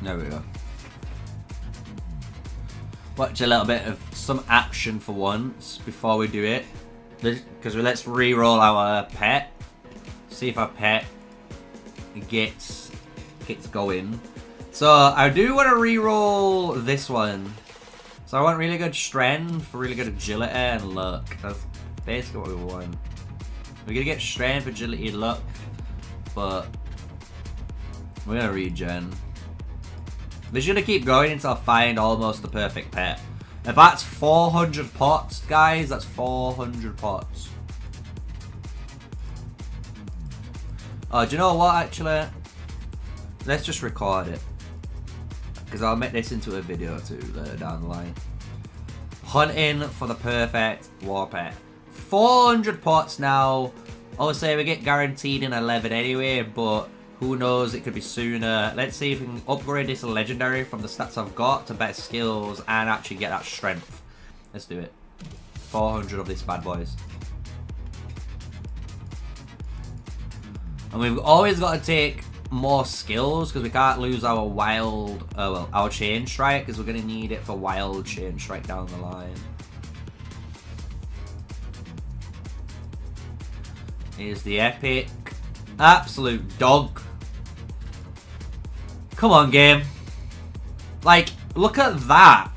There we go. Watch a little bit of some action for once before we do it. Because let's re-roll our pet. See if our pet gets going. So I do want to re-roll this one. So I want really good strength, really good agility and luck. That's basically what we want. We're gonna get strength, agility, luck, but we're gonna regen. We're just gonna keep going until I find almost the perfect pet. If that's 400 pots, guys, that's 400 pots. Oh, do you know what, actually? Let's just record it. Because I'll make this into a video too later down the line. Hunting for the perfect war pet. 400 pots now. Obviously, we get guaranteed in 11 anyway, but who knows, it could be sooner. Let's see if we can upgrade this legendary from the stats I've got to better skills and actually get that strength. Let's do it. 400 of these bad boys. And we've always got to take more skills because we can't lose our wild, our chain strike, because we're going to need it for wild chain strike down the line. Here's the epic. Absolute dog. Come on, game. Like, look at that.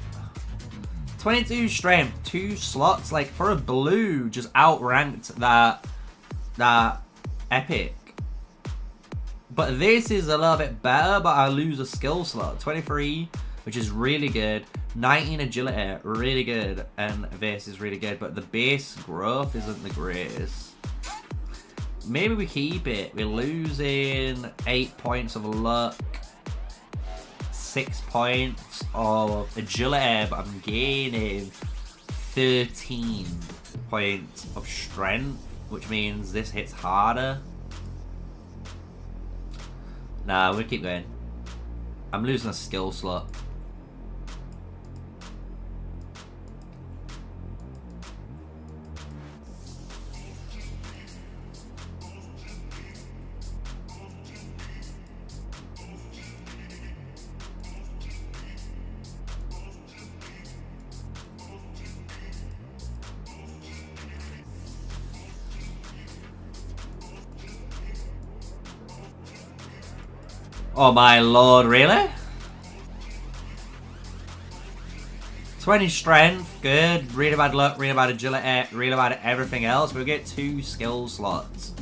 22 strength, 2 slots. Like, for a blue, just outranked that epic. But this is a little bit better, but I lose a skill slot. 23, which is really good. 19 agility, really good. And this is really good, but the base growth isn't the greatest. Maybe we keep it. We're losing 8 points of luck, 6 points of agility, but I'm gaining 13 points of strength, which means this hits harder. Nah, we'll keep going. I'm losing a skill slot. Oh my lord, really? 20 strength, good. Really bad luck, really bad agility, really bad everything else. We'll get 2 skill slots.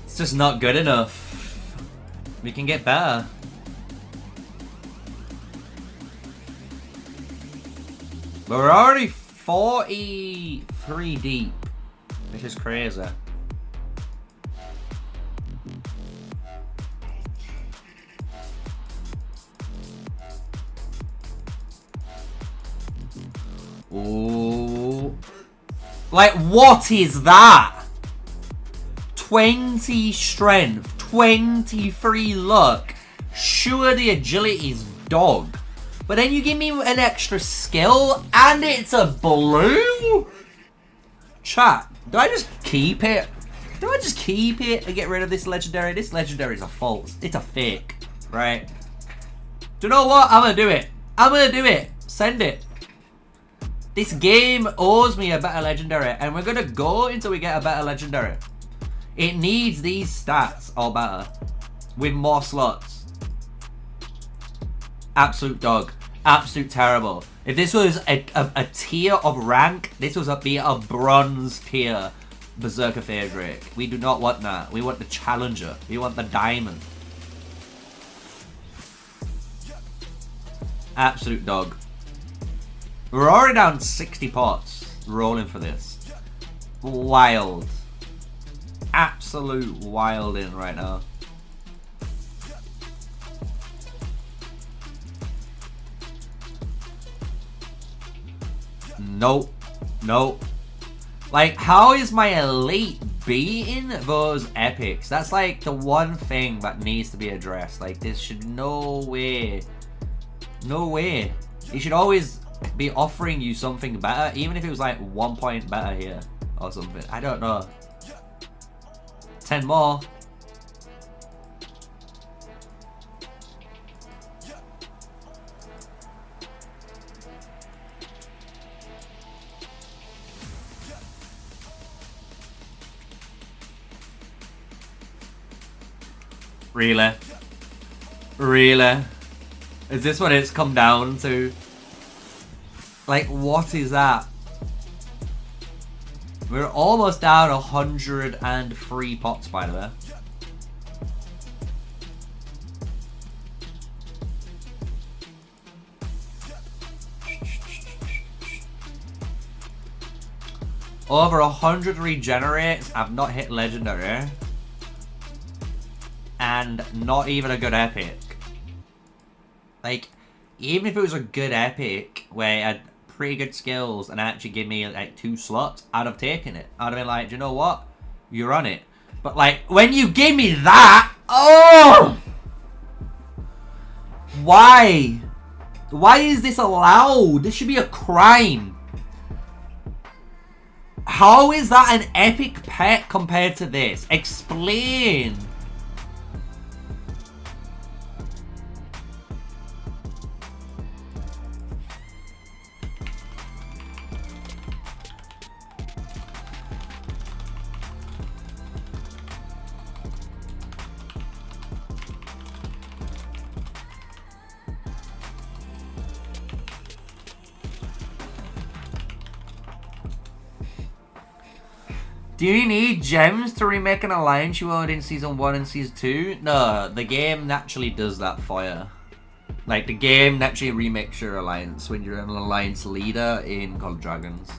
It's just not good enough. We can get better. But we're already 43 deep, which is crazy. Ooh. Like, what is that? 20 strength, 23 luck. Sure, the agility's dog. But then you give me an extra skill and it's a blue? Chat, do I just keep it? Do I just keep it and get rid of this legendary? This legendary is a false. It's a fake, right? Do you know what? I'm gonna do it. I'm gonna do it. Send it. This game owes me a better legendary, and we're gonna go until we get a better legendary. It needs these stats or better with more slots. Absolute dog. Absolute terrible. If this was a tier of rank, this was be a bronze tier Berserker Phase Drake. We do not want that. We want the challenger. We want the diamond. Absolute dog. We're already down 60 pots rolling for this. Wild. Absolute wild in right now. Nope. Nope. Like, how is my elite beating those epics? That's like the one thing that needs to be addressed. Like, this should no way. No way. It should always be offering you something better, even if it was like 1 point better here or something. I don't know. 10 more. Really? Really? Is this what it's come down to? Like, what is that? We're almost down 103 pots, by the way. Over 100 regenerates. I've not hit legendary. And not even a good epic. Like, even if it was a good epic where it had pretty good skills and actually give me like 2 slots, I'd have taken it. I'd have been like, do you know what? You're on it. But like, when you give me that, oh! Why? Why is this allowed? This should be a crime. How is that an epic pet compared to this? Explain. Do you need gems to remake an alliance you owned in Season 1 and Season 2? No, the game naturally does that for you. Like, the game naturally remakes your alliance when you're an alliance leader in Call of Dragons.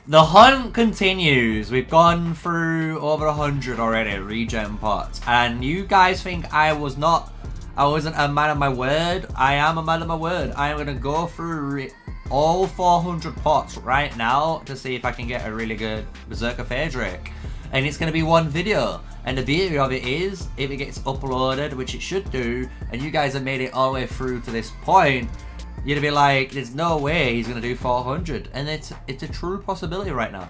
The hunt continues. We've gone through over 100 already, regen pots. And you guys think I wasn't a man of my word? I am a man of my word. I am going to go through all 400 pots right now to see if I can get a really good Berserker Phase Drake. And it's going to be one video. And the beauty of it is, if it gets uploaded, which it should do, and you guys have made it all the way through to this point, you'd be like, there's no way he's going to do 400. And it's a true possibility right now.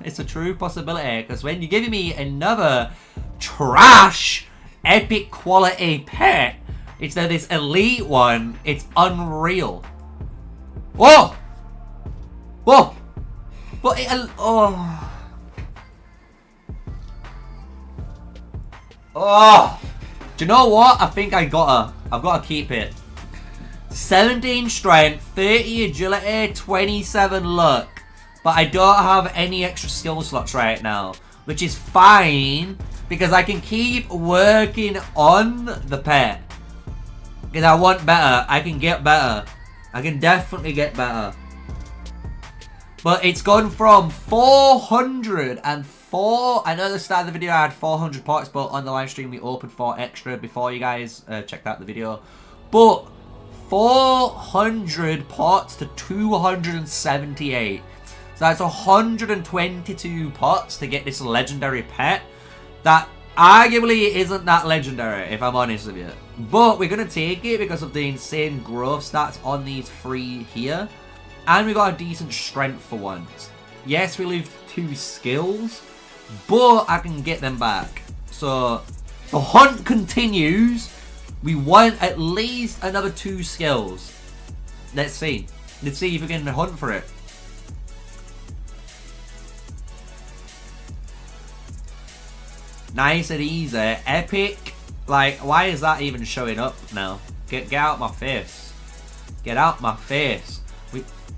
It's a true possibility, because when you're giving me another trash, epic quality pet, it's this elite one, it's unreal. Whoa! Whoa! But oh. Oh, do you know what? I think I've got to keep it. 17 strength, 30 agility, 27 luck. But I don't have any extra skill slots right now, which is fine because I can keep working on the pet. Because I want better. I can get better. I can definitely get better. But it's gone from 404. I know at the start of the video I had 400 pots, but on the live stream we opened 4 extra before you guys checked out the video. But 400 pots to 278. So that's 122 pots to get this legendary pet. That arguably isn't that legendary, if I'm honest with you. But we're going to take it because of the insane growth stats on these 3 here. And we got a decent strength for once. Yes, we lose 2 skills, but I can get them back. So the hunt continues. We want at least another 2 skills. Let's see. Let's see if we can hunt for it. Nice and easy. Epic. Like, why is that even showing up now? Get out my face. Get out my face.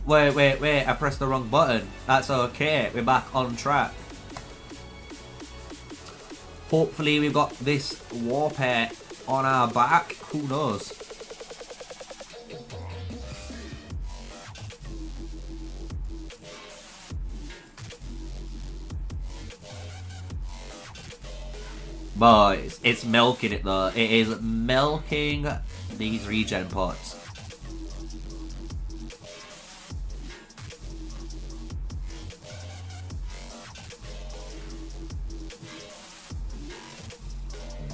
Wait. I pressed the wrong button. That's okay. We're back on track. Hopefully we've got this war pet on our back. Who knows? But it's milking it though. It is milking these regen pots.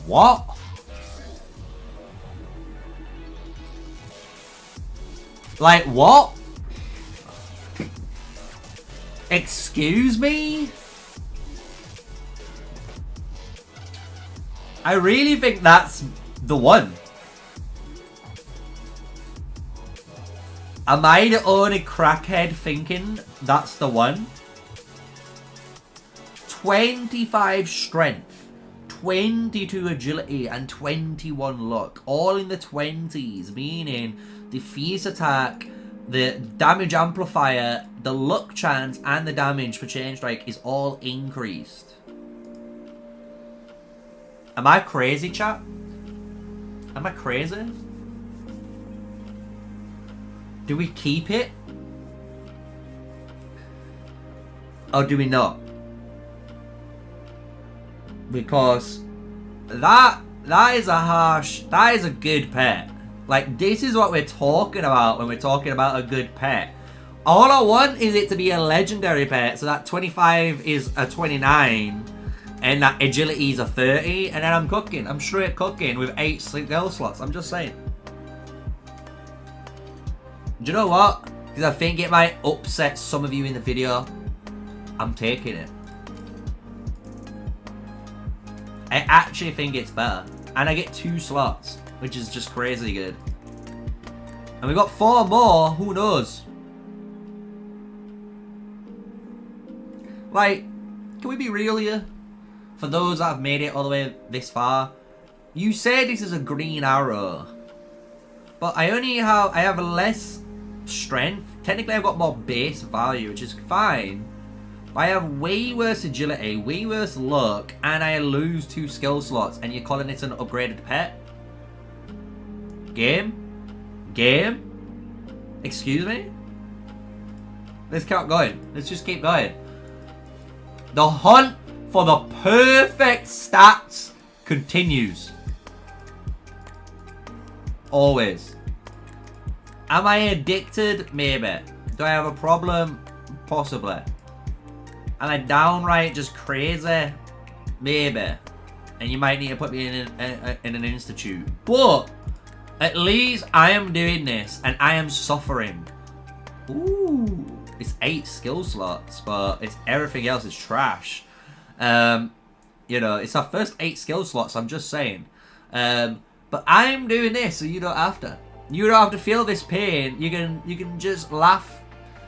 What? Like what? Excuse me? I really think that's the one. Am I the only crackhead thinking that's the one? 25 strength, 22 agility, and 21 luck. All in the 20s, meaning the fierce attack, the damage amplifier, the luck chance, and the damage per chain strike is all increased. Am I crazy, chat? Am I crazy? Do we keep it? Or do we not? Because that is a good pet. Like, this is what we're talking about when we're talking about a good pet. All I want is it to be a legendary pet, so that 25 is a 29. And that agility is a 30, and then I'm cooking. I'm straight cooking with 8 skill slots. I'm just saying. Do you know what? Because I think it might upset some of you in the video. I'm taking it. I actually think it's better. And I get 2 slots, which is just crazy good. And we got 4 more. Who knows? Like, can we be real here? For those that have made it all the way this far, you say this is a green arrow, but I have less strength. Technically, I've got more base value, which is fine. But I have way worse agility, way worse luck, and I lose 2 skill slots. And you're calling it an upgraded pet? Game? Excuse me? Let's keep going. Let's just keep going. The hunt for the perfect stats continues. Always. Am I addicted? Maybe. Do I have a problem? Possibly. Am I downright just crazy? Maybe. And you might need to put me in an institute. But at least I am doing this and I am suffering. Ooh. It's 8 skill slots, but everything else is trash. You know, it's our first 8 skill slots, I'm just saying. But I'm doing this so you don't have to. You don't have to feel this pain. You can just laugh.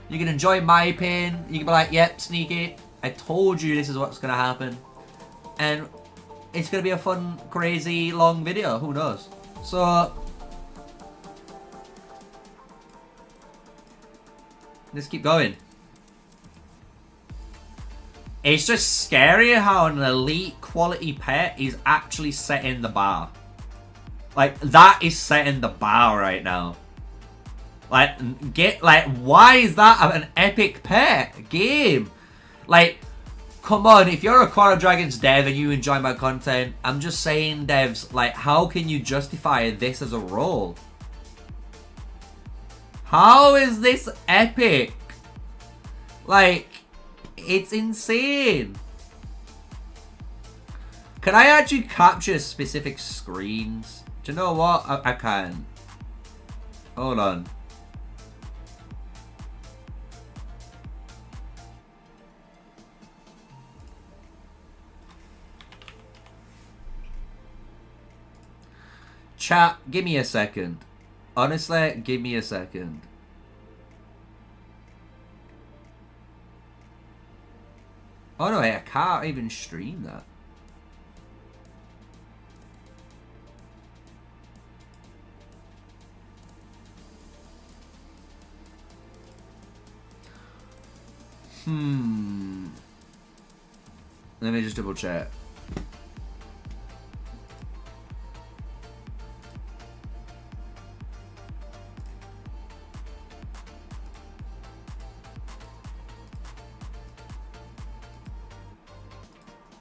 You can enjoy my pain. You can be like, yep, sneaky. I told you this is what's going to happen. And it's going to be a fun, crazy, long video. Who knows? So, let's keep going. It's just scary how an elite quality pet is actually setting the bar. Like, that is setting the bar right now. Like, why is that an epic pet game? Like, come on, if you're a Quarter Dragons dev and you enjoy my content, I'm just saying, devs, like, how can you justify this as a role? How is this epic? Like, it's insane. Can I actually capture specific screens? Do you know what? I can. Hold on. Chat, give me a second. Honestly, give me a second. Oh no, I can't even stream that. Let me just double check.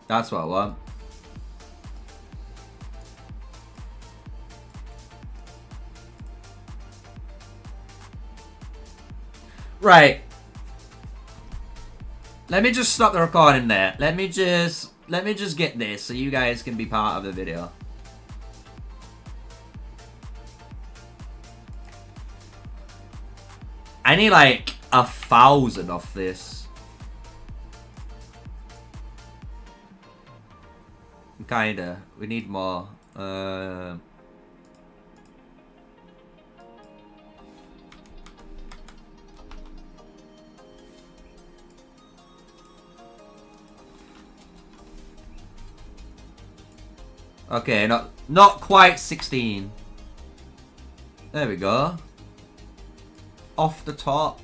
That's what I want. Right. Let me just stop the recording there. Let me just get this so you guys can be part of the video. I need like 1,000 off this. Kinda. We need more. Okay, not quite 16. There we go. Off the top.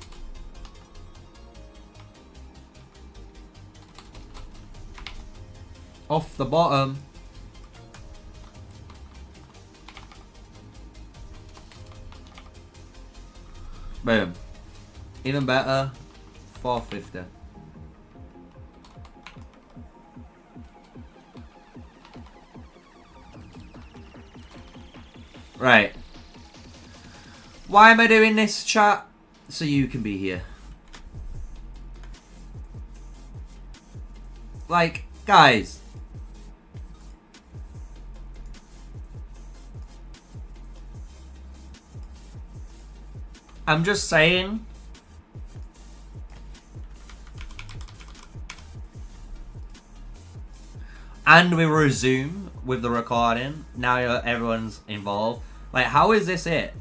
Off the bottom. Boom. Even better. 450. Right. Why am I doing this, chat? So you can be here. Like, guys. I'm just saying. And we resume with the recording. Now everyone's involved. Like, how is this it?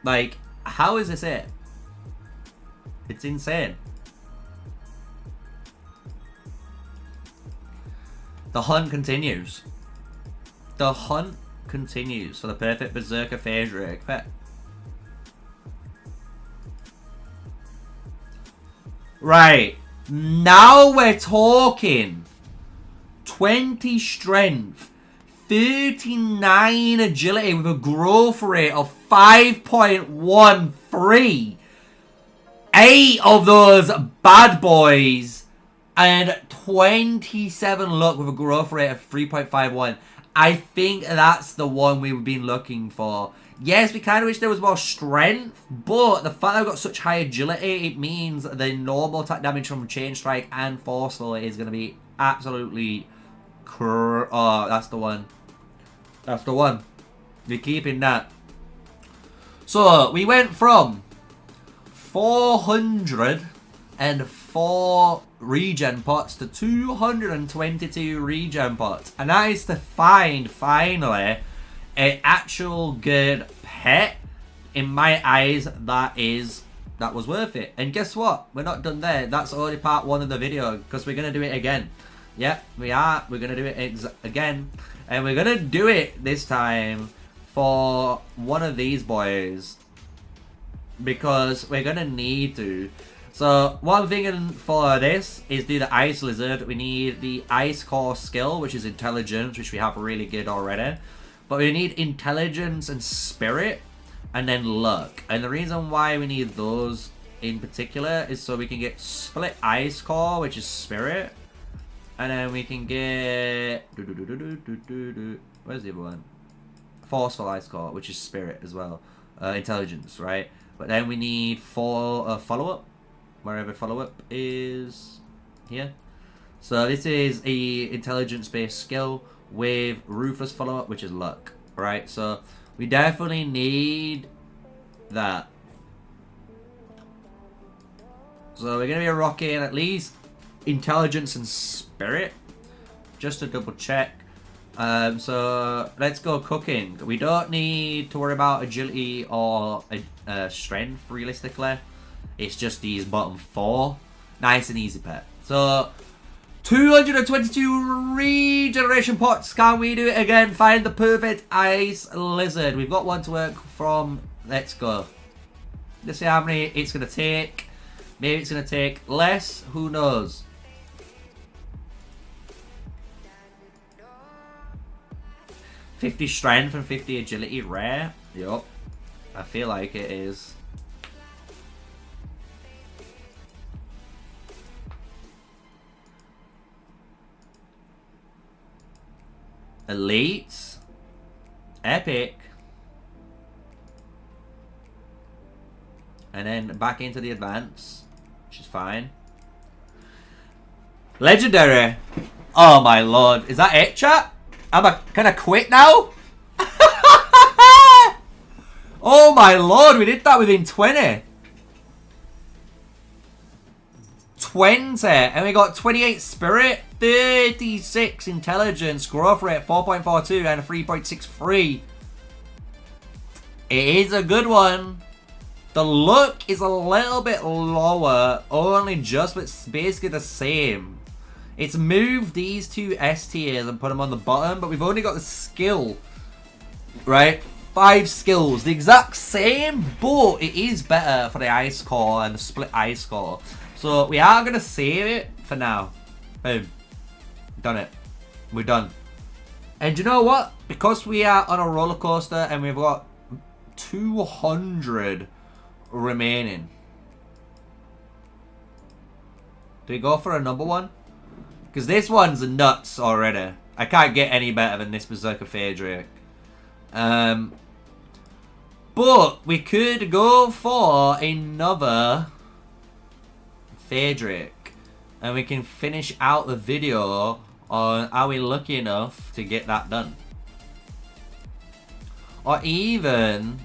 Like, how is this it? It's insane. The hunt continues. The hunt continues for the perfect Berserker phase rig pet. Right. Now we're talking. 20 strength. 39 agility with a growth rate of 5.13. 8 of those bad boys. And 27 luck with a growth rate of 3.51. I think that's the one we've been looking for. Yes, we kind of wish there was more strength, but the fact that I've got such high agility, it means the normal attack damage from Chain Strike and Forceful is going to be absolutely... Oh, that's the one. That's the one. We're keeping that. So, we went from 404 regen pots to 222 regen pots. And that is to find, finally, an actual good pet. In my eyes, that was worth it. And guess what? We're not done there. That's only part 1 of the video, because we're going to do it again. Yep, we are. We're going to do it again. And we're going to do it this time for one of these boys. Because we're going to need to. So, one thing for this is do the Ice Lizard. We need the Ice Core skill, which is Intelligence, which we have really good already. But we need Intelligence and Spirit, and then Luck. And the reason why we need those in particular is so we can get Split Ice Core, which is Spirit. And then we can get... Where's the other one? Forceful Ice Core, which is Spirit as well. Intelligence, right? But then we need Follow-Up. Wherever Follow-Up is here. So this is a Intelligence-based skill with Ruthless Follow-Up, which is Luck. Right? So we definitely need that. So we're going to be rocking at least Intelligence and Spirit, just to double check. So let's go cooking. We don't need to worry about agility or strength realistically. It's just these bottom 4. Nice and easy pet. So 222 regeneration pots. Can we do it again? Find the perfect Ice Lizard. We've got one to work from. Let's go. Let's see how many it's going to take. Maybe it's going to take less. Who knows? $50 strength and 50 agility. Rare. Yup. I feel like it is. Elite. Epic. And then back into the advance, which is fine. Legendary. Oh my lord. Is that it, chat? Can I quit now? Oh my lord, we did that within 20. 20. And we got 28 spirit, 36 intelligence, growth rate 4.42 and a 3.63. It is a good one. The look is a little bit lower, only just, but it's basically the same. It's moved these two S tiers and put them on the bottom, but we've only got the skill, right? 5 skills, the exact same, but it is better for the Ice Core and the Split Ice Core. So we are going to save it for now. Boom. Done it. We're done. And you know what? Because we are on a roller coaster and we've got 200 remaining. Do we go for a number one? Because this one's nuts already. I can't get any better than this Berserker Phaedric. But we could go for another Phaedric. And we can finish out the video on are we lucky enough to get that done. Or even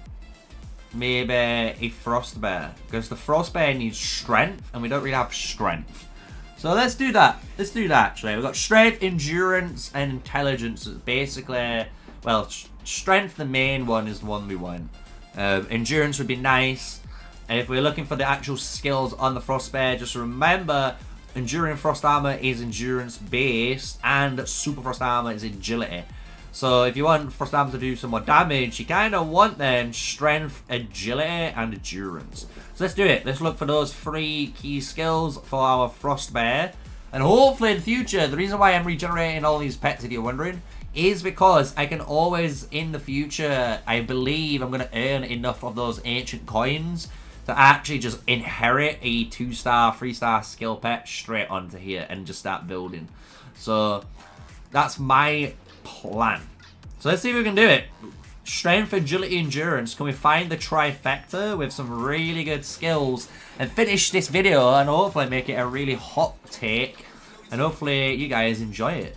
maybe a Frostbear. Because the Frostbear needs strength and we don't really have strength. So let's do that. Let's do that actually. We've got strength, endurance, and intelligence. Basically, well, strength, the main one, is the one we want. Endurance would be nice. And if we're looking for the actual skills on the Frostbear, just remember, Enduring Frost Armor is endurance based, and Super Frost Armor is agility. So if you want Frost Armor to do some more damage, you kind of want then strength, agility, and endurance. So let's do it. Let's look for those 3 key skills for our Frostbear. And hopefully in the future, the reason why I'm regenerating all these pets, if you're wondering, is because I can always, in the future, I believe I'm going to earn enough of those ancient coins to actually just inherit a 2-star, 3-star skill pet straight onto here and just start building. So that's my plan. So let's see if we can do it. Strength, agility, endurance. Can we find the trifecta with some really good skills and finish this video and hopefully make it a really hot take and hopefully you guys enjoy it.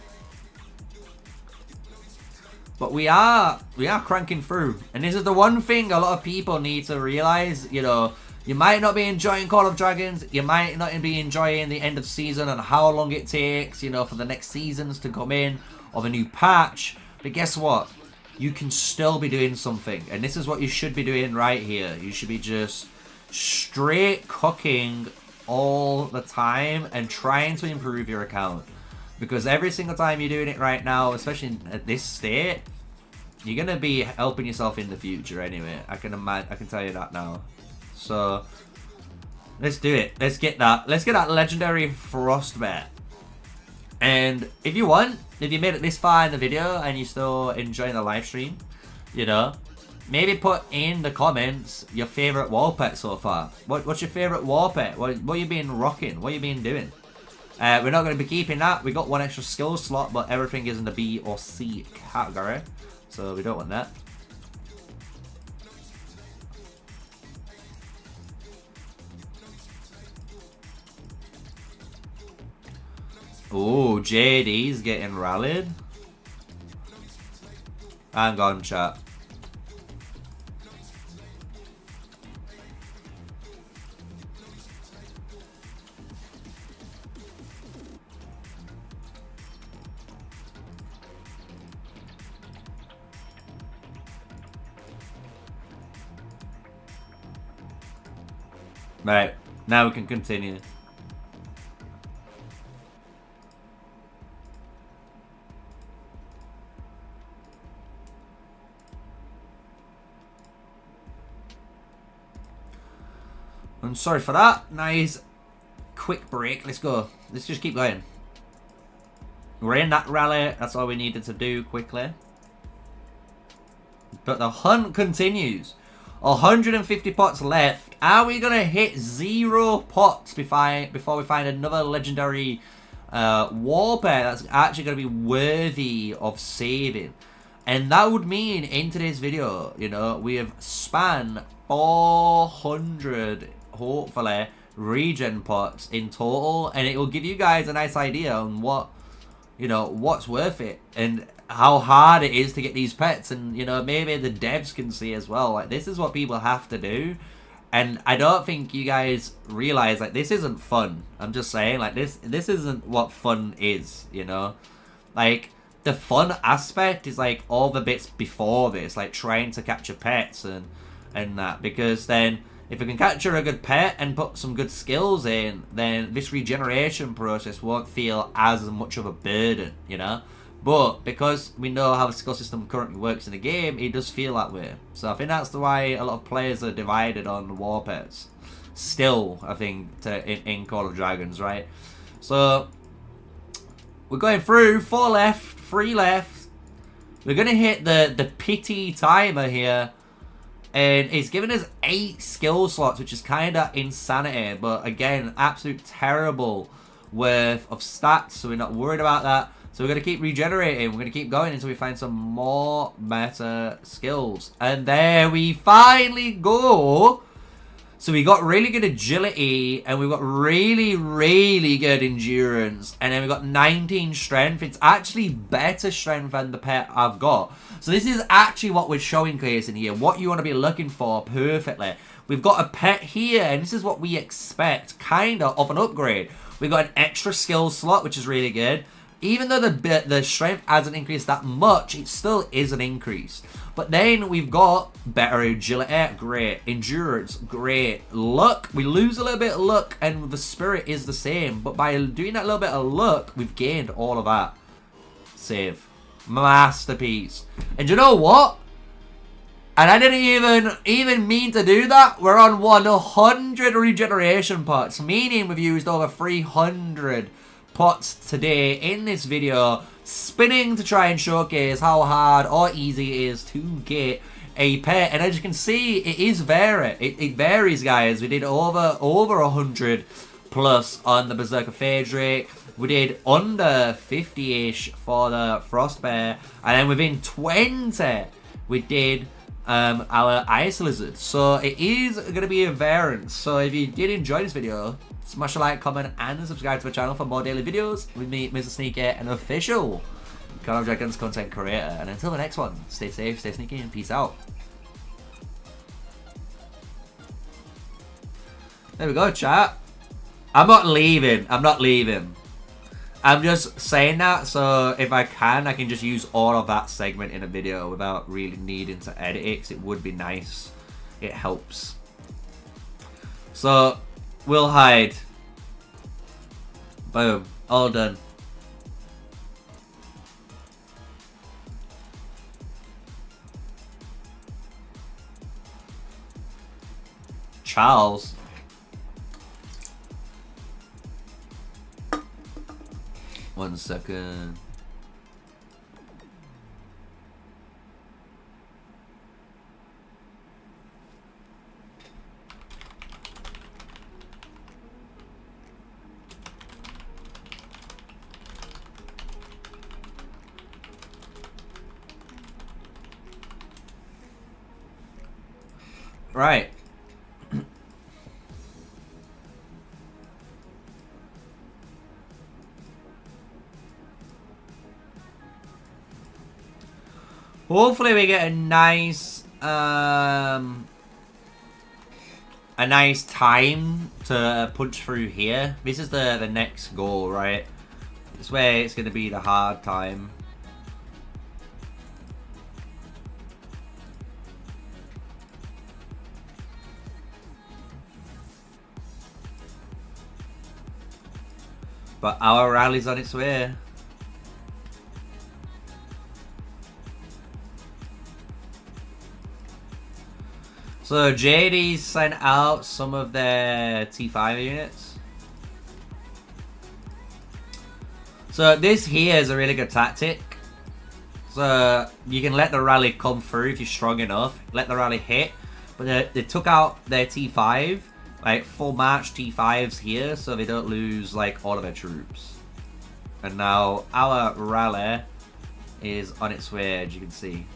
But we are cranking through, and this is the one thing a lot of people need to realize. You know, you might not be enjoying Call of Dragons, you might not be enjoying the end of the season and how long it takes, you know, for the next seasons to come in or the new patch. But guess what? You can still be doing something, and this is what you should be doing right here. You should be just straight cooking all the time and trying to improve your account. Because every single time you're doing it right now, especially at this state, you're going to be helping yourself in the future anyway. I can tell you that now. So, let's do it. Let's get that. Let's get that legendary Frostbear. And if you want, if you made it this far in the video and you're still enjoying the live stream, you know, maybe put in the comments your favorite wall pet so far. What's your favorite wall pet? What you been rocking? What you been doing? We're not going to be keeping that. We got one extra skill slot, but everything is in the B or C category, so we don't want that. Oh, JD's getting rallied. Hang on, chat. Right, now we can continue. I'm sorry for that. Nice quick break. Let's go. Let's just keep going. We're in that rally. That's all we needed to do quickly. But the hunt continues. 150 pots left. Are we going to hit 0 pots before we find another legendary wall pair that's actually going to be worthy of saving? And that would mean in today's video, you know, we have spanned 400, hopefully, regen pots in total. And it will give you guys a nice idea on what, you know, what's worth it. And how hard it is to get these pets, and you know, maybe the devs can see as well, like this is what people have to do. And I don't think you guys realize, like, this isn't fun. I'm just saying, like, this isn't what fun is, you know. Like, the fun aspect is like all the bits before this, like trying to capture pets and that, because then if we can capture a good pet and put some good skills in, then this regeneration process won't feel as much of a burden, you know. But because we know how the skill system currently works in the game, it does feel that way. So I think that's why a lot of players are divided on war pets. Still, I think, in Call of Dragons, right? So we're going through 4 left, 3 left. We're going to hit the pity timer here. And it's giving us 8 skill slots, which is kind of insanity. But again, absolute terrible worth of stats. So we're not worried about that. So we're going to keep regenerating. We're going to keep going until we find some more meta skills. And there we finally go. So we got really good agility. And we got really, really good endurance. And then we got 19 strength. It's actually better strength than the pet I've got. So this is actually what we're showing case in here. What you want to be looking for perfectly. We've got a pet here. And this is what we expect kind of an upgrade. We've got an extra skill slot, which is really good. Even though the strength hasn't increased that much, it still is an increase. But then we've got better agility, great. Endurance, great. Luck, we lose a little bit of luck, and the spirit is the same. But by doing that little bit of luck, we've gained all of that. Save. Masterpiece. And you know what? And I didn't even mean to do that. We're on 100 regeneration pots, meaning we've used over 300 pots today in this video, spinning to try and showcase how hard or easy it is to get a pet. And as you can see, it is it varies, guys. We did over 100 plus on the Berserker Phaedric. We did under 50-ish for the Frostbear, and then within 20 we did our Ice Lizard. So it is going to be a variance. So if you did enjoy this video, smash a like, comment, and subscribe to the channel for more daily videos with me, Mr. Sneaky, an official Call of Dragons content creator. And until the next one, stay safe, stay sneaky, and peace out. There we go, chat. I'm not leaving. I'm not leaving. I'm just saying that so if I can just use all of that segment in a video without really needing to edit it, because it would be nice. It helps. So we'll hide. Boom. All done. Charles. One second. Right. Hopefully we get a nice time to punch through here. This is the next goal, right? This way it's gonna be the hard time. But our rally's on its way. So JD sent out some of their T5 units. So this here is a really good tactic. So you can let the rally come through if you're strong enough. Let the rally hit. But they took out their T5. Like full march T5s here, so they don't lose like all of their troops. And now our rally is on its way, as you can see.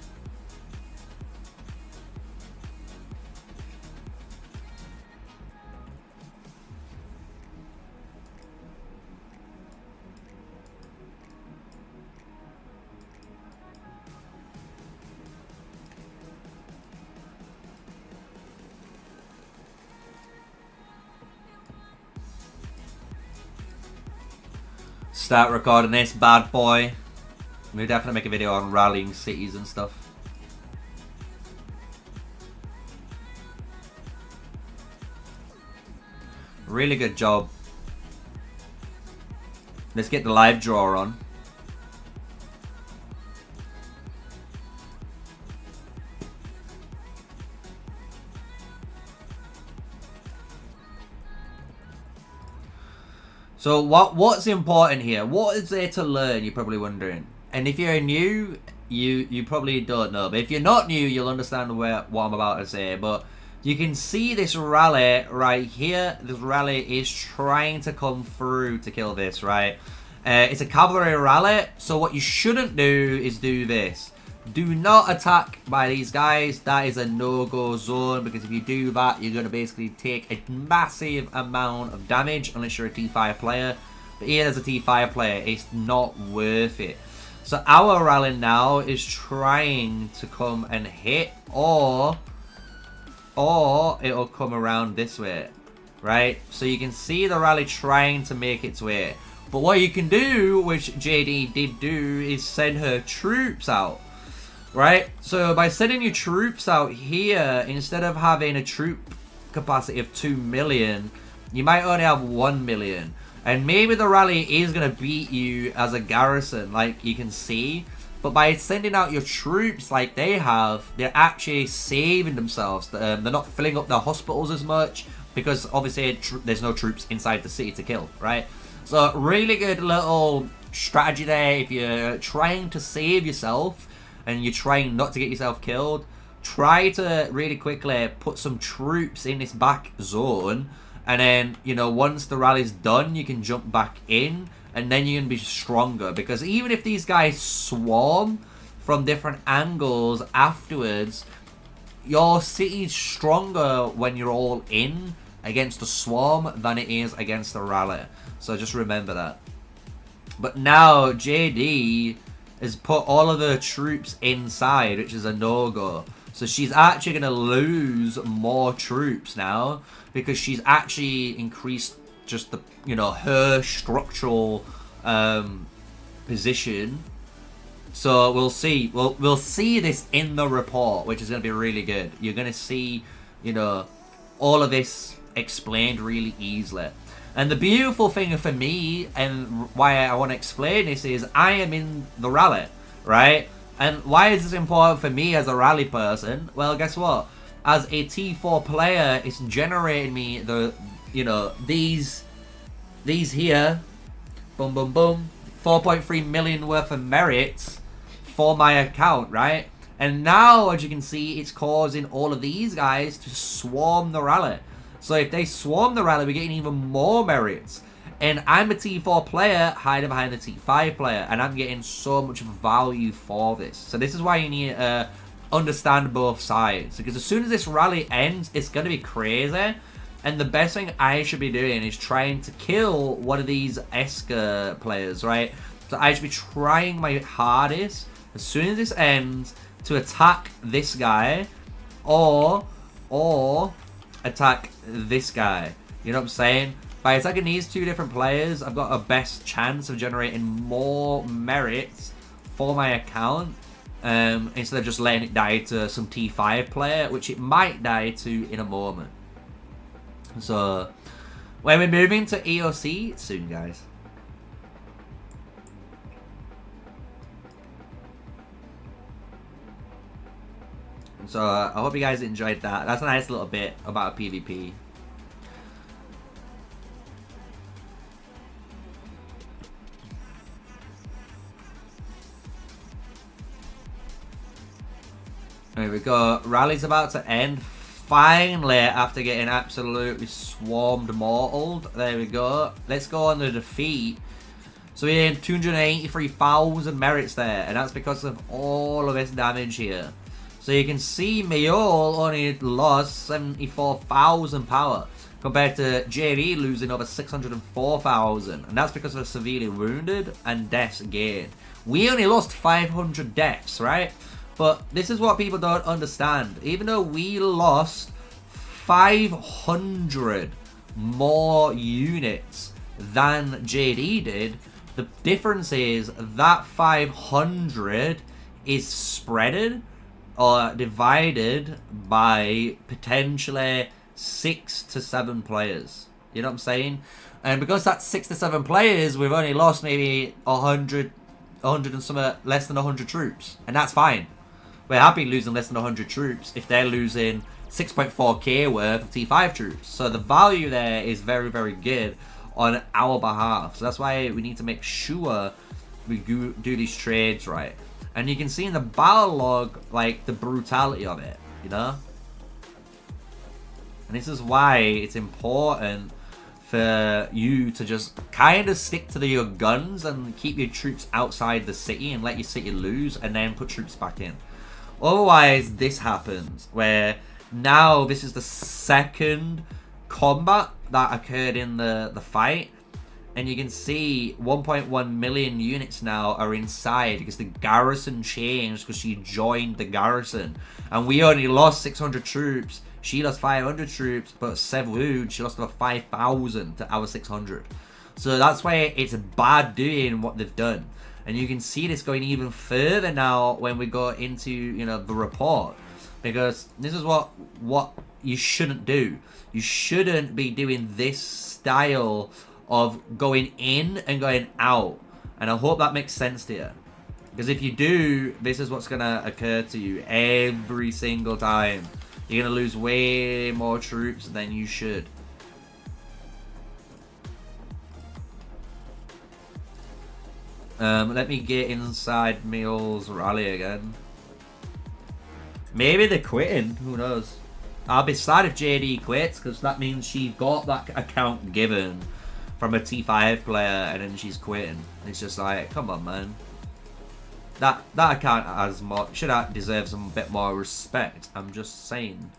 Start recording this bad boy. We'll definitely make a video on rallying cities and stuff. Really good job. Let's get the live draw on. So what's important here? What is there to learn, you're probably wondering. And if you're new, you probably don't know. But if you're not new, you'll understand what I'm about to say. But you can see this rally right here. This rally is trying to come through to kill this, right? It's a cavalry rally. So what you shouldn't do is do this. Do not attack by these guys. That is a no-go zone, because if you do that, you're going to basically take a massive amount of damage unless you're a T5 player. But even as a T5 player, it's not worth it. So our rally now is trying to come and hit, or it'll come around this way, right? So you can see the rally trying to make its way. But what you can do, which JD did do, is send her troops out. Right, so by sending your troops out here, instead of having a troop capacity of 2 million, you might only have 1 million. And maybe the rally is going to beat you as a garrison, like you can see. But by sending out your troops like they have, they're actually saving themselves. They're not filling up their hospitals as much, because obviously there's no troops inside the city to kill, right? So really good little strategy there if you're trying to save yourself and you're trying not to get yourself killed. Try to really quickly put some troops in this back zone, and then, you know, once the rally's done, you can jump back in, and then you can be stronger. Because even if these guys swarm from different angles afterwards, your city's stronger when you're all in against a swarm than it is against a rally. So just remember that. But now JD has put all of her troops inside, which is a no-go. So she's actually going to lose more troops now, because she's actually increased just the, you know, her structural position. So we'll see. We'll see this in the report, which is going to be really good. You're going to see, you know, all of this explained really easily. And the beautiful thing for me, and why I want to explain this, is I am in the rally, right? And why is this important for me as a rally person? Well, guess what? as a T4 player, it's generating me the, you know, these here, boom, boom, boom, 4.3 million worth of merits for my account, right? And now, as you can see, it's causing all of these guys to swarm the rally. So if they swarm the rally, we're getting even more merits. And I'm a T4 player hiding behind the T5 player, and I'm getting so much value for this. So this is why you need to understand both sides. Because as soon as this rally ends, it's going to be crazy. And the best thing I should be doing is trying to kill one of these Esker players, right? So I should be trying my hardest, as soon as this ends, to attack this guy, or attack this guy. You know what I'm saying? By attacking these two different players, I've got a best chance of generating more merits for my account, instead of just letting it die to some T5 player, which it might die to in a moment. So, when we're moving to EOC soon, guys. So, I hope you guys enjoyed that. That's a nice little bit about PvP. There we go. Rally's about to end. Finally, after getting absolutely swarmed mortaled. There we go. Let's go on the defeat. So we had 283,000 merits there. And that's because of all of this damage here. So you can see Mayol only lost 74,000 power. Compared to JV losing over 604,000. And that's because of severely wounded and deaths gained. We only lost 500 deaths, right? But this is what people don't understand. Even though we lost 500 more units than JD did, the difference is that 500 is spreaded or divided by potentially 6 to 7 players. You know what I'm saying? And because that's 6 to 7 players, we've only lost maybe 100 and some less than 100 troops. And that's fine. We're happy losing less than 100 troops if they're losing 6.4k worth of T5 troops. So the value there is very, very good on our behalf. So that's why we need to make sure we do these trades right. And you can see in the battle log, like, the brutality of it, you know? And this is why it's important for you to just kind of stick to your guns and keep your troops outside the city and let your city lose and then put troops back in. Otherwise, this happens, where now this is the second combat that occurred in the fight. And you can see 1.1 million units now are inside because the garrison changed because she joined the garrison. And we only lost 600 troops. She lost 500 troops, but Sevwood, she lost about 5,000 to our 600. So that's why it's bad doing what they've done. And you can see this going even further now when we go into, you know, the report. Because this is what you shouldn't do. You shouldn't be doing this style of going in and going out. And I hope that makes sense to you. Because if you do, this is what's going to occur to you every single time. You're going to lose way more troops than you should. Let me get inside Meal's rally again. Maybe they're quitting. Who knows? I'll be sad if JD quits, because that means she got that account given from a T5 player and then she's quitting. It's just like, come on, man. That account has more, should deserve some bit more respect. I'm just saying.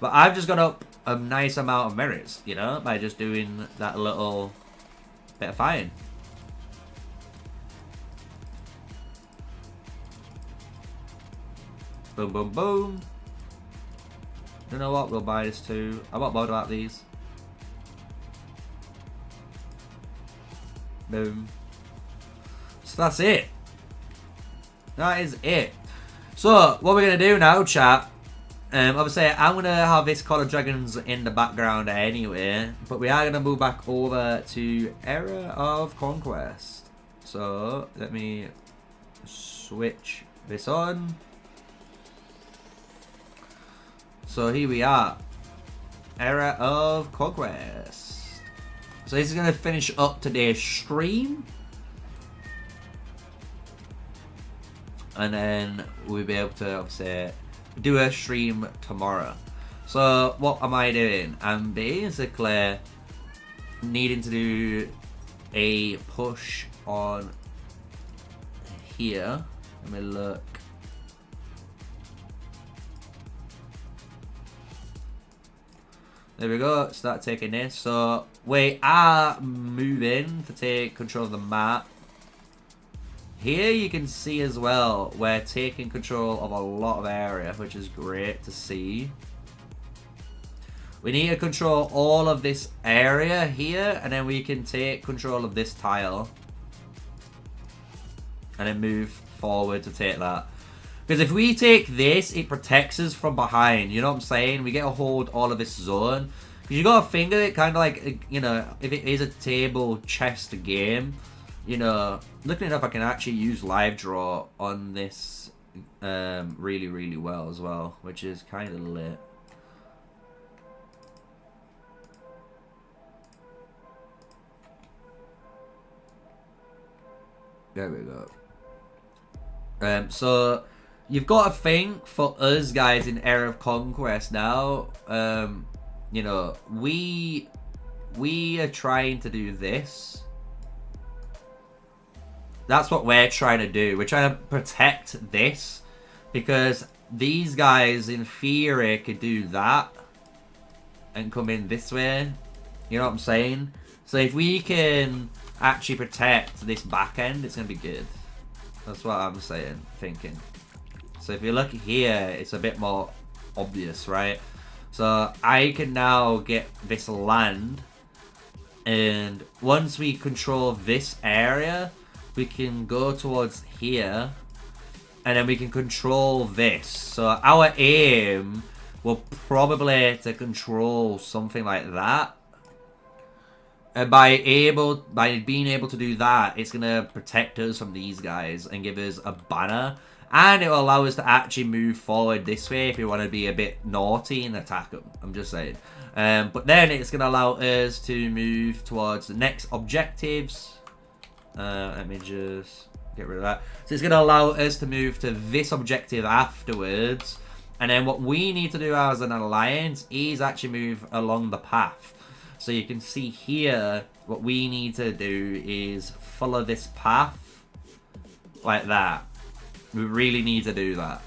But I've just got up a nice amount of merits, you know, by just doing that little bit of fighting. Boom, boom, boom. You know what? We'll buy this too. I won't bother about these. Boom. So that's it. That is it. So, what we're going to do now, chat. Obviously, I'm going to have this Call of Dragons in the background anyway. But we are going to move back over to Era of Conquest. So, let me switch this on. So here we are. Era of Conquest. So this is going to finish up today's stream. And then we'll be able to, obviously, do a stream tomorrow. So what am I doing? I'm basically needing to do a push on here. Let me look. There we go. Start taking this. So we are moving to take control of the map. Here you can see as well, we're taking control of a lot of area, which is great to see. We need to control all of this area here, and then we can take control of this tile. And then move forward to take that. Because if we take this, it protects us from behind. You know what I'm saying? We get to hold all of this zone. Because you got to think of it kind of like, you know, if it is a table chest game, you know, looking it up, I can actually use live draw on this really, really well as well, which is kind of lit. There we go. So you've got to think for us guys in Era of Conquest now. You know, we are trying to do this. That's what we're trying to do. We're trying to protect this because these guys in theory could do that and come in this way. You know what I'm saying? So if we can actually protect this back end, it's gonna be good. That's what I'm saying, thinking. So if you look here, it's a bit more obvious, right? So I can now get this land, and once we control this area, we can go towards here, and then we can control this. So our aim will probably to control something like that. And by being able to do that, it's gonna protect us from these guys and give us a banner, and it will allow us to actually move forward this way if we want to be a bit naughty and attack them. I'm just saying. But then it's gonna allow us to move towards the next objectives. Let me just get rid of that. So it's gonna allow us to move to this objective afterwards, and then what we need to do as an alliance is actually move along the path. So you can see here, what we need to do is follow this path like that. We really need to do that.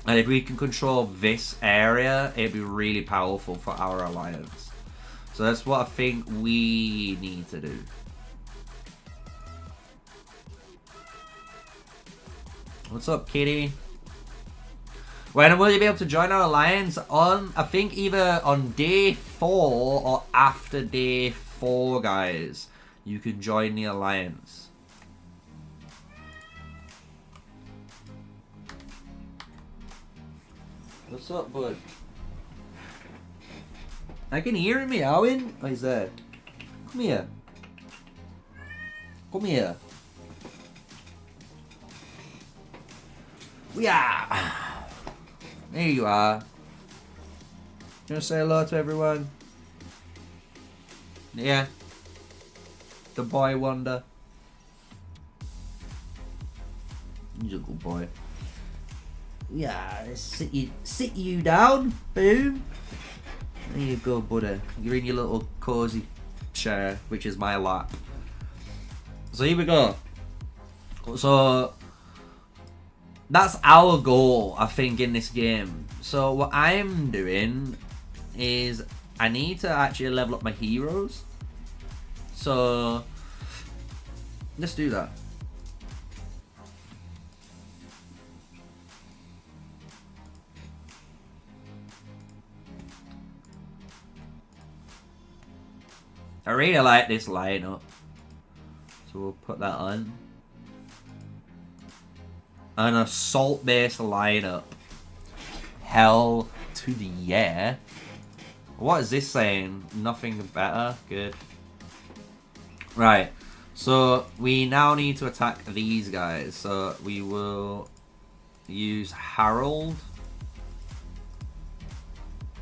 And if we can control this area, it'd be really powerful for our alliance. So that's what I think we need to do. What's up, kitty? When will you be able to join our alliance? On, I think, either on day 4 or after day 4, guys. You can join the alliance. What's up, bud? I can hear him meowing. Oh, he's there. Come here. Come here. Yeah. There you are. You want to say hello to everyone? Yeah. The boy wonder. He's a good boy. Yeah, let's sit you down. Boom. There you go, buddy. You're in your little cozy chair, which is my lap. So here we go. So that's our goal, I think, in this game. So what I'm doing is I need to actually level up my heroes. So let's do that. I really like this lineup. So we'll put that on. An assault-based lineup. Hell to the yeah. What is this saying? Nothing better. Good. Right. So we now need to attack these guys. So we will use Harold.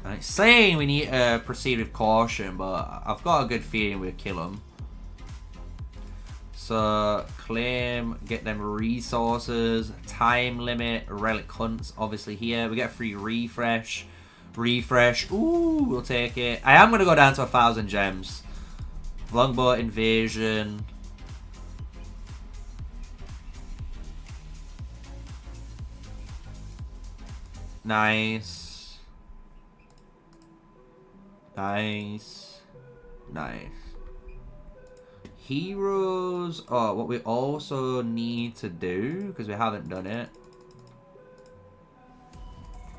And it's saying we need to proceed with caution, but I've got a good feeling we'll kill them. So, claim, get them resources, time limit, relic hunts, obviously here. We get a free refresh. Refresh, ooh, we'll take it. I am going to go down to 1,000 gems. Longboat invasion. Nice. Nice. Nice. Heroes. Oh, what we also need to do, because we haven't done it.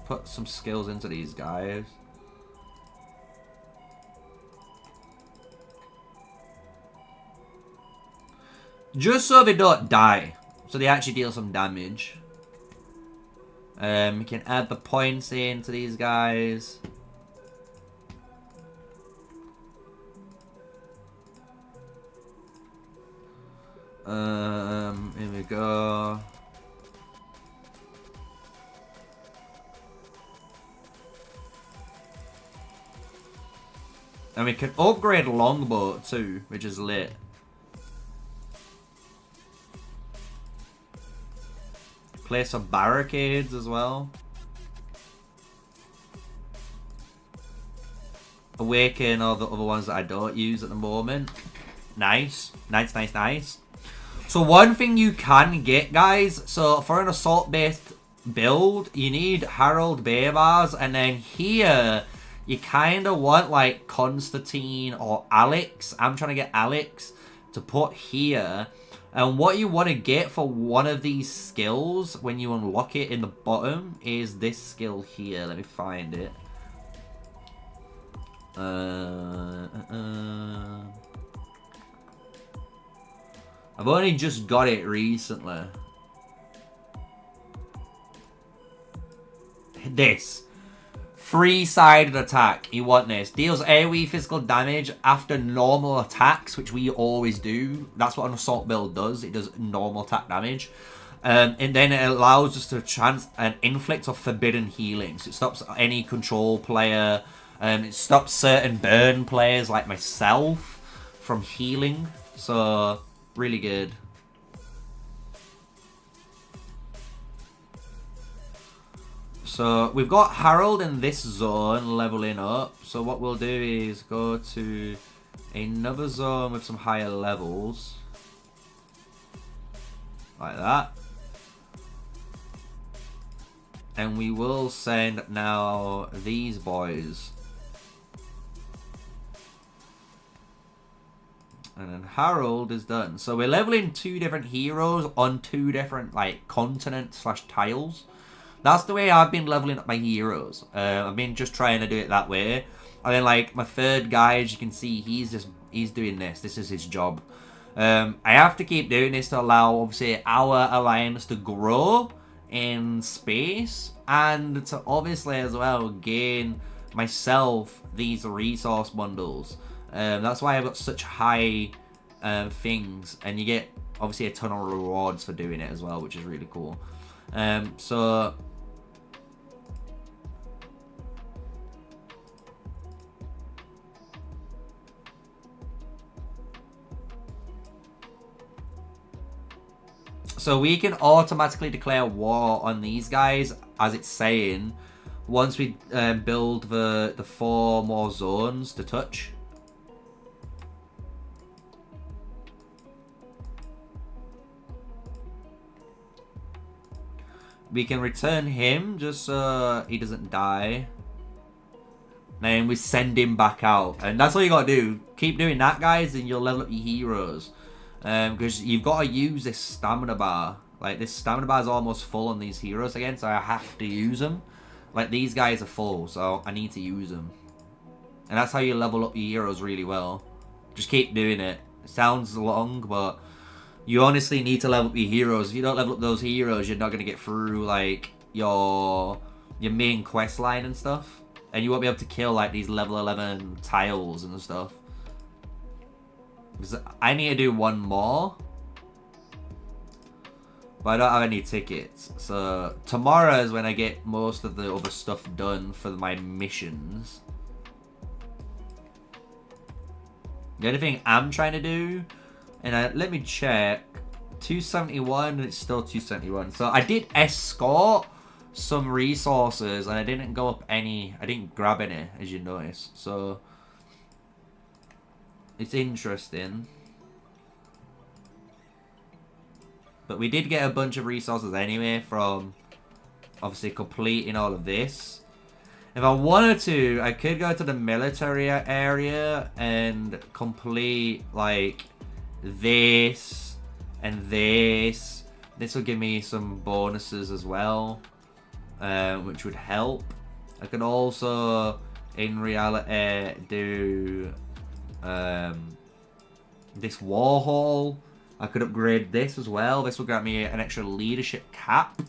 Put some skills into these guys. Just so they don't die. So they actually deal some damage. We can add the points into these guys. Here we go. And we can upgrade longbow too, which is lit. Place some barricades as well. Awaken all the other ones that I don't use at the moment. Nice. Nice, nice, nice. So one thing you can get, guys, so for an assault-based build, you need Herald Bay Bars, and then here, you kind of want, like, Constantine or Alex. I'm trying to get Alex to put here. And what you want to get for one of these skills, when you unlock it in the bottom, is this skill here. Let me find it. I've only just got it recently. This. Three-sided attack. You want this. Deals AoE physical damage after normal attacks, which we always do. That's what an assault build does. It does normal attack damage. And then it allows us to chance an inflict of forbidden healing. So it stops any control player. It stops certain burn players like myself from healing. So, really good. So we've got Harold in this zone leveling up. So what we'll do is go to another zone with some higher levels. Like that. And we will send now these boys. And then Harold is done. So we're leveling 2 different heroes on 2 different like continents / tiles. That's the way I've been leveling up my heroes. I've been just trying to do it that way. And then like my third guy, as you can see, he's doing this. This is his job. I have to keep doing this to allow obviously our alliance to grow in space, and to obviously as well gain myself these resource bundles. That's why I've got such high things, and you get obviously a ton of rewards for doing it as well, which is really cool. So we can automatically declare war on these guys, as it's saying, once we build the 4 more zones to touch. We can return him just so he doesn't die. Then we send him back out. And that's all you gotta do. Keep doing that, guys, and you'll level up your heroes. Because you've got to use this stamina bar. Like, this stamina bar is almost full on these heroes again, so I have to use them. Like, these guys are full, so I need to use them. And that's how you level up your heroes really well. Just keep doing it. It sounds long, but you honestly need to level up your heroes. If you don't level up those heroes, you're not going to get through, like, your main quest line and stuff. And you won't be able to kill, like, these level 11 tiles and stuff. Because I need to do one more. But I don't have any tickets. So tomorrow is when I get most of the other stuff done for my missions. The only thing I'm trying to do, and let me check, 271, and it's still 271. So I did escort some resources, and I didn't go up any, I didn't grab any, as you notice. So it's interesting. But we did get a bunch of resources anyway from obviously completing all of this. If I wanted to, I could go to the military area and complete like this and this. This will give me some bonuses as well, which would help. I could also, in reality, do this war hall. I could upgrade this as well. This will grant me an extra leadership cap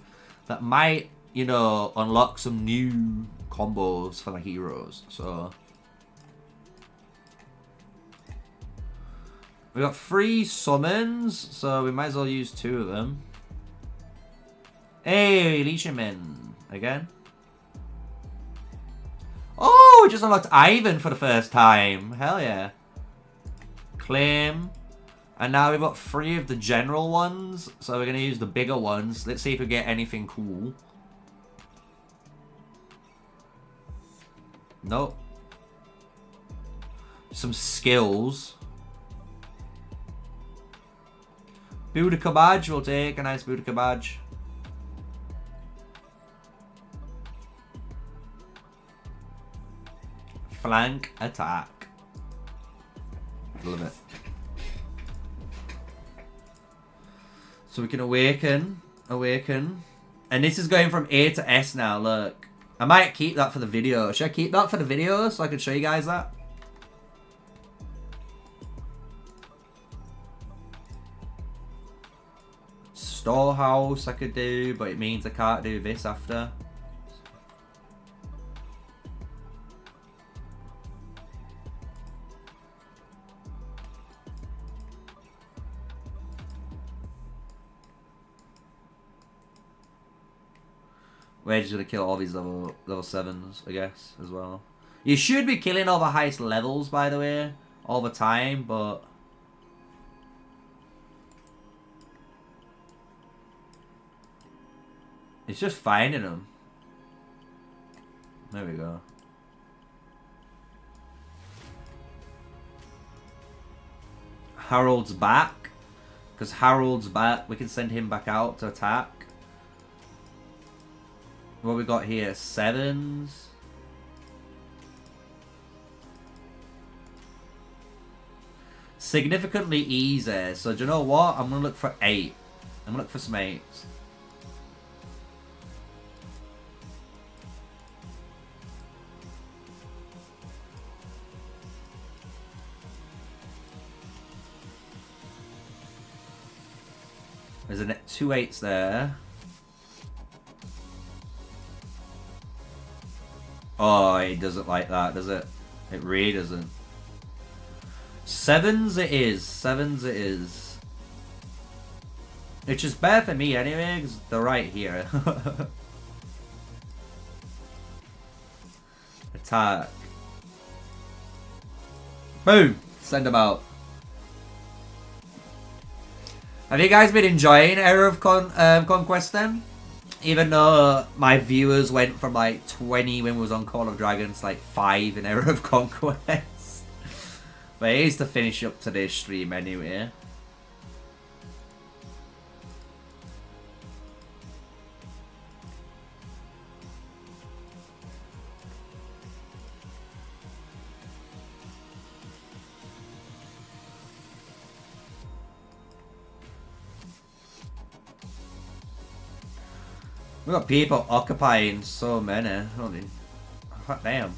that might, you know, unlock some new combos for my heroes. So we got 3 summons, so we might as well use 2 of them. Hey, Leishaman again. Oh, we just unlocked Ivan for the first time. Hell yeah. Claim. And now we've got 3 of the general ones, so we're going to use the bigger ones. Let's see if we get anything cool. Nope. Some skills. Boudica badge, we'll take a nice Boudica badge. Flank attack. Love it. So we can awaken. And this is going from A to S now, look. I might keep that for the video. Should I keep that for the video so I can show you guys that? Storehouse I could do, but it means I can't do this after. We're just gonna kill all these level 7s, I guess, as well. You should be killing all the highest levels, by the way, all the time, but it's just finding them. There we go. Harold's back. Because Harold's back, we can send him back out to attack. What we got here? 7s. Significantly easy. So do you know what? I'm going to look for 8. I'm going to look for some 8s. There's 2 8s there. Oh, it doesn't like that, does it? It really doesn't. 7s it is. 7s it is. Which is bad for me anyway, because they're right here. Attack. Boom! Send them out. Have you guys been enjoying Era of Conquest then? Even though my viewers went from like 20 when we was on Call of Dragons to like 5 in Era of Conquest. But it is to finish up today's stream anyway. We got people occupying so many. Holy, hot damn.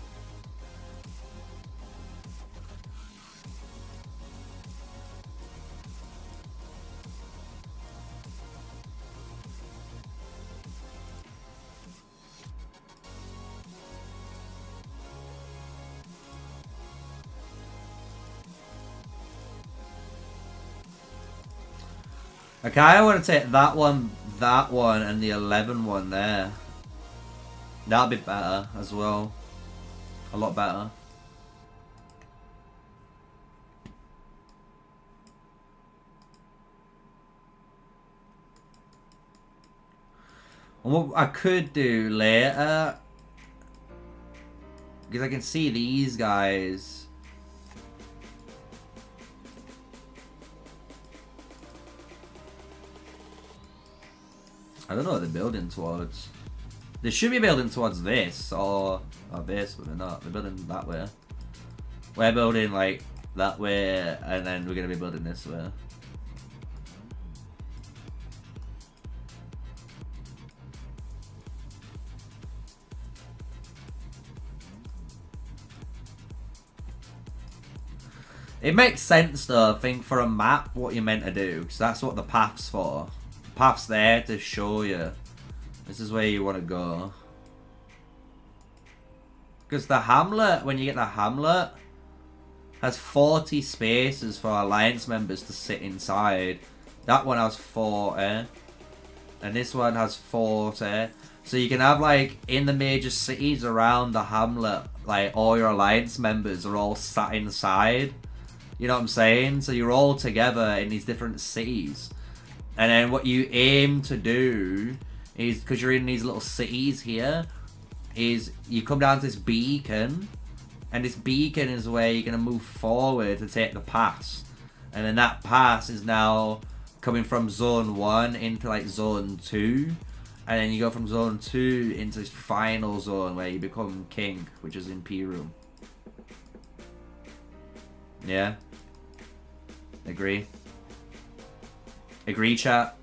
I kind of want to take that one that one and the 11 one there. That'll be better as well. A lot better. And what I could do later, because I can see these guys. I don't know what they're building towards. They should be building towards this or this, but they're not. They're building that way. We're building like that way, and then we're gonna be building this way. It makes sense though, I think, for a map, what you're meant to do, because that's what the path's for. The path's there to show you this is where you want to go. Because the hamlet, when you get the hamlet, has 40 spaces for alliance members to sit inside. That one has 40, and this one has 40. So you can have, like, in the major cities around the hamlet, like, all your alliance members are all sat inside. You know what I'm saying? So you're all together in these different cities. And then what you aim to do is, because you're in these little cities here, is you come down to this beacon. And this beacon is where you're going to move forward to take the pass. And then that pass is now coming from zone 1 into like zone 2. And then you go from zone 2 into this final zone where you become king, which is Imperium. Yeah? Agree? Agree, chat?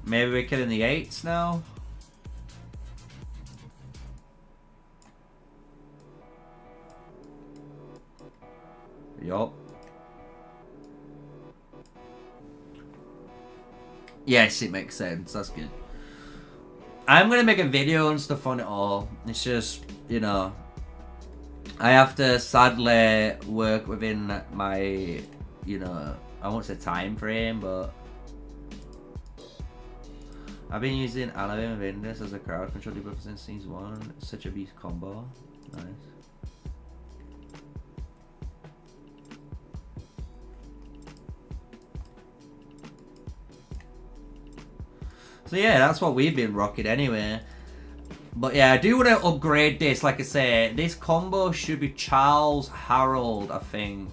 Maybe we're killing the 8s now? Yup. Yes, it makes sense. That's good. I'm gonna make a video and stuff on it all. It's just, you know, I have to sadly work within my, you know, I won't say time frame, but I've been using Alabama Vendors as a crowd control debuff since season 1. It's such a beast combo. Nice. So yeah, that's what we've been rocking anyway. But yeah, I do want to upgrade this. Like I say, this combo should be Charles Harold, I think.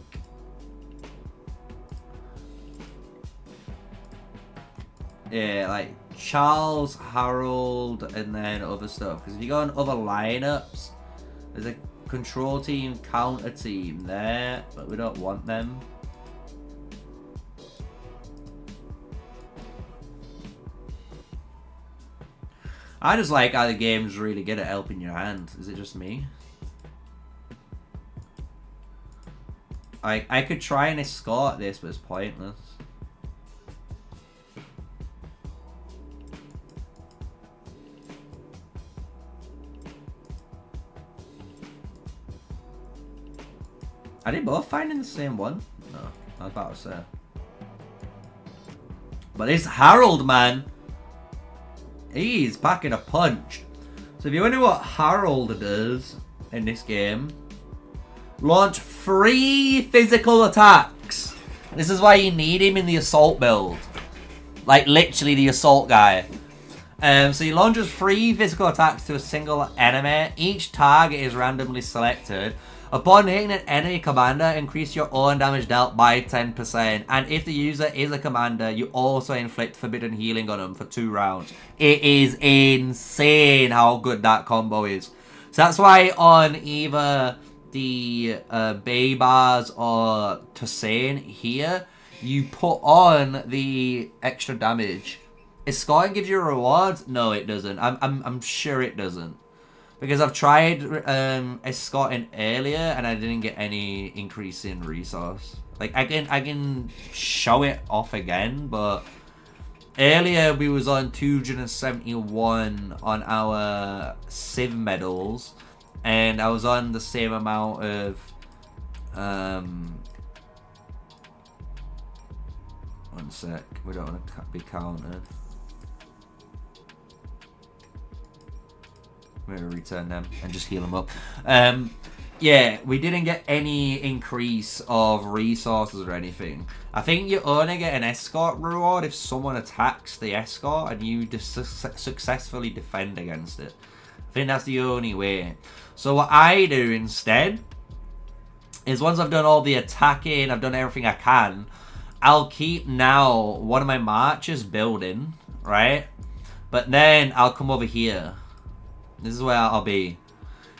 Yeah, like Charles, Harold, and then other stuff. Because if you go on other lineups, there's a control team, counter team there, but we don't want them. I just like how the game's really good at helping your hand. Is it just me? I could try and escort this, but it's pointless. Are they both finding the same one? No, I was about to say. But this Harold, man, he's packing a punch. So if you wonder what Harold does in this game, launch 3 physical attacks. This is why you need him in the assault build. Like literally the assault guy. So he launches 3 physical attacks to a single enemy. Each target is randomly selected. Upon hitting an enemy commander, increase your own damage dealt by 10%. And if the user is a commander, you also inflict forbidden healing on them for 2 rounds. It is insane how good that combo is. So that's why on either the Baybars or Toussaint here, you put on the extra damage. Escorting gives you a reward? No, it doesn't. I'm sure it doesn't. Because I've tried escorting earlier and I didn't get any increase in resource. Like I can show it off again, but earlier we was on 271 on our Civ medals, and I was on the same amount of one sec, we don't want to be counted. I'm going to return them and just heal them up. Yeah, we didn't get any increase of resources or anything. I think you only get an escort reward if someone attacks the escort and you successfully defend against it. I think that's the only way. So what I do instead is once I've done all the attacking, I've done everything I can, I'll keep now one of my marches building, right? But then I'll come over here. This is where I'll be.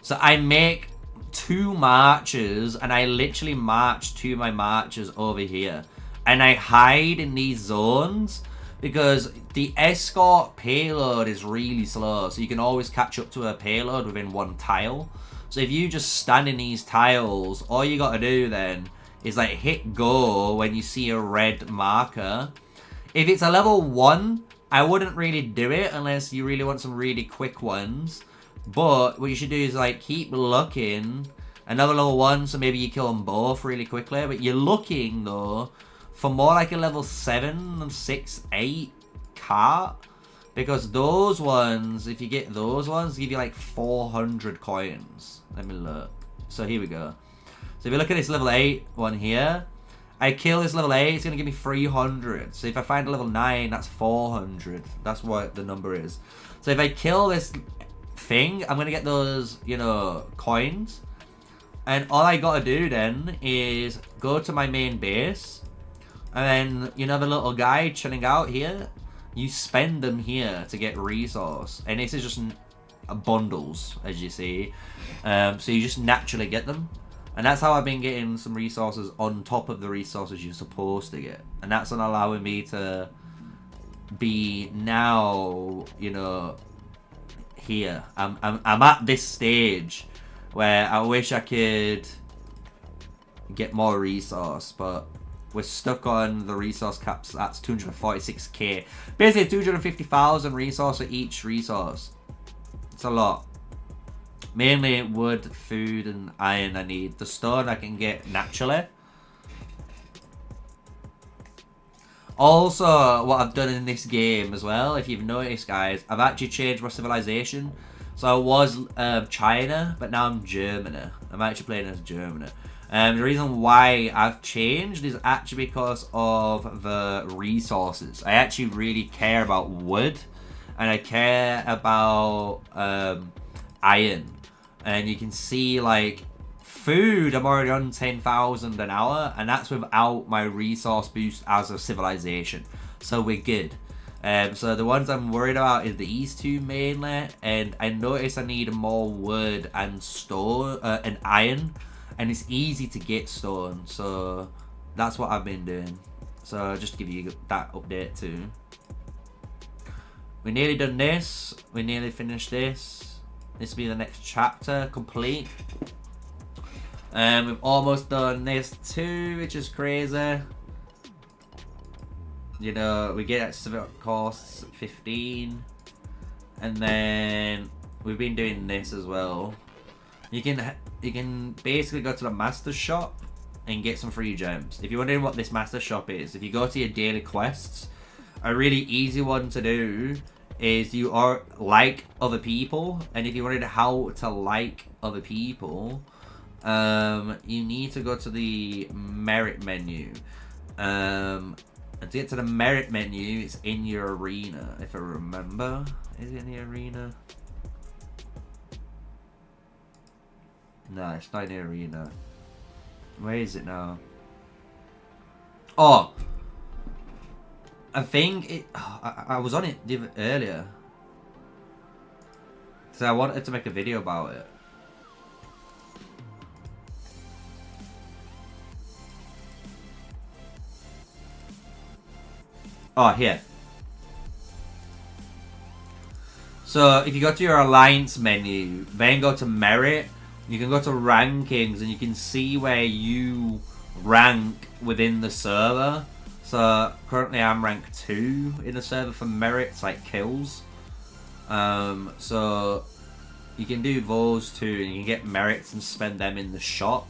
So I make 2 marches and I literally march 2 of my marches over here. And I hide in these zones because the escort payload is really slow. So you can always catch up to a payload within 1 tile. So if you just stand in these tiles, all you got to do then is like hit go when you see a red marker. If it's a level 1, I wouldn't really do it unless you really want some really quick ones. But what you should do is like keep looking. Another level 1, so maybe you kill them both really quickly. But you're looking though for more like a level 7, 6, 8 cart. Because those ones, if you get those ones, give you like 400 coins. Let me look. So here we go. So if you look at this level 8 one here, I kill this level 8, it's going to give me 300. So if I find a level 9, that's 400. That's what the number is. So if I kill this thing, I'm going to get those, you know, coins. And all I got to do then is go to my main base. And then, you know, the little guy chilling out here, you spend them here to get resource. And this is just bundles, as you see. So you just naturally get them. And that's how I've been getting some resources on top of the resources you're supposed to get. And that's allowing me to be now, you know, here. I'm at this stage where I wish I could get more resource, but we're stuck on the resource caps. That's 246k. Basically 250,000 resource for each resource. It's a lot. Mainly wood, food, and iron I need. The stone I can get naturally. Also, what I've done in this game as well, if you've noticed, guys, I've actually changed my civilization. So I was China, but now I'm Germany. I'm actually playing as Germany. The reason why I've changed is actually because of the resources. I actually really care about wood, and I care about iron. And you can see, like, food, I'm already on 10,000 an hour, and that's without my resource boost as a civilization. So we're good. So the ones I'm worried about is these 2 mainly, and I notice I need more wood and stone and iron, and it's easy to get stone, so that's what I've been doing. So just to give you that update too. We nearly done this. We nearly finished this. This will be the next chapter complete. We've almost done this too, which is crazy. You know, we get at civic costs 15, and then we've been doing this as well. You can basically go to the master shop and get some free gems. If you're wondering what this master shop is, if you go to your daily quests, a really easy one to do is you are like other people, and if you wanted how to like other people, you need to go to the merit menu. And to get to the merit menu, it's in your arena, if I remember. Is it in the arena? No, it's not in the arena. Where is it now? Oh! I think it... I was on it earlier. So I wanted to make a video about it. Oh, here. So if you go to your alliance menu, then go to merit, you can go to rankings and you can see where you rank within the server. So currently I'm rank 2 in the server for merits, like kills. So you can do those too, and you can get merits and spend them in the shop,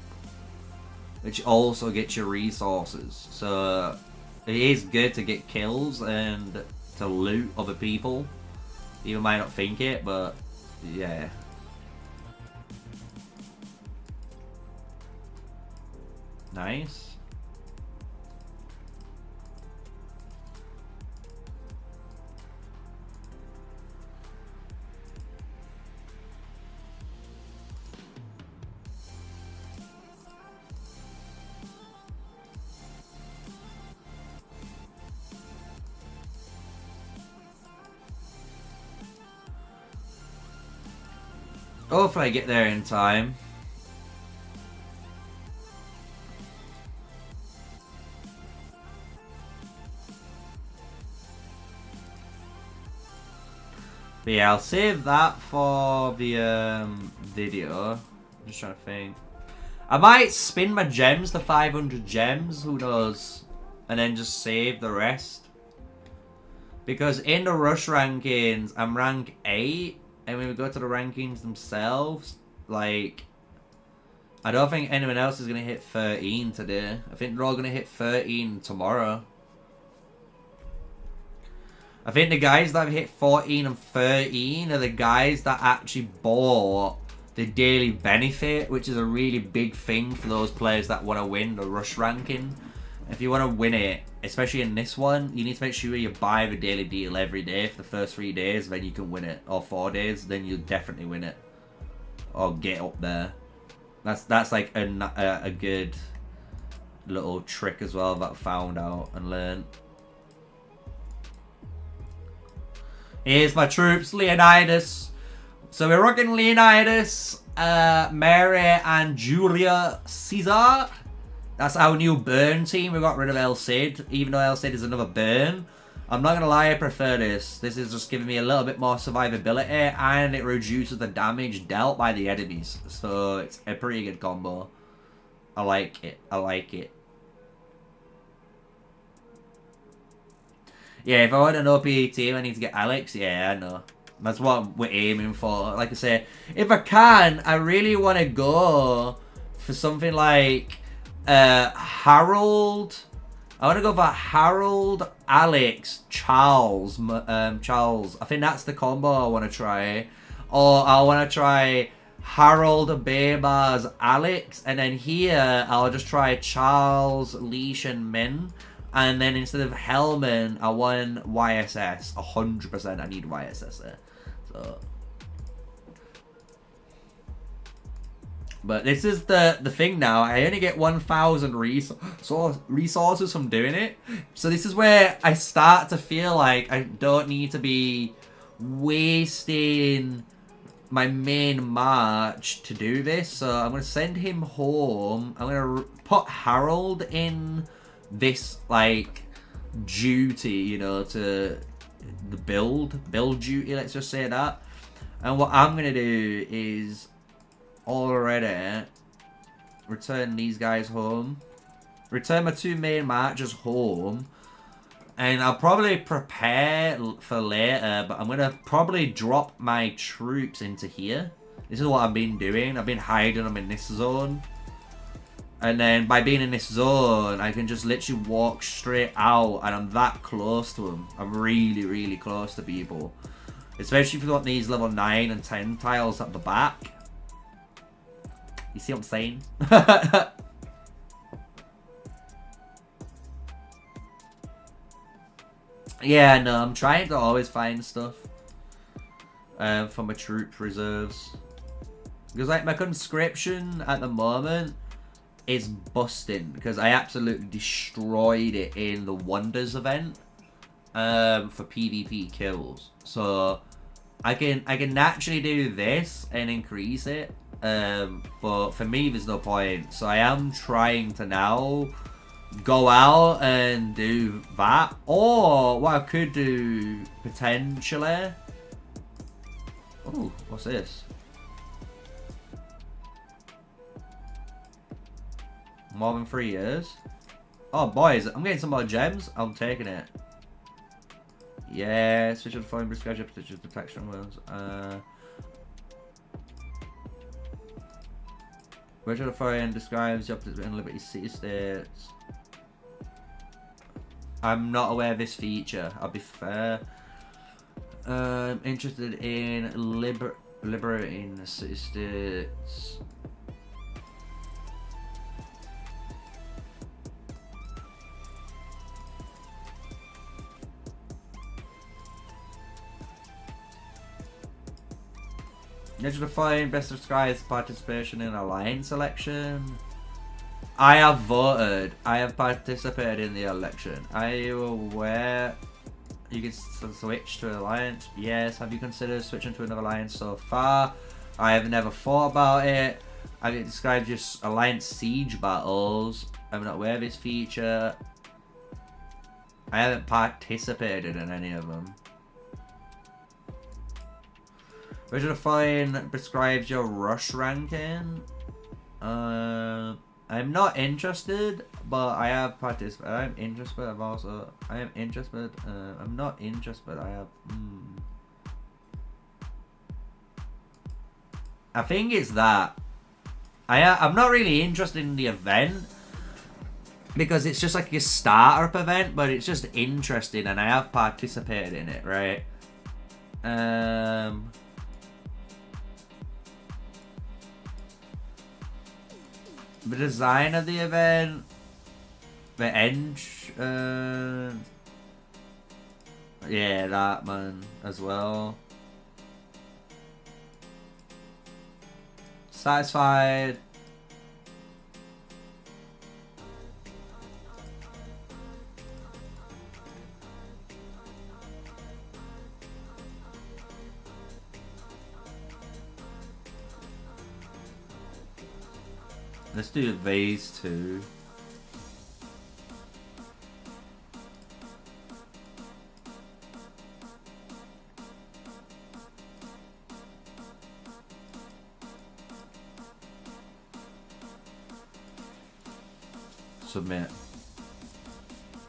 which also gets you resources. So it is good to get kills and to loot other people. You might not think it, but yeah. Nice. Hopefully I get there in time. But yeah, I'll save that for the video. I'm just trying to think. I might spin my gems to 500 gems, who knows? And then just save the rest. Because in the rush rankings, I'm rank 8. And when we go to the rankings themselves, like, I don't think anyone else is going to hit 13 today. I think they're all going to hit 13 tomorrow. I think the guys that have hit 14 and 13 are the guys that actually bought the daily benefit, which is a really big thing for those players that want to win the rush ranking. If you want to win it, especially in this one, you need to make sure you buy the daily deal every day for the first 3 days, then you can win it. Or 4 days, then you'll definitely win it. Or get up there. That's like a good little trick as well that I found out and learned. Here's my troops, Leonidas. So we're rocking Leonidas, Mary and Julia Caesar. That's our new burn team. We got rid of El Cid, even though El Cid is another burn. I'm not gonna lie, I prefer this. This is just giving me a little bit more survivability, and it reduces the damage dealt by the enemies. So it's a pretty good combo. I like it. I like it. Yeah, if I want an OP team, I need to get Alex. Yeah, I know. That's what we're aiming for. Like I say, if I can, I really want to go for something like Harold. I want to go for Harold, Alex, Charles. Charles. I think that's the combo I want to try. Or I want to try Harold, Bebar's, Alex. And then here, I'll just try Charles, Leash, and Min. And then instead of Hellman, I want YSS. 100% I need YSS there. So. But this is the thing now. I only get 1,000 resources from doing it. So this is where I start to feel like I don't need to be wasting my main march to do this. So I'm going to send him home. I'm going to put Harold in this, like, duty, you know, to the build duty, let's just say that. And what I'm going to do is already return these guys home, return my 2 main marchers home, and I'll probably prepare for later, but I'm going to probably drop my troops into here. This is what I've been doing. I've been hiding them in this zone. And then by being in this zone, I can just literally walk straight out, and I'm that close to them. I'm really, really close to people. Especially if you want these level 9 and 10 tiles at the back. You see what I'm saying? Yeah, no, I'm trying to always find stuff for my troop reserves. Because, like, my conscription at the moment is busting, because I absolutely destroyed it in the Wonders event for PvP kills. So I can naturally do this and increase it, but for me there's no point. So I am trying to now go out and do that. Or what I could do potentially. Oh, what's this? More than 3 years. Oh, boys, I'm getting some more gems. I'm taking it. Yeah, switch to the following prescribed protection wounds. Virtual Foreign describes your in Liberty City States. I'm not aware of this feature, I'll be fair. Interested in liberating the city states. Legend of Fire best describes participation in alliance election. I have voted. I have participated in the election. Are you aware you can switch to alliance? Yes. Have you considered switching to another alliance so far? I have never thought about it. I get described just alliance siege battles. I'm not aware of this feature. I haven't participated in any of them. Version of Fine prescribes your rush ranking. I'm not interested, but I have participated. I'm interested. I am interested. I'm not interested. I have. I think it's that. I'm not really interested in the event because it's just like a startup event, but it's just interesting, and I have participated in it, right? The design of the event, the end, yeah, that man as well. Satisfied. Let's do these two. Submit.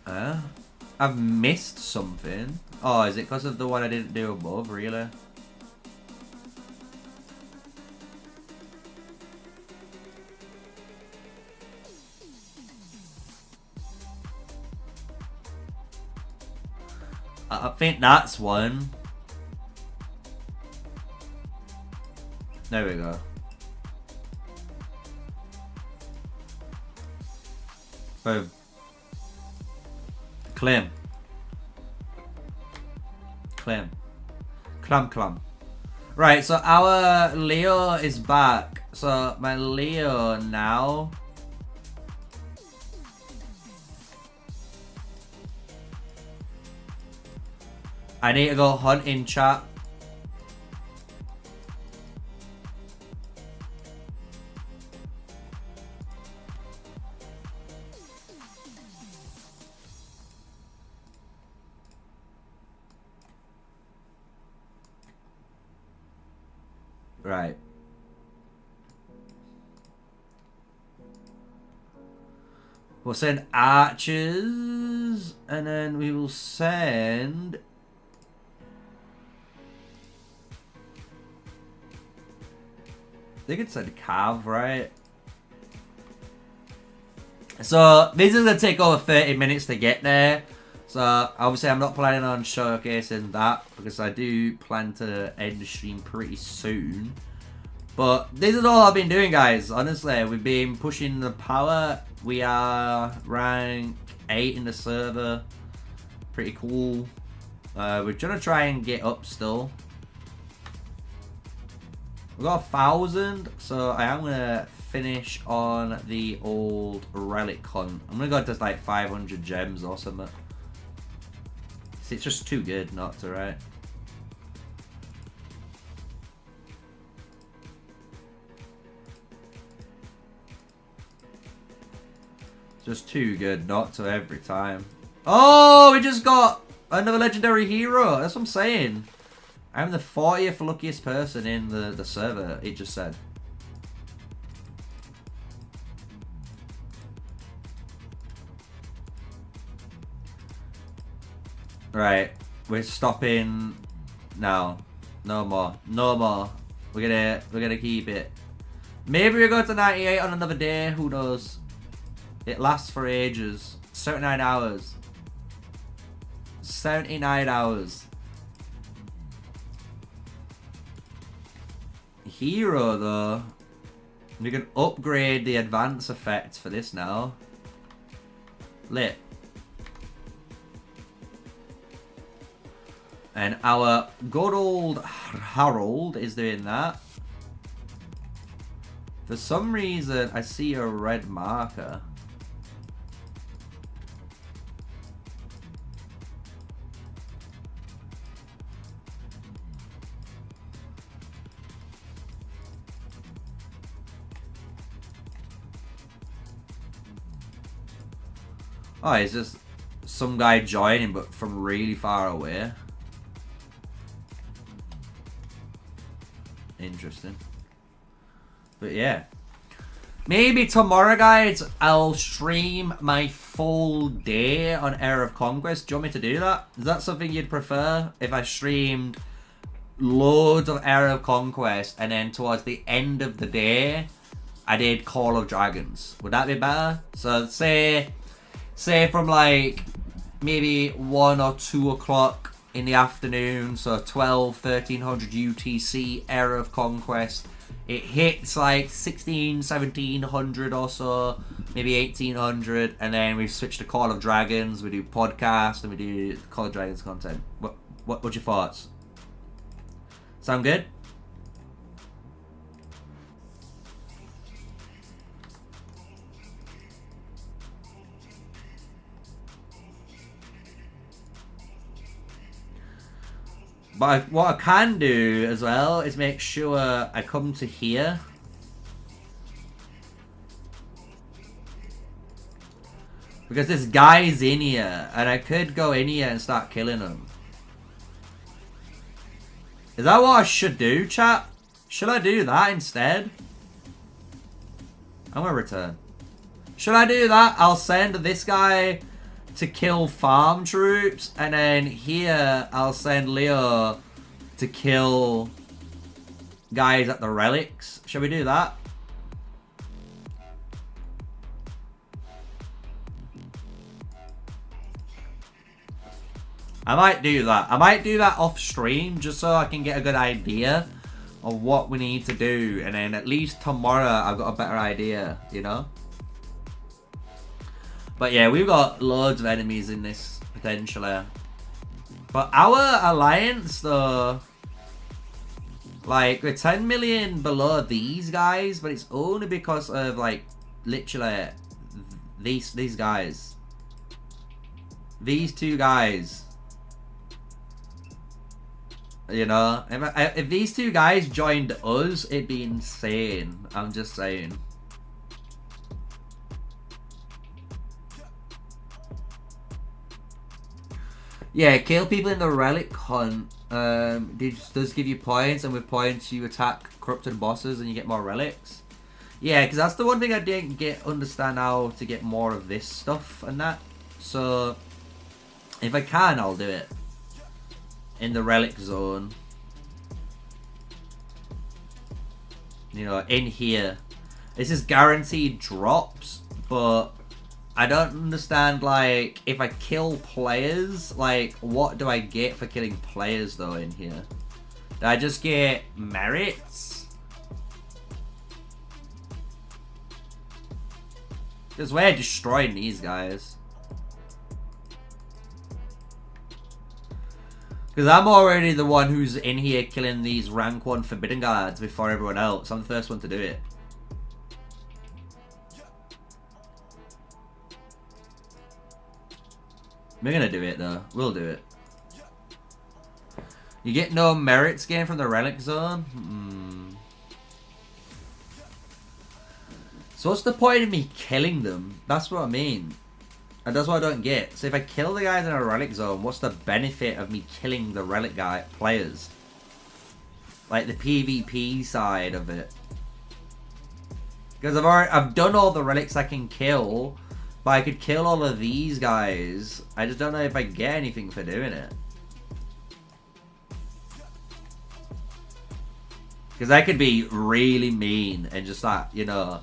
I've missed something. Oh, is it because of the one I didn't do above, really? I think that's one. There we go. Boom. Claim. Claim. Clam. Right, so our Leo is back. So my Leo now. I need to go hunting, chat. Right. We'll send archers, and then we will send... I think it's a cav, right? So this is gonna take over 30 minutes to get there. So obviously I'm not planning on showcasing that because I do plan to end the stream pretty soon. But this is all I've been doing, guys. Honestly, we've been pushing the power. We are rank 8 in the server. Pretty cool. We're gonna try and get up still. We've got 1,000, so I am gonna finish on the old relic hunt. I'm gonna go to like 500 gems or something. It's just too good not to, right? Just too good not to every time. Oh, we just got another legendary hero. That's what I'm saying. I'm the 40th luckiest person in the server, it just said. Right, we're stopping now. No more. No more. We're gonna keep it. Maybe we go to 98 on another day, who knows? It lasts for ages. 79 hours. 79 hours. Hero though. We can upgrade the advance effect for this now. Lit. And our good old Harold is doing that. For some reason, I see a red marker. Oh, it's just some guy joining, but from really far away. Interesting. But yeah. Maybe tomorrow, guys, I'll stream my full day on Era of Conquest. Do you want me to do that? Is that something you'd prefer? If I streamed loads of Era of Conquest and then towards the end of the day, I did Call of Dragons. Would that be better? So say from like maybe 1 or 2 o'clock in the afternoon, so 1300 UTC, Era of Conquest. It hits like 1700 or so, maybe 1800, and then we switch to Call of Dragons. We do podcast and we do Call of Dragons content. What's your thoughts? Sound good? But what I can do as well is make sure I come to here. Because this guy's in here, and I could go in here and start killing him. Is that what I should do, chat? Should I do that instead? I'm gonna return. Should I do that? I'll send this guy to kill farm troops, and then here I'll send Leo to kill guys at the relics. Shall we do that? I might do that. I might do that off stream just so I can get a good idea of what we need to do, and then at least tomorrow I've got a better idea, you know? But yeah, we've got loads of enemies in this, potentially. But our alliance, though, like, we're 10 million below these guys, but it's only because of, like, literally these guys. These two guys. You know? If these two guys joined us, it'd be insane. I'm just saying. Yeah, kill people in the relic hunt. Does give you points, and with points you attack corrupted bosses and you get more relics. Yeah, because that's the one thing I didn't understand how to get more of this stuff and that. So if I can, I'll do it in the relic zone. You know, in here. This is guaranteed drops, but I don't understand, like, if I kill players, like, what do I get for killing players, though, in here? Do I just get merits? Because we're destroying these guys. Because I'm already the one who's in here killing these rank 1 forbidden guards before everyone else. I'm the first one to do it. We're gonna do it though. We'll do it. You get no merits gained from the relic zone? So So what's the point of me killing them? That's what I mean. And that's what I don't get. So if I kill the guys in a relic zone, what's the benefit of me killing the relic guy players? Like the PvP side of it. Because I've done all the relics I can kill, but I could kill all of these guys. I just don't know if I get anything for doing it. Because I could be really mean and just like, you know,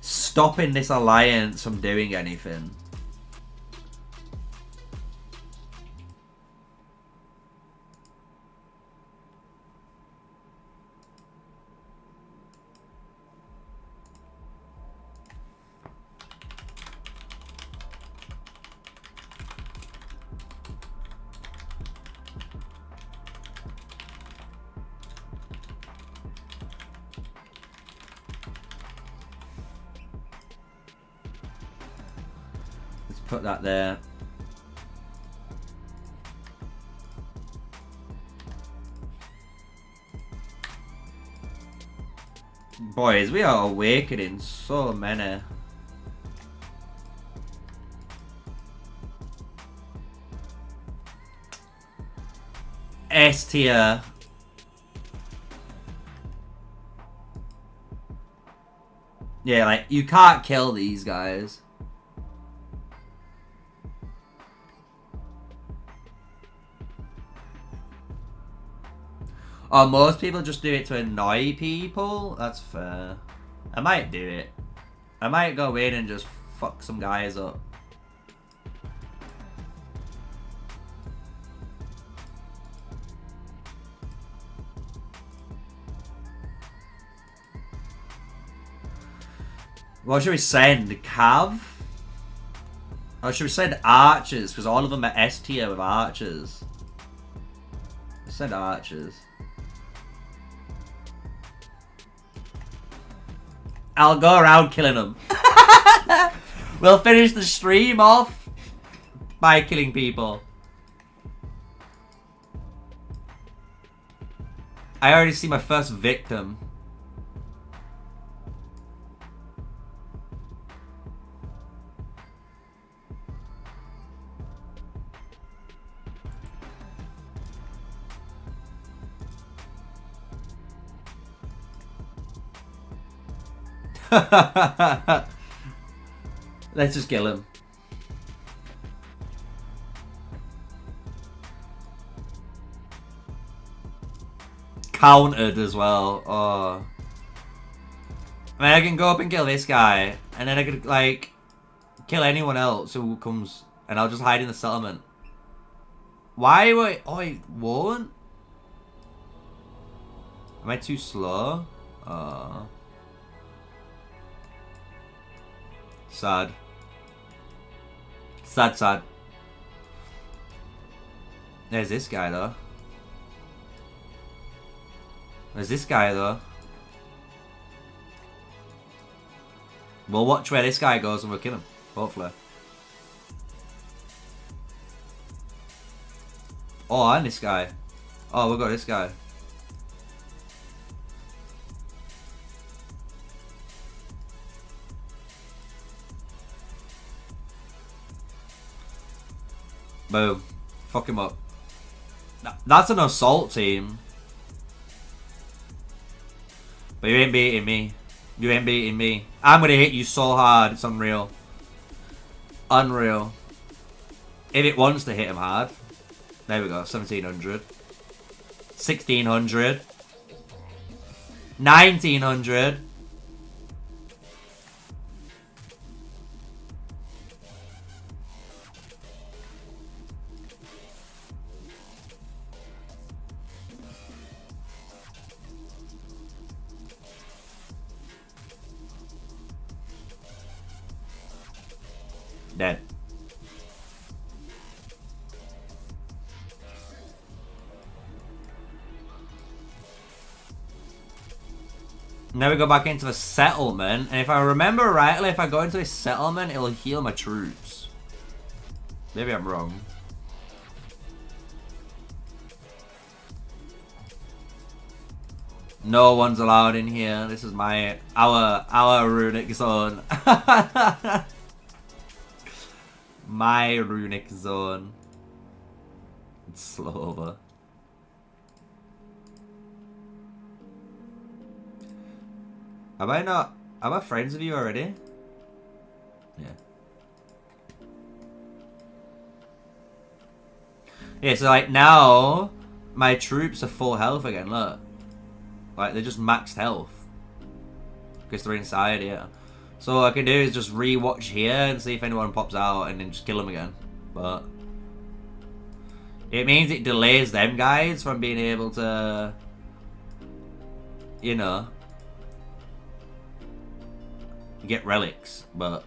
stopping this alliance from doing anything. Put that there. Boys, we are awakening so many. S tier. Yeah, like, you can't kill these guys. Oh, most people just do it to annoy people? That's fair. I might do it. I might go in and just fuck some guys up. What should we send? Cav? Or should we send archers? Because all of them are S tier with archers. Let's send archers. I'll go around killing them. We'll finish the stream off by killing people. I already see my first victim. Let's just kill him. Countered as well. Oh. I mean, I can go up and kill this guy, and then I could, like, kill anyone else who comes, and I'll just hide in the settlement. Why would... Oh, it won't? Am I too slow? Sad. Sad, sad. There's this guy, though. There's this guy, though. We'll watch where this guy goes and we'll kill him. Hopefully. Oh, and this guy. Oh, we've got this guy. Boom. Fuck him up. That's an assault team. But you ain't beating me. You ain't beating me. I'm gonna hit you so hard, it's unreal. Unreal. If it wants to hit him hard. There we go, 1700. 1600. 1900. Dead. Now we go back into the settlement, and if I remember rightly, if I go into this settlement, it'll heal my troops. Maybe I'm wrong. No one's allowed in here. This is our runic zone. My runic zone. It's slower. Am I friends with you already? Yeah. Yeah, so like now my troops are full health again, look. Like they're just maxed health. Because they're inside here. So all I can do is just re-watch here and see if anyone pops out and then just kill them again. But it means it delays them guys from being able to, you know, get relics. But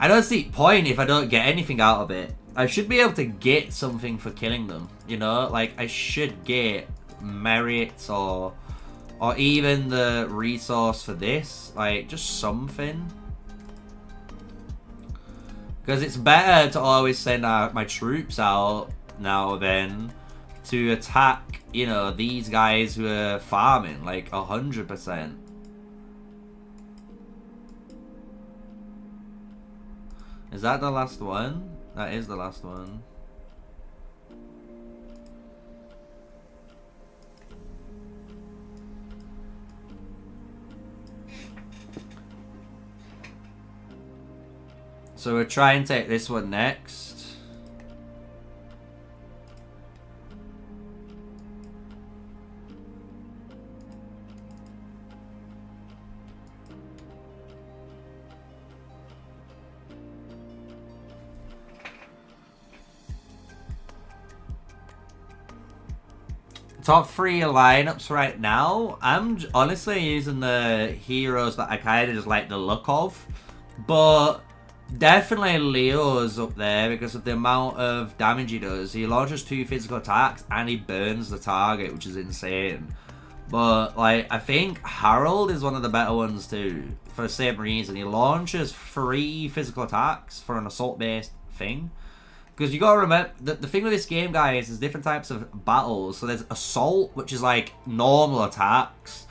I don't see point if I don't get anything out of it. I should be able to get something for killing them, you know? Like I should get merits or even the resource for this, like just something. Because it's better to always send out my troops out now than to attack, you know, these guys who are farming like 100%. Is that the last one? That is the last one. So we'll try and take this one next. Top 3 lineups right now. I'm honestly using the heroes that I kind of just like the look of. But definitely Leo's up there because of the amount of damage he does. He launches 2 physical attacks and he burns the target, which is insane. But like I think Harold is one of the better ones too, for the same reason. He launches 3 physical attacks for an assault based thing. Because you gotta remember, the thing with this game, guys, is different types of battles. So there's assault, which is like normal attacks.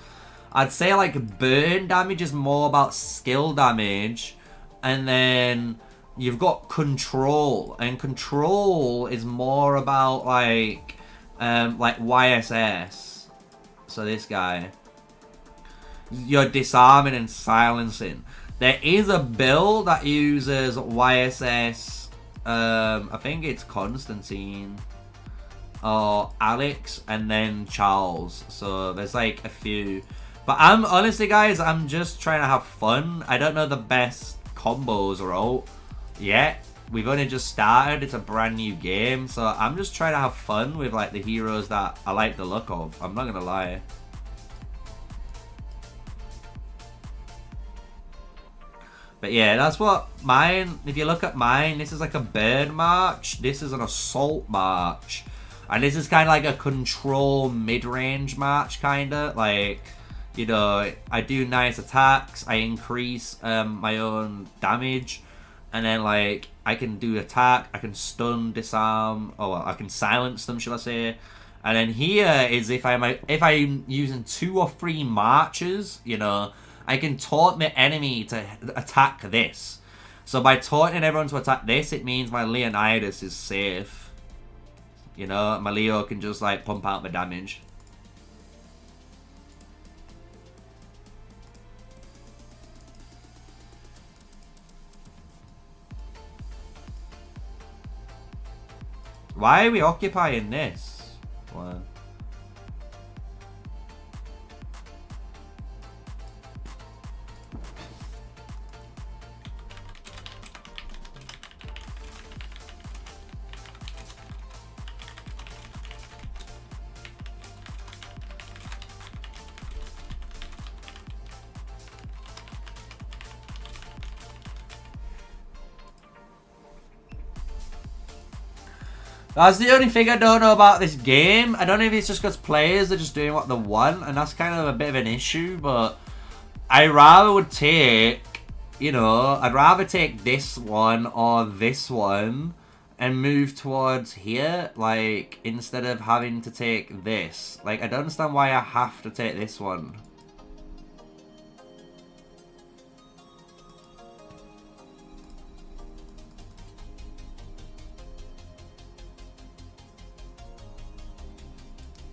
I'd say like burn damage is more about skill damage. And then you've got control. And control is more about like YSS. So this guy. You're disarming and silencing. There is a build that uses YSS. I think it's Constantine or Alex and then Charles. So there's like a few. But I'm honestly, guys, I'm just trying to have fun. I don't know the best combos are out yet. We've only just started. It's a brand new game. So I'm just trying to have fun with like the heroes that I like the look of. I'm not gonna lie. But yeah, that's what mine, if you look at mine, this is like a burn march, this is an assault march, and this is kind of like a control mid-range march, kind of, like, you know, I do nice attacks, I increase my own damage, and then like, I can do attack, I can stun, disarm, or I can silence them, shall I say. And then here is if I'm using 2 or 3 marches, you know, I can taunt my enemy to attack this. So by taunting everyone to attack this, it means my Leonidas is safe. You know, my Leo can just like pump out the damage. Why are we occupying this? What? That's the only thing I don't know about this game. I don't know if it's just because players are just doing what they want, and that's kind of a bit of an issue, but I rather would take, you know, I'd rather take this one or this one and move towards here, like, instead of having to take this. Like, I don't understand why I have to take this one.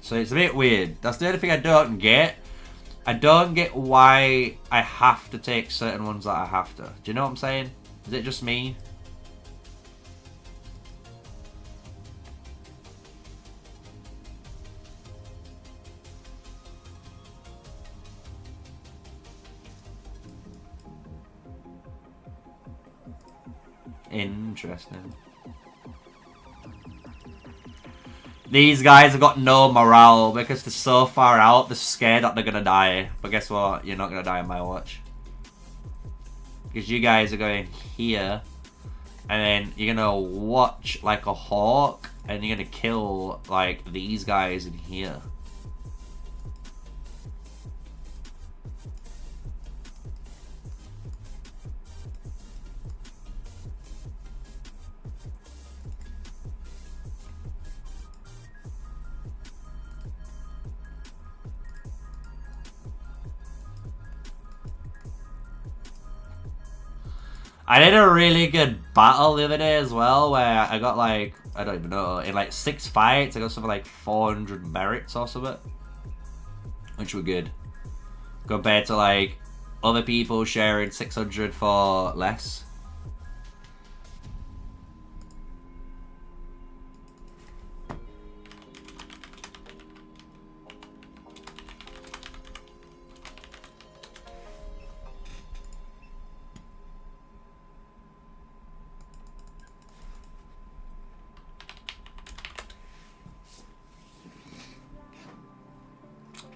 So it's a bit weird. That's the only thing I don't get. I don't get why I have to take certain ones that I have to. Do you know what I'm saying? Is it just me? Interesting. These guys have got no morale because they're so far out, they're scared that they're going to die. But guess what? You're not going to die on my watch. Because you guys are going here. And then you're going to watch like a hawk. And you're going to kill like these guys in here. I did a really good battle the other day as well, where I got like, I don't even know, in like 6 fights, I got something like 400 merits or something. Which were good. Compared to like, other people sharing 600 for less.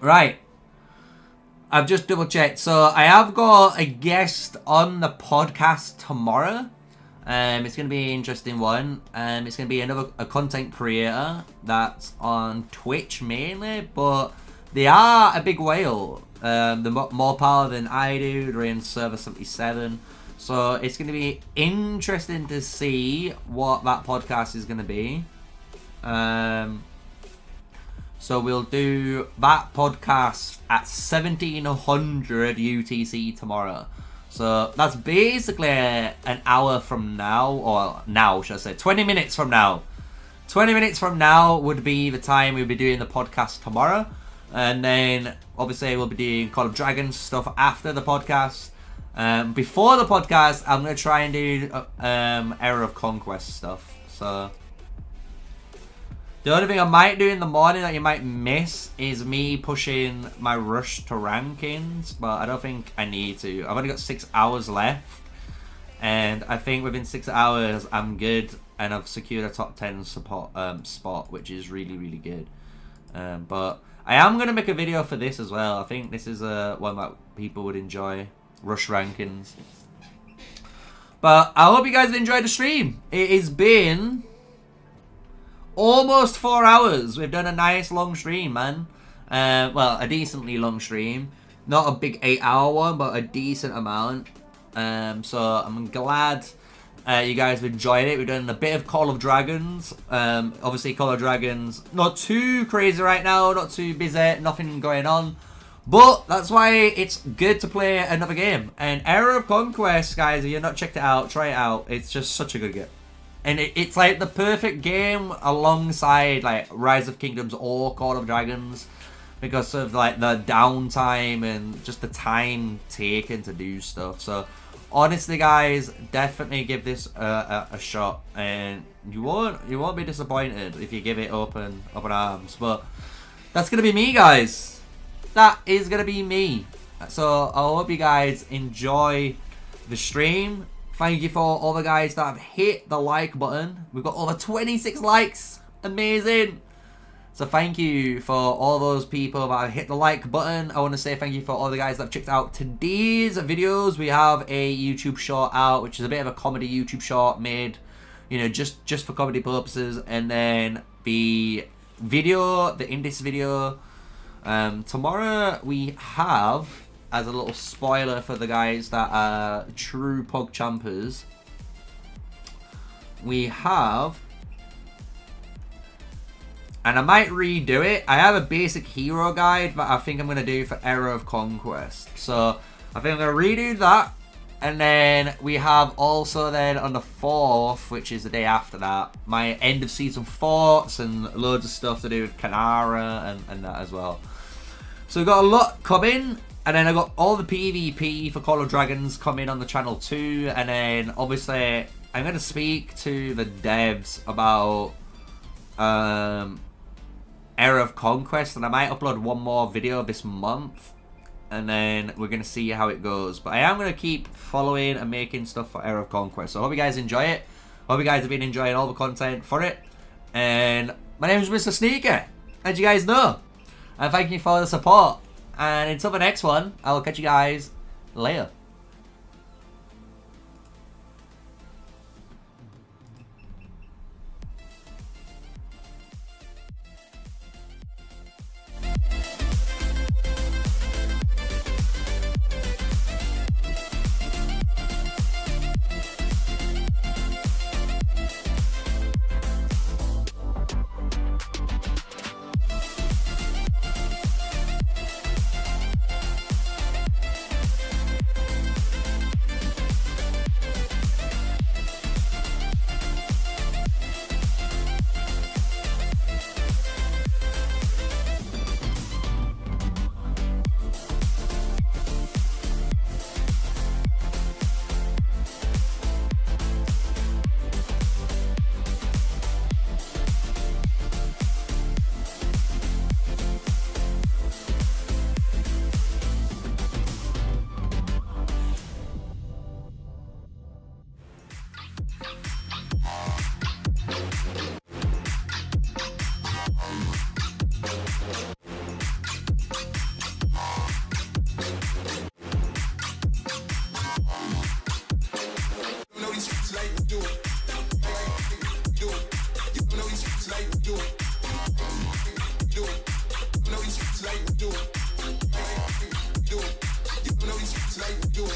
Right, I've just double checked. So I have got a guest on the podcast tomorrow. It's going to be an interesting one. It's going to be a content creator that's on Twitch mainly, but they are a big whale. They're more power than I do. They're in server 77. So it's going to be interesting to see what that podcast is going to be. So we'll do that podcast at 1700 UTC tomorrow. So that's basically an hour from now, or now should I say, 20 minutes from now. 20 minutes from now would be the time we'll be doing the podcast tomorrow. And then obviously we'll be doing Call of Dragons stuff after the podcast. Before the podcast, I'm going to try and do Era of Conquest stuff. So the only thing I might do in the morning that you might miss is me pushing my rush to rankings, but I don't think I need to. I've only got 6 hours left, and I think within 6 hours I'm good, and I've secured a top 10 support spot, which is really, really good. But I am going to make a video for this as well. I think this is one that people would enjoy, rush rankings. But I hope you guys enjoyed the stream. It has been almost 4 hours. We've done a nice long stream, man. Well, a decently long stream. Not a big 8-hour one, but a decent amount. So I'm glad you guys have enjoyed it. We've done a bit of Call of Dragons. Obviously, Call of Dragons not too crazy right now, not too busy, nothing going on. But that's why it's good to play another game. And Era of Conquest, guys, if you've not checked it out, try it out. It's just such a good game. And it's like the perfect game alongside like Rise of Kingdoms or Call of Dragons, because of like the downtime and just the time taken to do stuff. So honestly, guys, definitely give this a shot, and you won't be disappointed if you give it open arms. But that's gonna be me, guys. That is gonna be me. So I hope you guys enjoy the stream. Thank you for all the guys that have hit the like button. We've got over 26 likes. Amazing. So thank you for all those people that have hit the like button. I want to say thank you for all the guys that have checked out today's videos. We have a YouTube short out, which is a bit of a comedy YouTube short made, you know, just for comedy purposes. And then the video, the Indus video. Tomorrow we have, as a little spoiler for the guys that are true PogChampers, we have, and I might redo it. I have a basic hero guide that I think I'm going to do for Era of Conquest. So I think I'm going to redo that. And then we have also then on the 4th, which is the day after that, my end of season forts and loads of stuff to do with Kanara and that as well. So we've got a lot coming. And then I got all the PvP for Call of Dragons coming on the channel too. And then obviously I'm going to speak to the devs about Era of Conquest. And I might upload one more video this month. And then we're going to see how it goes. But I am going to keep following and making stuff for Era of Conquest. So I hope you guys enjoy it. Hope you guys have been enjoying all the content for it. And my name is Mr. Sneaker, as you guys know. And thank you for the support. And until the next one, I will catch you guys later.